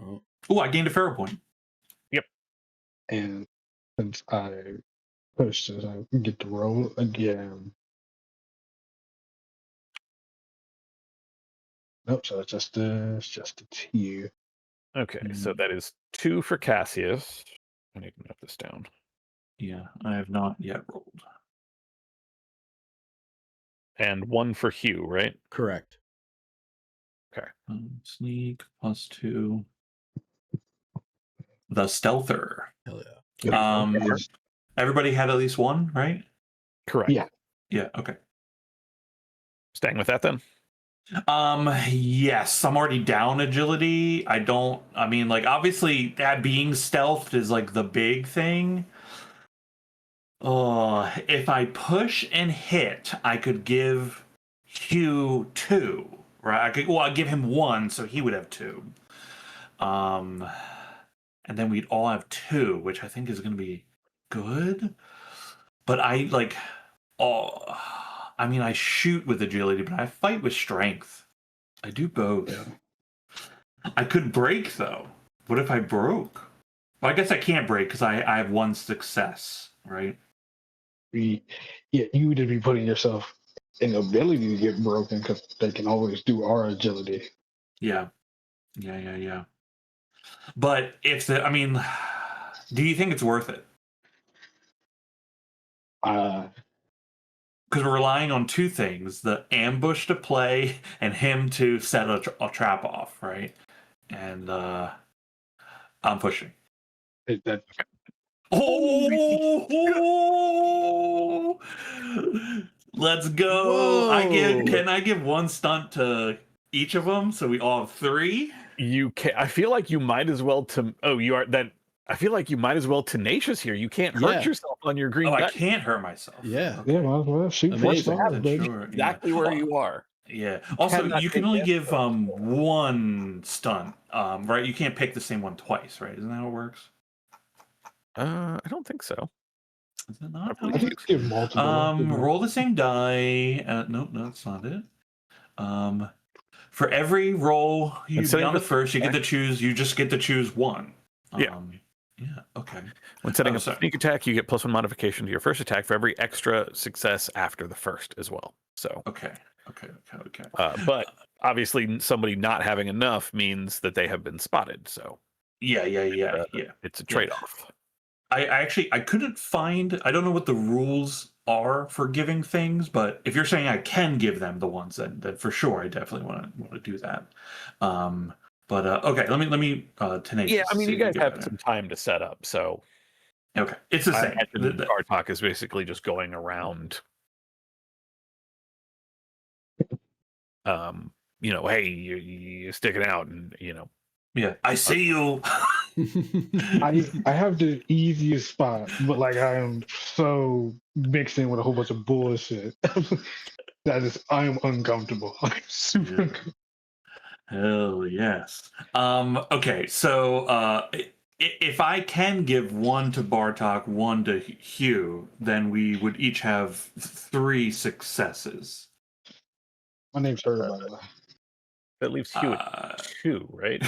Oh. Oh, I gained a feral point. And since I pushed it, I get to roll again. Nope, so it's just a two. Okay, so that is 2 for Cassius. I need to note this down. Yeah, I have not yet rolled. And 1 for Hugh, right? Correct. Sneak +2. The stealther. Hell yeah. Everybody had at least one, right? Correct. Yeah. Yeah. Okay. Staying with that then? Yes, I'm already down agility. I mean, like, obviously that being stealthed is like the big thing. Oh, if I push and hit, I could give Hugh 2, right? I'd give him 1, so he would have 2. And then we'd all have 2, which I think is going to be good. But I mean, I shoot with agility, but I fight with strength. I do both. Yeah. I could break though. What if I broke? Well, I guess I can't break because I have 1 success, right? You would be putting yourself in the ability to get broken because they can always do our agility. Yeah. But I mean, do you think it's worth it? Because we're relying on 2 things: the ambush to play and him to set a trap off, right? And I'm pushing. That Oh, let's go! Whoa. Can I give 1 stunt to each of them so we all have 3? You can I feel like you might as well I feel like you might as well tenacious here. You can't hurt Yeah. yourself on your green Oh, I button. can't hurt myself. Yeah. Okay. yeah, might as well shoot four Amazing. stars, baby. Sure. Exactly where you are. Yeah. Also, cannot you can take only damage give 1 stunt, right? You can't pick the same one twice, right? Isn't that how it works? I don't think so. Is that not? I how I it think works? give multiple. Roll the same die. No, that's not it. For every roll you Instead be of on the the first, you get to choose. You just get to choose 1. Yeah. Yeah. Okay. When setting Oh, up a sorry. sneak attack, you get +1 modification to your first attack for every extra success after the first as well. So, Okay. but obviously, somebody not having enough means that they have been spotted. So, Yeah. it's a trade-off. I couldn't find. I don't know what the rules are for giving things, but if you're saying I can give them the ones, then for sure I definitely want to do that. But okay, let me tenacious. Yeah, I mean, see you if we guys get have there. some time to set up, so Okay, it's the I same. imagine Bartok is basically just going around. Hey, you're sticking out, and Yeah, I see you. I have the easiest spot, but like I am so mixed in with a whole bunch of bullshit that I am uncomfortable. I'm super Yeah. uncomfortable. Hell yes. Okay, so if I can give 1 to Bartok, 1 to Hugh, then we would each have 3 successes. My name's Herb, by the way. that leaves Hugh at 2, right?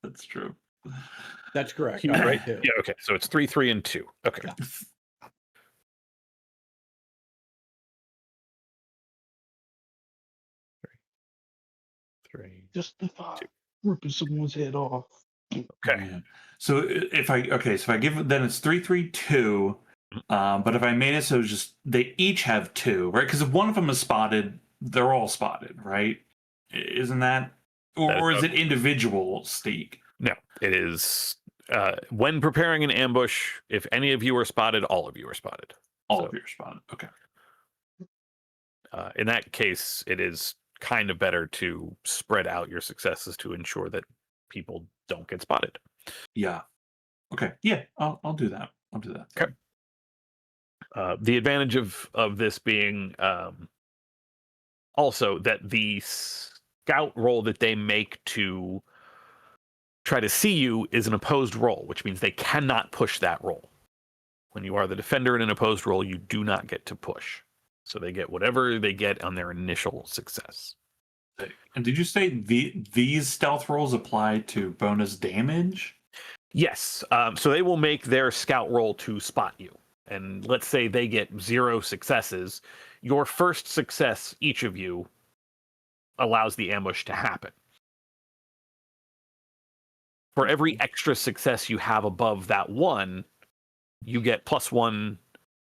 That's true. That's correct. Hugh, I'm right? too. Yeah. Okay, so it's 3, 3, and 2. Okay. Yeah. Three. Just the thought ripping someone's head off. Okay. Yeah. So if I give, then it's 3, 3, 2. But if I made it so just they each have 2, right? Because if one of them is spotted, they're all spotted, right? Isn't that Or is it individual sneak? No, it is when preparing an ambush. If any of you are spotted, all of you are spotted. All So, of your spawn. Okay. in that case, it is kind of better to spread out your successes to ensure that people don't get spotted. Yeah. Okay. Yeah, I'll do that. I'll do that. Okay. The advantage of this being also that the scout roll that they make to try to see you is an opposed roll, which means they cannot push that roll. When you are the defender in an opposed roll, you do not get to push. So they get whatever they get on their initial success. And did you say these stealth rolls apply to bonus damage? Yes. So they will make their scout roll to spot you. And let's say they get 0 successes. Your first success, each of you, allows the ambush to happen. For every extra success you have above that 1, you get +1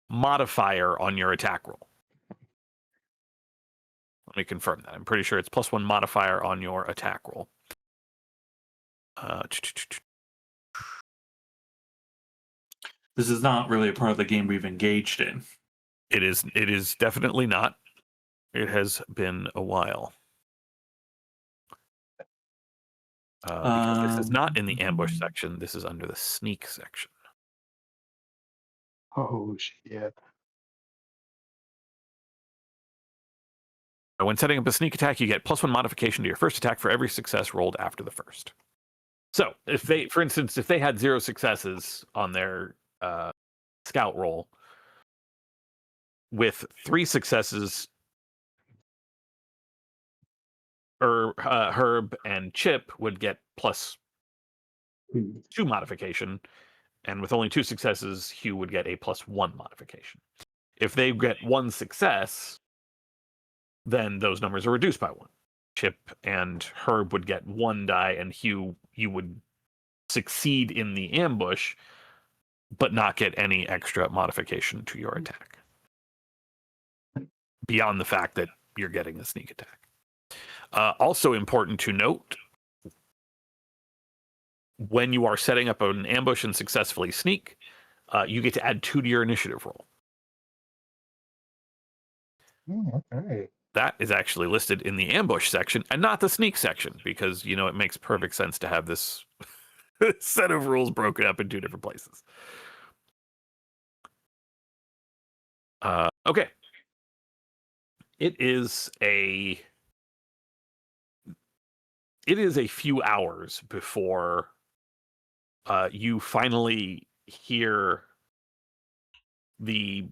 modifier on your attack roll. Let me confirm that. I'm pretty sure it's +1 modifier on your attack roll. This is not really a part of the game we've engaged in. It is definitely not. It has been a while. Because this is not in the ambush section. This is under the sneak section. Oh shit. When setting up a sneak attack, you get +1 modification to your first attack for every success rolled after the first. So if they, for instance, if they had 0 successes on their scout roll, with 3 successes, Herb and Chip would get +2 modification, and with only 2 successes, Hugh would get a +1 modification. If they get 1 success, then those numbers are reduced by 1. Chip and Herb would get 1 die, and Hugh, you would succeed in the ambush, but not get any extra modification to your attack. Beyond the fact that you're getting a sneak attack. Also important to note, when you are setting up an ambush and successfully sneak, you get to add 2 to your initiative roll. Okay. That is actually listed in the ambush section and not the sneak section, because, you know, it makes perfect sense to have this set of rules broken up in 2 different places. Okay. It is a few hours before you finally hear the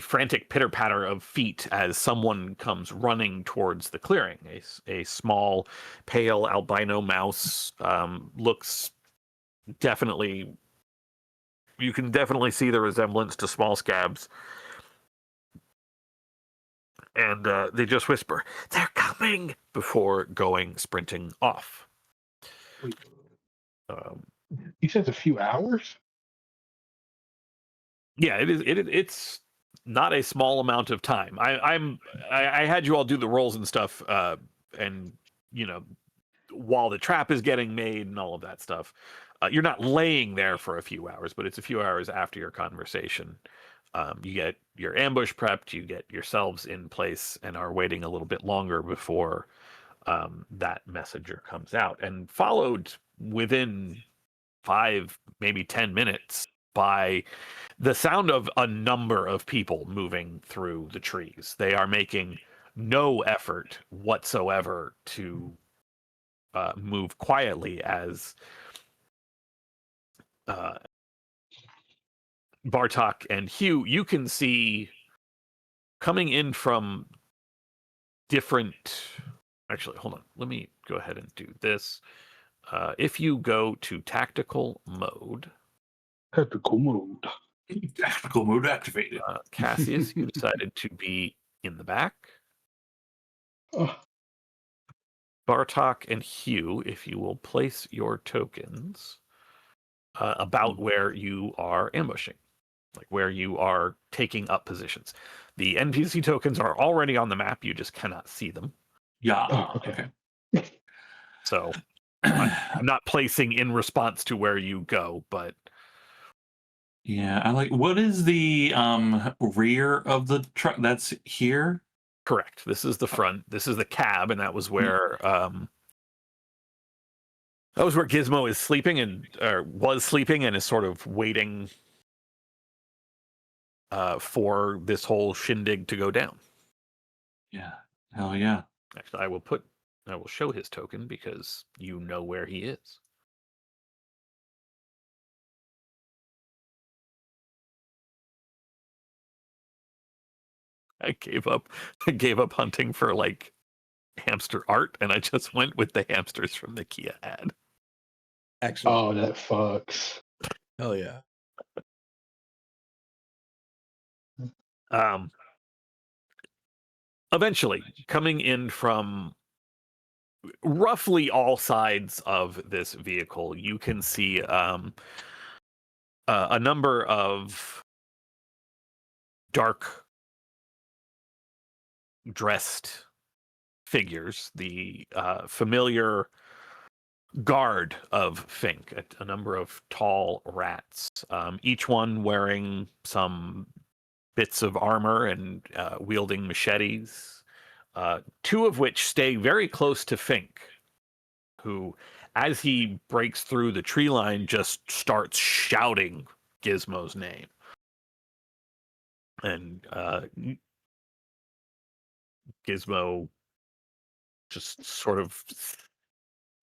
frantic pitter-patter of feet as someone comes running towards the clearing. A small, pale albino mouse, looks definitely... You can definitely see the resemblance to small scabs. And they just whisper, "They're coming!" before going sprinting off. You said a few hours? Yeah, it's not a small amount of time. I had you all do the rolls and stuff, and you know, while the trap is getting made and all of that stuff, you're not laying there for a few hours, but it's a few hours after your conversation. You get your ambush prepped, you get yourselves in place, and are waiting a little bit longer before that messenger comes out, and followed within 5, maybe 10 minutes by the sound of a number of people moving through the trees. They are making no effort whatsoever to move quietly as Bartok and Hugh, you can see coming in from different... Actually, hold on. Let me go ahead and do this. If you go to tactical mode... Tactical mode. Tactical mode activated. Cassius, you decided to be in the back. Bartok and Hugh, if you will place your tokens about where you are ambushing, like where you are taking up positions. The NPC tokens are already on the map, you just cannot see them. Yeah. Oh, okay. So I'm not placing in response to where you go, but Yeah, I like. What is the rear of the truck? That's here. correct. This is the front. This is the cab, and that was where Gizmo is sleeping and or was sleeping and is sort of waiting for this whole shindig to go down. Yeah. Hell yeah. Actually, I will show his token because you know where he is. I gave up hunting for like hamster art, and I just went with the hamsters from the Kia ad. Excellent. Oh, that fucks. Hell yeah. Eventually, coming in from roughly all sides of this vehicle, you can see a number of dark dressed figures, the familiar guard of Fink, a number of tall rats, each one wearing some bits of armor and wielding machetes, two of which stay very close to Fink, who, as he breaks through the tree line, just starts shouting Gizmo's name. And Gizmo just sort of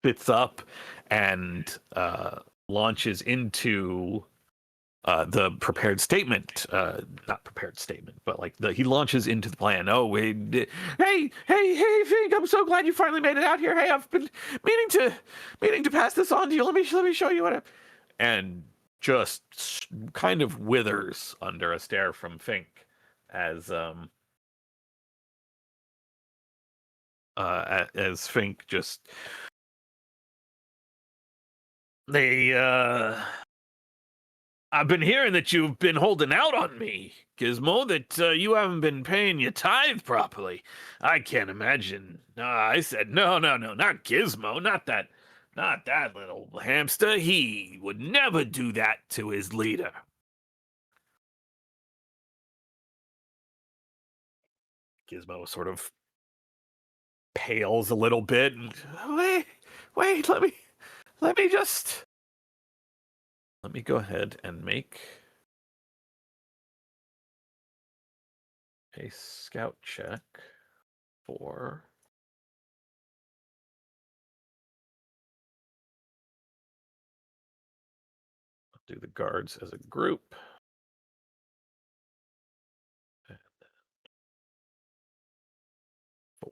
sits up and launches into the prepared statement, not prepared statement, but like he launches into the plan. Oh, hey, Fink, I'm so glad you finally made it out here. Hey, I've been meaning to pass this on to you. Let me show you what. And just kind of withers under a stare from Fink as Fink just I've been hearing that you've been holding out on me, Gizmo, that you haven't been paying your tithe properly. I can't imagine. I said, no, not Gizmo, not that little hamster. He would never do that to his leader. Gizmo sort of pales a little bit. And, wait, let me go ahead and make a scout check for I'll do the guards as a group. And then for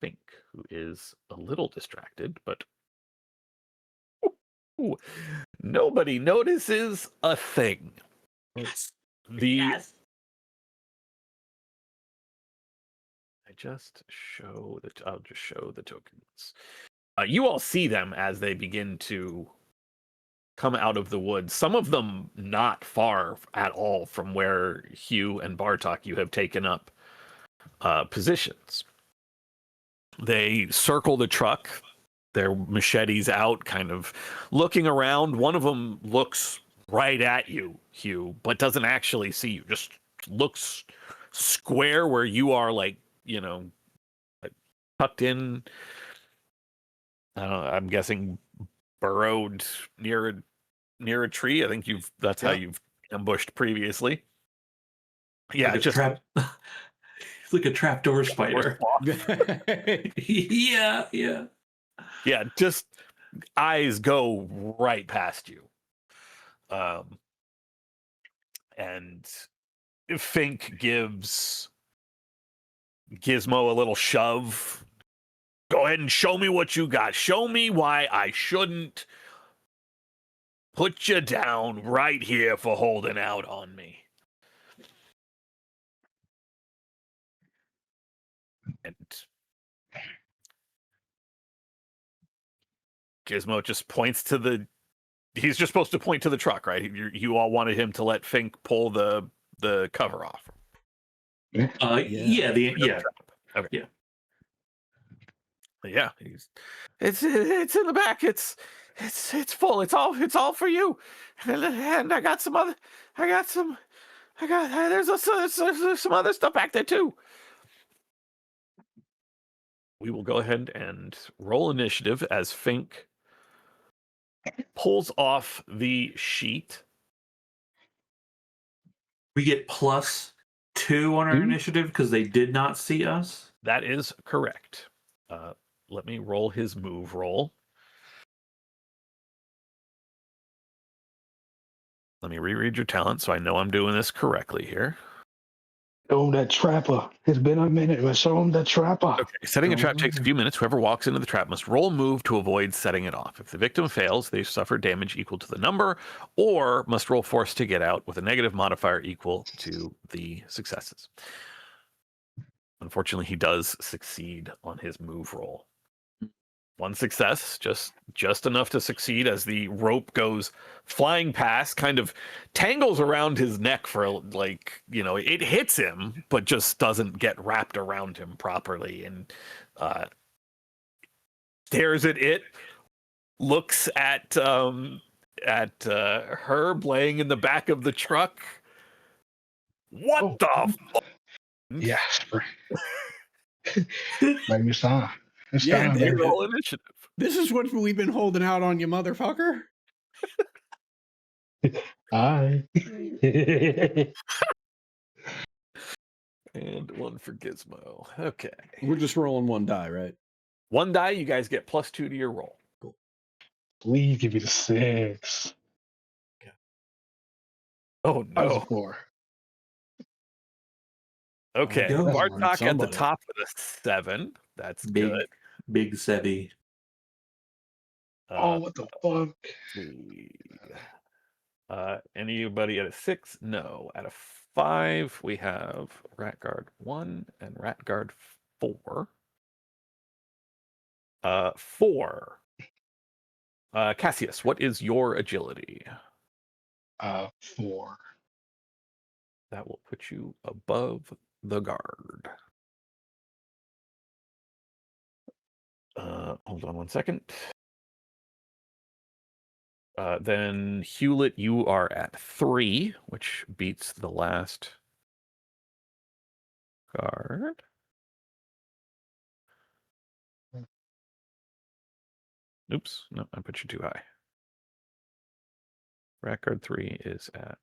Fink, who is a little distracted, but nobody notices a thing. Yes. I I'll just show the tokens. You all see them as they begin to come out of the woods. Some of them not far at all from where Hugh and Bartok you have taken up positions. They circle the truck, their machetes out, kind of looking around. One of them looks right at you, Hugh, but doesn't actually see you. Just looks square where you are, like, tucked in. I don't know, I'm guessing burrowed near a tree. I think that's how you've ambushed previously. Yeah, like just it's like a trapdoor spider. Yeah. Yeah, just eyes go right past you. And Fink gives Gizmo a little shove. Go ahead and show me what you got. Show me why I shouldn't put you down right here for holding out on me. And Gizmo just points to he's just supposed to point to the truck, right? You all wanted him to let Fink pull the cover off. Yeah. Okay. Yeah. Yeah, it's in the back. It's full. It's all for you. And I got some other. I got some. I got there's some other stuff back there too. We will go ahead and roll initiative as Fink pulls off the sheet. We get +2 on our Two? initiative because they did not see us. That is correct. Let me roll his move roll. Let me reread your talent so I know I'm doing this correctly here. Show him that trapper. It's been a minute, but show him that trapper. Okay, setting a trap takes a few minutes. Whoever walks into the trap must roll a move to avoid setting it off. If the victim fails, they suffer damage equal to the number, or must roll force to get out with a negative modifier equal to the successes. Unfortunately, he does succeed on his move roll. One success, just enough to succeed as the rope goes flying past, kind of tangles around his neck for like, it hits him, but just doesn't get wrapped around him properly, and stares at it, looks at Herb laying in the back of the truck. What Oh. the fuck? Yes. Maybe it's time. It's Yeah, time, they baby. Roll initiative. This is what we've been holding out on you, motherfucker. Aye. And one for Gizmo. Okay. We're just rolling one die, right? One die, you guys get +2 to your roll. Please give me the 6. Oh That was a no. 4. Okay. Go. Bartok at the Somebody. top with a 7. That's Big, good. big Sebi. Oh, what the fuck? See. Anybody at a 6? No. At a 5, we have Ratguard 1 and Ratguard 4. 4. Cassius, what is your agility? 4. That will put you above the guard. Hold on one second. Then Hewlett, you are at 3, which beats the last guard. Oops, no, I put you too high. Rat guard 3 is at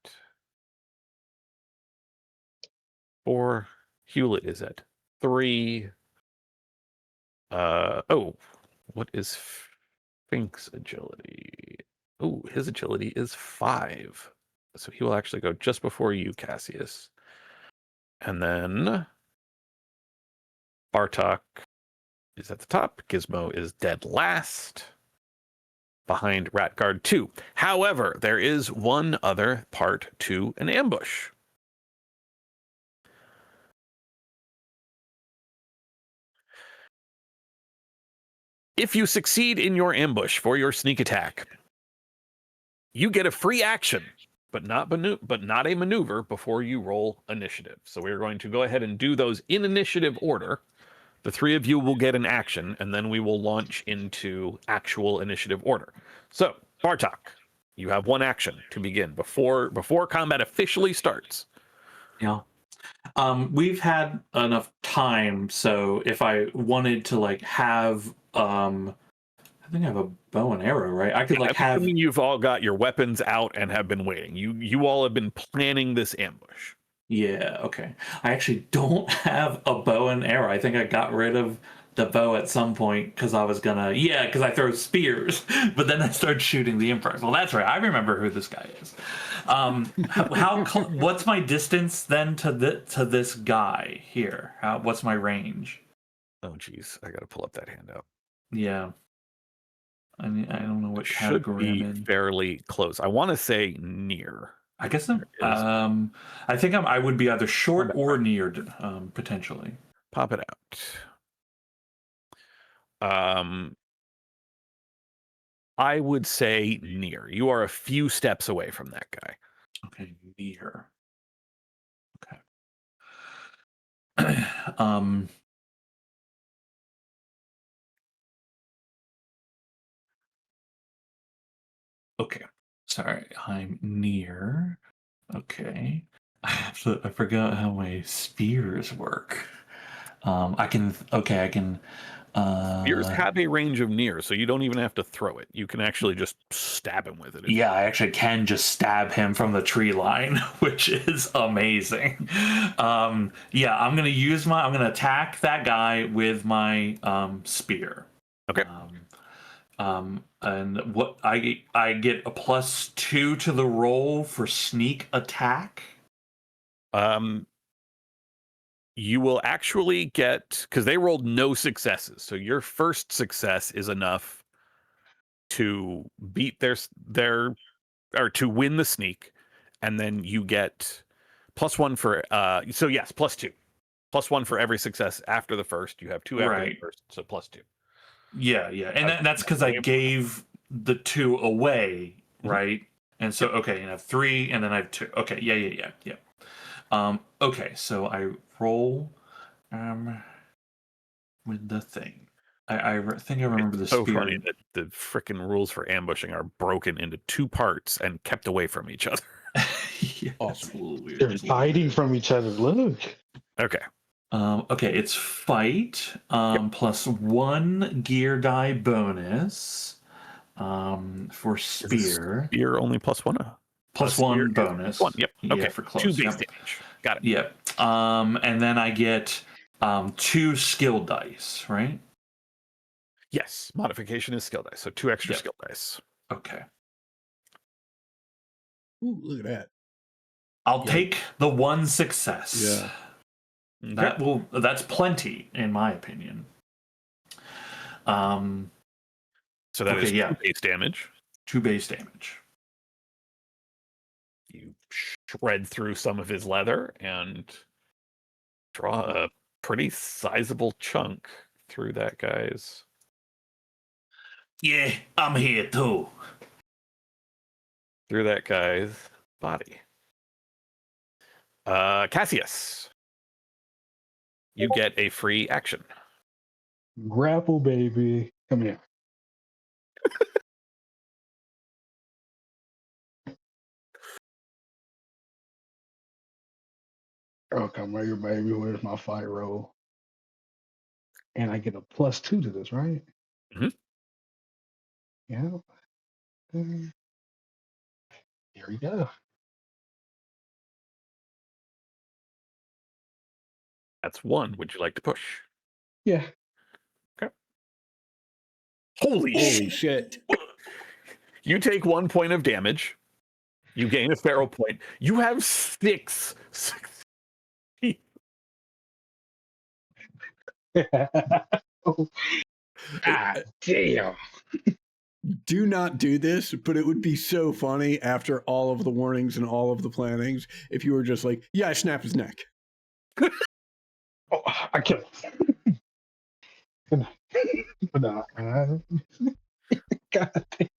4. Hewlett is at 3. What is Fink's agility? Oh, his agility is 5. So he will actually go just before you, Cassius. And then Bartok is at the top. Gizmo is dead last, behind Ratguard 2. However, there is one other part to an ambush. If you succeed in your ambush for your sneak attack, you get a free action, but not a maneuver before you roll initiative. So we're going to go ahead and do those in initiative order. The 3 of you will get an action, and then we will launch into actual initiative order. So, Bartok, you have one action to begin before combat officially starts. Yeah. We've had enough time, so if I wanted to have I think I have a bow and arrow, right? I could have. Assuming you've all got your weapons out and have been waiting. You all have been planning this ambush. Yeah, okay. I actually don't have a bow and arrow. I think I got rid of the bow at some point because I was gonna, because I throw spears, but then I started shooting the Emperor. Well, that's right. I remember who this guy is. What's my distance then to this guy here? What's my range? Oh, geez, I got to pull up that handout. Yeah. I mean, I don't know what Should category be I'm in. fairly close. I want to say near. I guess I'm. There I think I would be either short or near, potentially. Pop it out. I would say near. You are a few steps away from that guy. Okay, near. Okay. Okay. Sorry, I'm near. Okay. I forgot how my spears work. I can. Okay, I can. Spears have a range of near, so you don't even have to throw it. You can actually just stab him with it. Yeah, I actually can just stab him from the tree line, which is amazing. Yeah, I'm gonna attack that guy with my spear. Okay. And what I get a +2 to the roll for sneak attack. You will actually get, because they rolled no successes, so your first success is enough to beat their or to win the sneak, and then you get +1 for so yes, +2. +1 for every success after the first. You have 2 after the Right. first, so +2. Yeah, and that's because I gave the 2 away, right? And so okay, and I have 3, and then I have 2. Okay, yeah. Okay, so I roll with the thing. Think I remember the It's so spear. funny that the freaking rules for ambushing are broken into 2 parts and kept away from each other. Yeah, Awesome. it's a little weird. They're It's a little hiding weird. from each other. Look. Okay. Okay, it's fight +1 gear die bonus for spear. Spear only +1. +1 Spear bonus. +1. Yep. Yeah, Okay. for close. 2 base Yep. damage. Got it. Yep. And then I get 2 skill dice, right? Yes. Modification is skill dice, so 2 extra Yep. skill dice. Okay. Ooh, look at that. I'll Yeah. take the 1 success. Yeah. Okay. That's plenty in my opinion. So that is okay, yeah. 2 base damage. 2 base damage. You shred through some of his leather and draw a pretty sizable chunk through that guy's. Yeah, I'm here too. Through that guy's body. Cassius, you get a free action. Grapple, baby. Come here. Oh, come here, baby. Where's my fight roll? And I get a +2 to this, right? Mhm. Yeah. Here we go. That's 1. Would you like to push? Yeah. Holy Holy shit! shit. You take 1 point of damage. You gain a feral point. You have 6. Oh, God damn. Do not do this, but it would be so funny after all of the warnings and all of the plannings if you were just like, yeah, I snapped his neck. Oh, I killed him. No. God damn.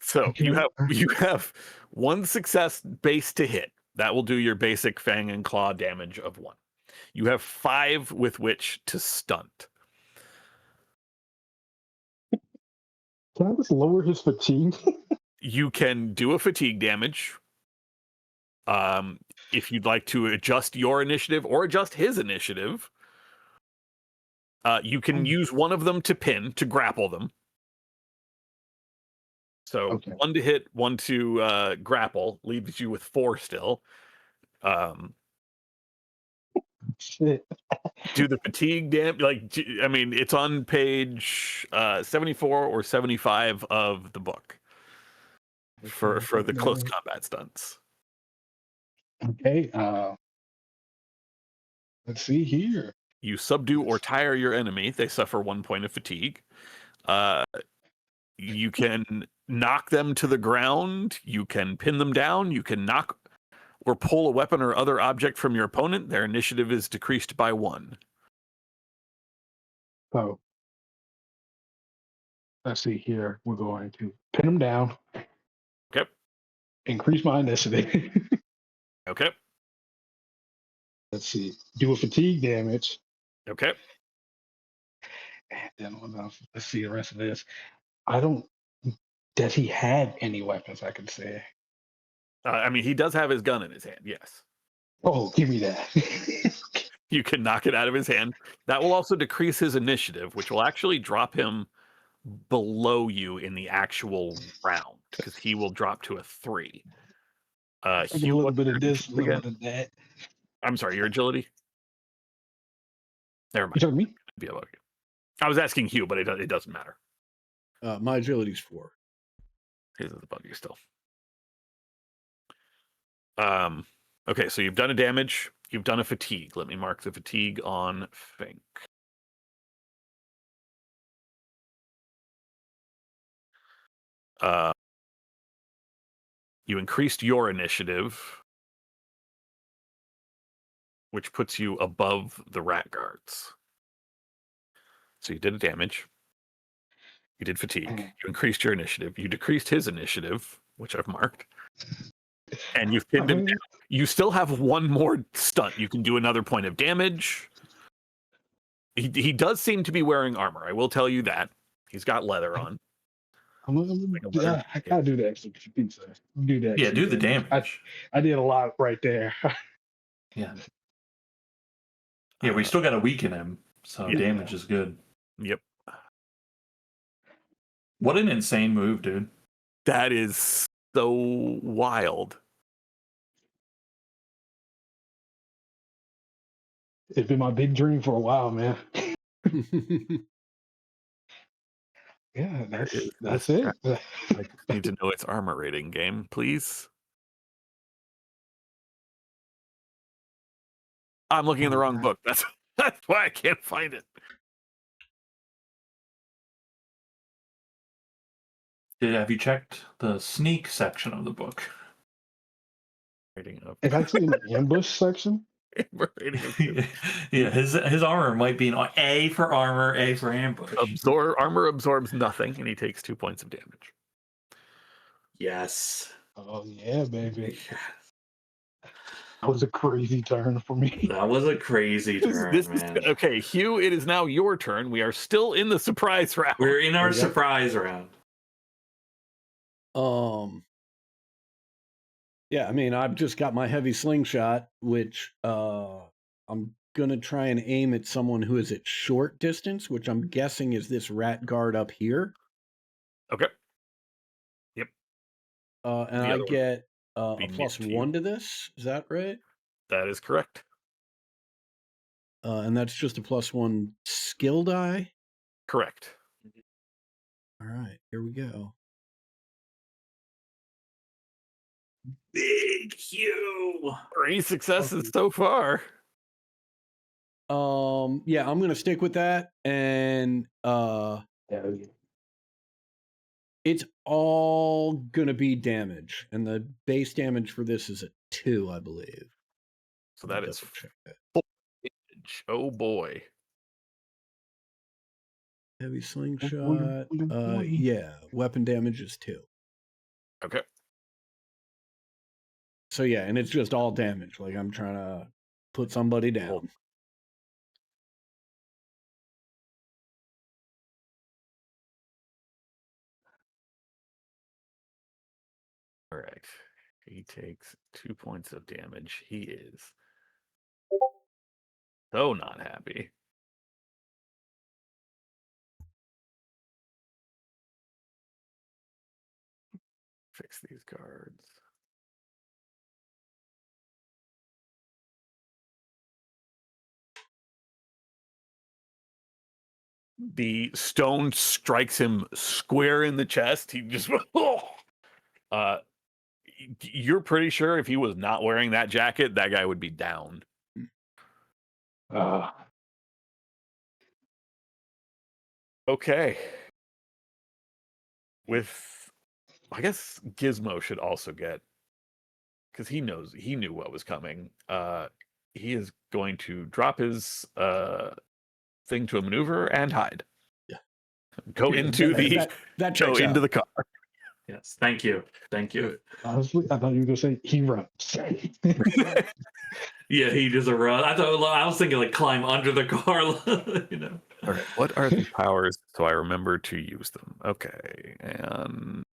So you have 1 success base to hit. That will do your basic fang and claw damage of 1. You have 5 with which to stunt. Can I just lower his fatigue? You can do a fatigue damage. If you'd like to adjust your initiative or adjust his initiative, you can use one of them to pin, to grapple them. So Okay. 1 to hit, 1 to grapple, leaves you with 4 still. Shit. Do the fatigue damage. I mean, it's on page 74 or 75 of the book for the close combat stunts. Okay. Let's see here. You subdue or tire your enemy. They suffer 1 point of fatigue. You can knock them to the ground. You can pin them down. You can knock or pull a weapon or other object from your opponent. Their initiative is decreased by 1. So let's see here. We're going to pin him down. Okay. Increase my initiative. Okay. Let's see. Do a fatigue damage. Okay. And then let's see the rest of this. I don't Does he have any weapons? I could say. I mean, he does have his gun in his hand. Yes, Oh, give me that. you can knock it out of his hand. That will also decrease his initiative, which will actually drop him below you in the actual round because he will drop to a 3. a Hugh, little what's bit your of this, a little again? bit of that. I'm sorry, your agility. Never You mind. talking to me? Be above you. I was asking Hugh, but it doesn't matter. My agility's 4. His is above you still. Okay, so you've done a damage. You've done a fatigue. Let me mark the fatigue on Fink. You increased your initiative, which puts you above the rat guards. So you did a damage. You did fatigue. You increased your initiative. You decreased his initiative, which I've marked. And you've pinned him down. You still have one more stunt. You can do another point of damage. He does seem to be wearing armor. I will tell you that. He's got leather on. I gotta do the extra pizza. Do that. Yeah, do the damage. I did a lot right there. Yeah. Yeah, we still got to weaken him, so Yeah. damage is good. Yep. What an insane move, dude. That is so wild. It's been my big dream for a while, man. Yeah, that's it. I just need to know its armor rating, game, please. I'm looking in the wrong book. That's why I can't find it. Have you checked the sneak section of the book? Rating of It's actually in the ambush section. armor rating of Yeah, his armor might be an A for armor, A for ambush. armor absorbs nothing, and he takes 2 points of damage. Yes. Oh yeah, baby. That was a crazy turn for me. That was a crazy turn, man. Okay, Hugh, it is now your turn. We are still in the surprise round. We're in our Yeah. surprise round. Yeah, I mean, I've just got my heavy slingshot, which I'm gonna try and aim at someone who is at short distance, which I'm guessing is this rat guard up here. Okay. And The I other one get a be near plus to you. 1 to this. Is that right? That is correct. And that's just a plus 1 skill die. Correct. All right, here we go. Big Hugh. 3 successes so far. Yeah, I'm gonna stick with that, and it's all gonna be damage, and the base damage for this is a 2, I believe. So that is Double check that. damage. Oh boy. Heavy slingshot. Yeah, weapon damage is 2. Okay. So yeah, and it's just all damage. Like I'm trying to put somebody down. All right. He takes 2 points of damage. He is so not happy. Fix these guards. The stone strikes him square in the chest. He just you're pretty sure if he was not wearing that jacket, that guy would be down. Okay. I guess Gizmo should also get, because he knew what was coming. He is going to drop his thing to a maneuver and hide. Yeah. Go into that go checks into out. the car. Yes, thank you. Honestly, I thought you were gonna say he runs. Yeah, he does a run. I was thinking like climb under the car, you know. All right, what are the powers so I remember to use them? Okay, and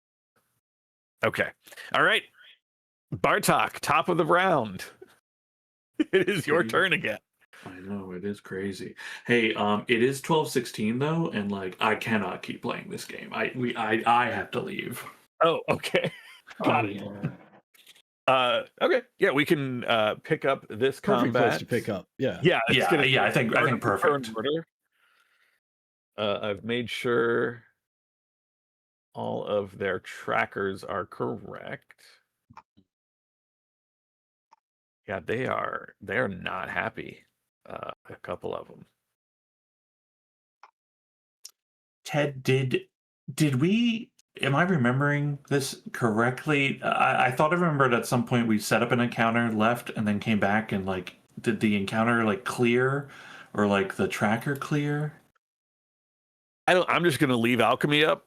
Okay. All right. Bartok, top of the round. It is your turn again. I know it is crazy. Hey, it is 12:16 though, and like I cannot keep playing this game. I have to leave. Oh, okay. Got it. Okay. Yeah, we can pick up this Perfect combat. place to pick up. Yeah. Yeah, it's Yeah, gonna yeah, be I think turn perfect. order. I've made sure all of their trackers are correct. Yeah, they're not happy. A couple of them. Ted, did we? Am I remembering this correctly? I thought I remembered at some point we set up an encounter, left, and then came back and like did the encounter like clear, or like the tracker clear? I'm just gonna leave alchemy up.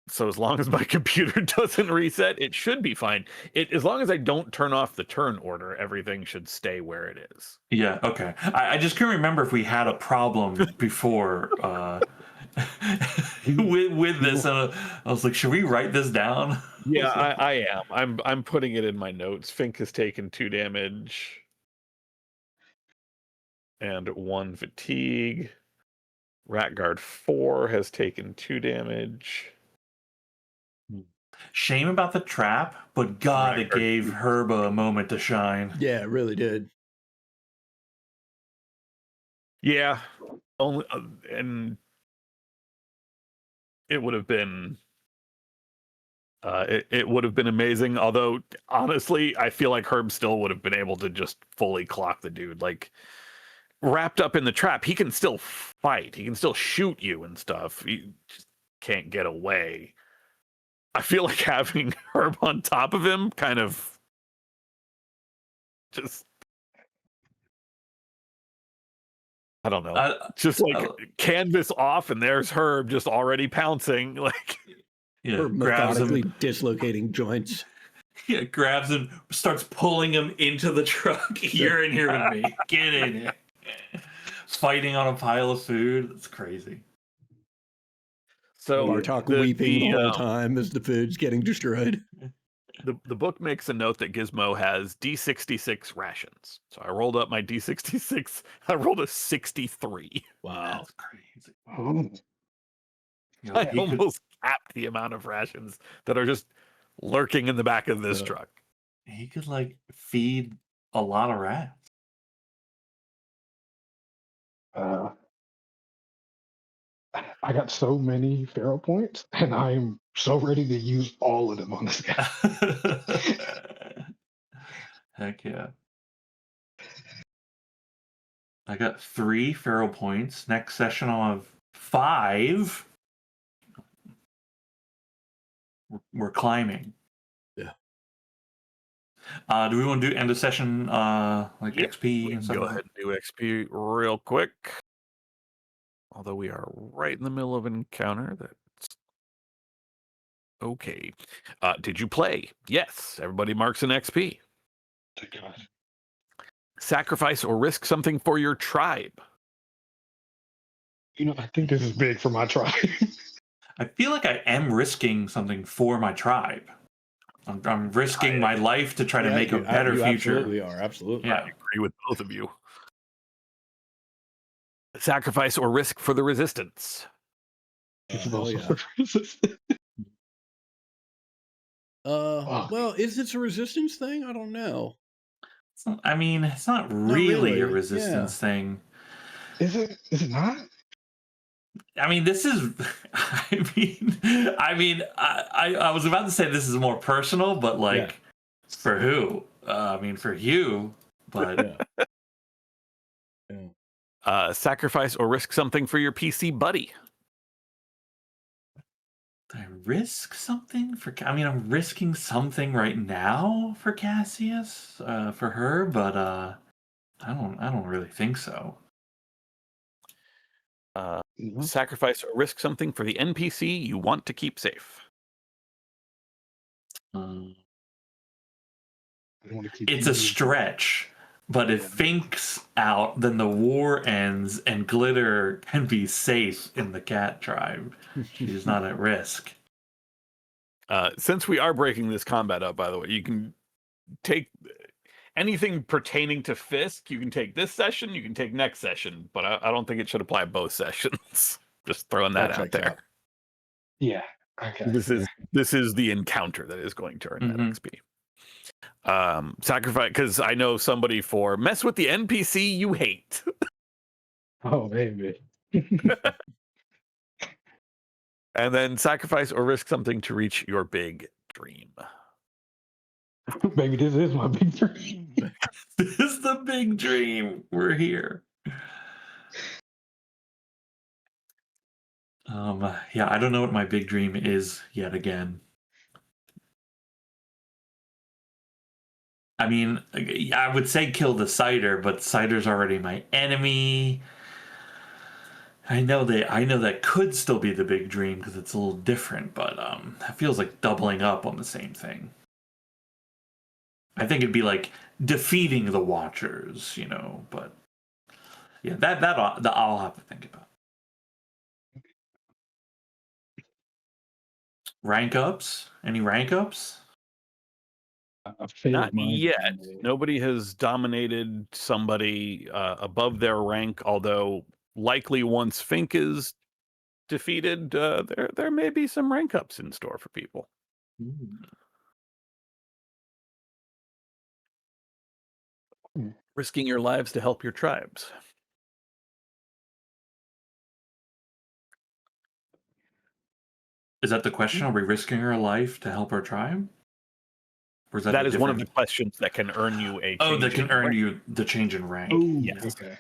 So as long as my computer doesn't reset, it should be fine. As long as I don't turn off the turn order, everything should stay where it is. Yeah. Okay. I just couldn't remember if we had a problem before with this. I was like, should we write this down? Yeah, I am. I'm putting it in my notes. Fink has taken 2 damage and 1 fatigue. Ratguard 4 has taken 2 damage. Shame about the trap, but God, it Right. gave Herba a moment to shine. Yeah, it really did. Yeah, only and it would have been it would have been amazing. Although honestly, I feel like Herb still would have been able to just fully clock the dude. Like wrapped up in the trap, he can still fight. He can still shoot you and stuff. He just can't get away. I feel like having Herb on top of him kind of just, I don't know. Just like canvas off and there's Herb just already pouncing. Like, yeah, Or grabs methodically him. dislocating joints. Yeah, grabs him, starts pulling him into the truck. You're in here with me. Get in here. Fighting on a pile of food. That's crazy. so Bartok weeping the whole time as the food's getting destroyed. The book makes a note that Gizmo has D66 rations. So I rolled up my D66. I rolled a 63. Wow. That's crazy. Oh, You know, I he could- almost capped the amount of rations that are just lurking in the back of this truck. he could like feed a lot of rats. I got so many Pharaoh points, and I'm so ready to use all of them on this guy. Heck yeah. I got 3 Pharaoh points. Next session I'll have 5. We're climbing. Yeah. Do we want to do end of session like Yep, XP We and can stuff? go ahead and do XP real quick. Although we are right in the middle of an encounter. That's okay. Did you play? Yes. Everybody marks an XP. Thank God. Sacrifice or risk something for your tribe. You know, I think this is big for my tribe. I feel like I am risking something for my tribe. I'm risking my life to try to make a better you future. Absolutely are. Absolutely. Yeah. I agree with both of you. Sacrifice or risk for the resistance. This is hell also yeah. for resistance. Well, is it a resistance thing? I don't know. I mean, it's not really a really, resistance thing. Is it? Is it not? I mean, this is. I was about to say this is more personal, but like, Yeah. for who? I mean, for you, but Yeah. Sacrifice or risk something for your PC buddy. do I risk something for? I mean, I'm risking something right now for Cassius, for her, but I don't really think so. No. Sacrifice or risk something for the NPC you want to keep safe. I don't want to keep. It's a stretch, but if Fink's out, then the war ends and Glitter can be safe in the cat tribe. She's not at risk. Since we are breaking this combat up, by the way, you can take anything pertaining to Fisk. You can take this session, you can take next session, but I don't think it should apply both sessions. Just throwing that out checks there. out. Yeah. Okay. This is the encounter that is going to earn that XP. Sacrifice, because I know somebody for mess with the NPC you hate. Oh, baby. And then sacrifice or risk something to reach your big dream. Maybe this is my big dream. This is the big dream. We're here. Yeah, I don't know what my big dream is yet again. I mean, I would say kill the Cider, but Cider's already my enemy. I know that could still be the big dream because it's a little different, but it feels like doubling up on the same thing. I think it'd be like defeating the Watchers, you know, but yeah, that I'll have to think about. Rank ups? Any rank ups? I failed Not mine. yet. Nobody has dominated somebody above their rank, although likely once Fink is defeated, there may be some rank ups in store for people. Risking your lives to help your tribes. Is that the question? Are we risking our life to help our tribe? Or is That a is one of the different- questions that can earn you a Oh, that change can in earn rank. you the change in rank. Oh, Yes. okay.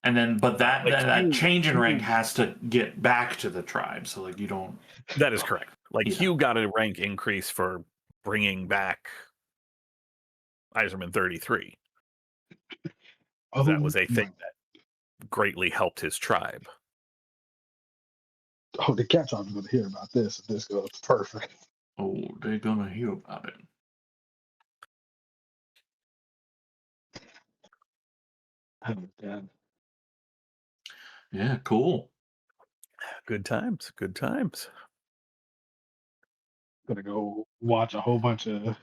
And then, but that Like, that change in rank has to get back to the tribe. So like you don't. That is correct. Like Yeah. Hugh got a rank increase for bringing back Iserman 33. Oh, That was a thing my- that greatly helped his tribe. Oh, the cat's going to hear about this. If this goes perfect. Oh, they're gonna hear about it. Oh, God. Yeah, cool. Good times. Good times. Gonna go watch a whole bunch of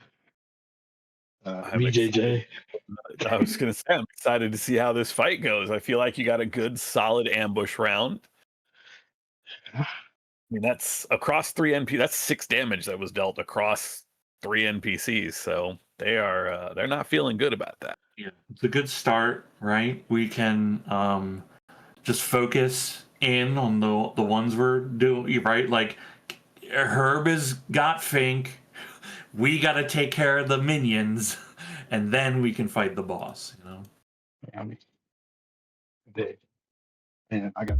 I'm BJJ. I was going to say, I'm excited to see how this fight goes. I feel like you got a good, solid ambush round. I mean, that's across 3 NPCs. That's 6 damage that was dealt across 3 NPCs. So they're not feeling good about that. Yeah, it's a good start, right? We can just focus in on the ones we're doing, right? Like Herb has got Fink. We got to take care of the minions, and then we can fight the boss. You know. I mean, they, and I got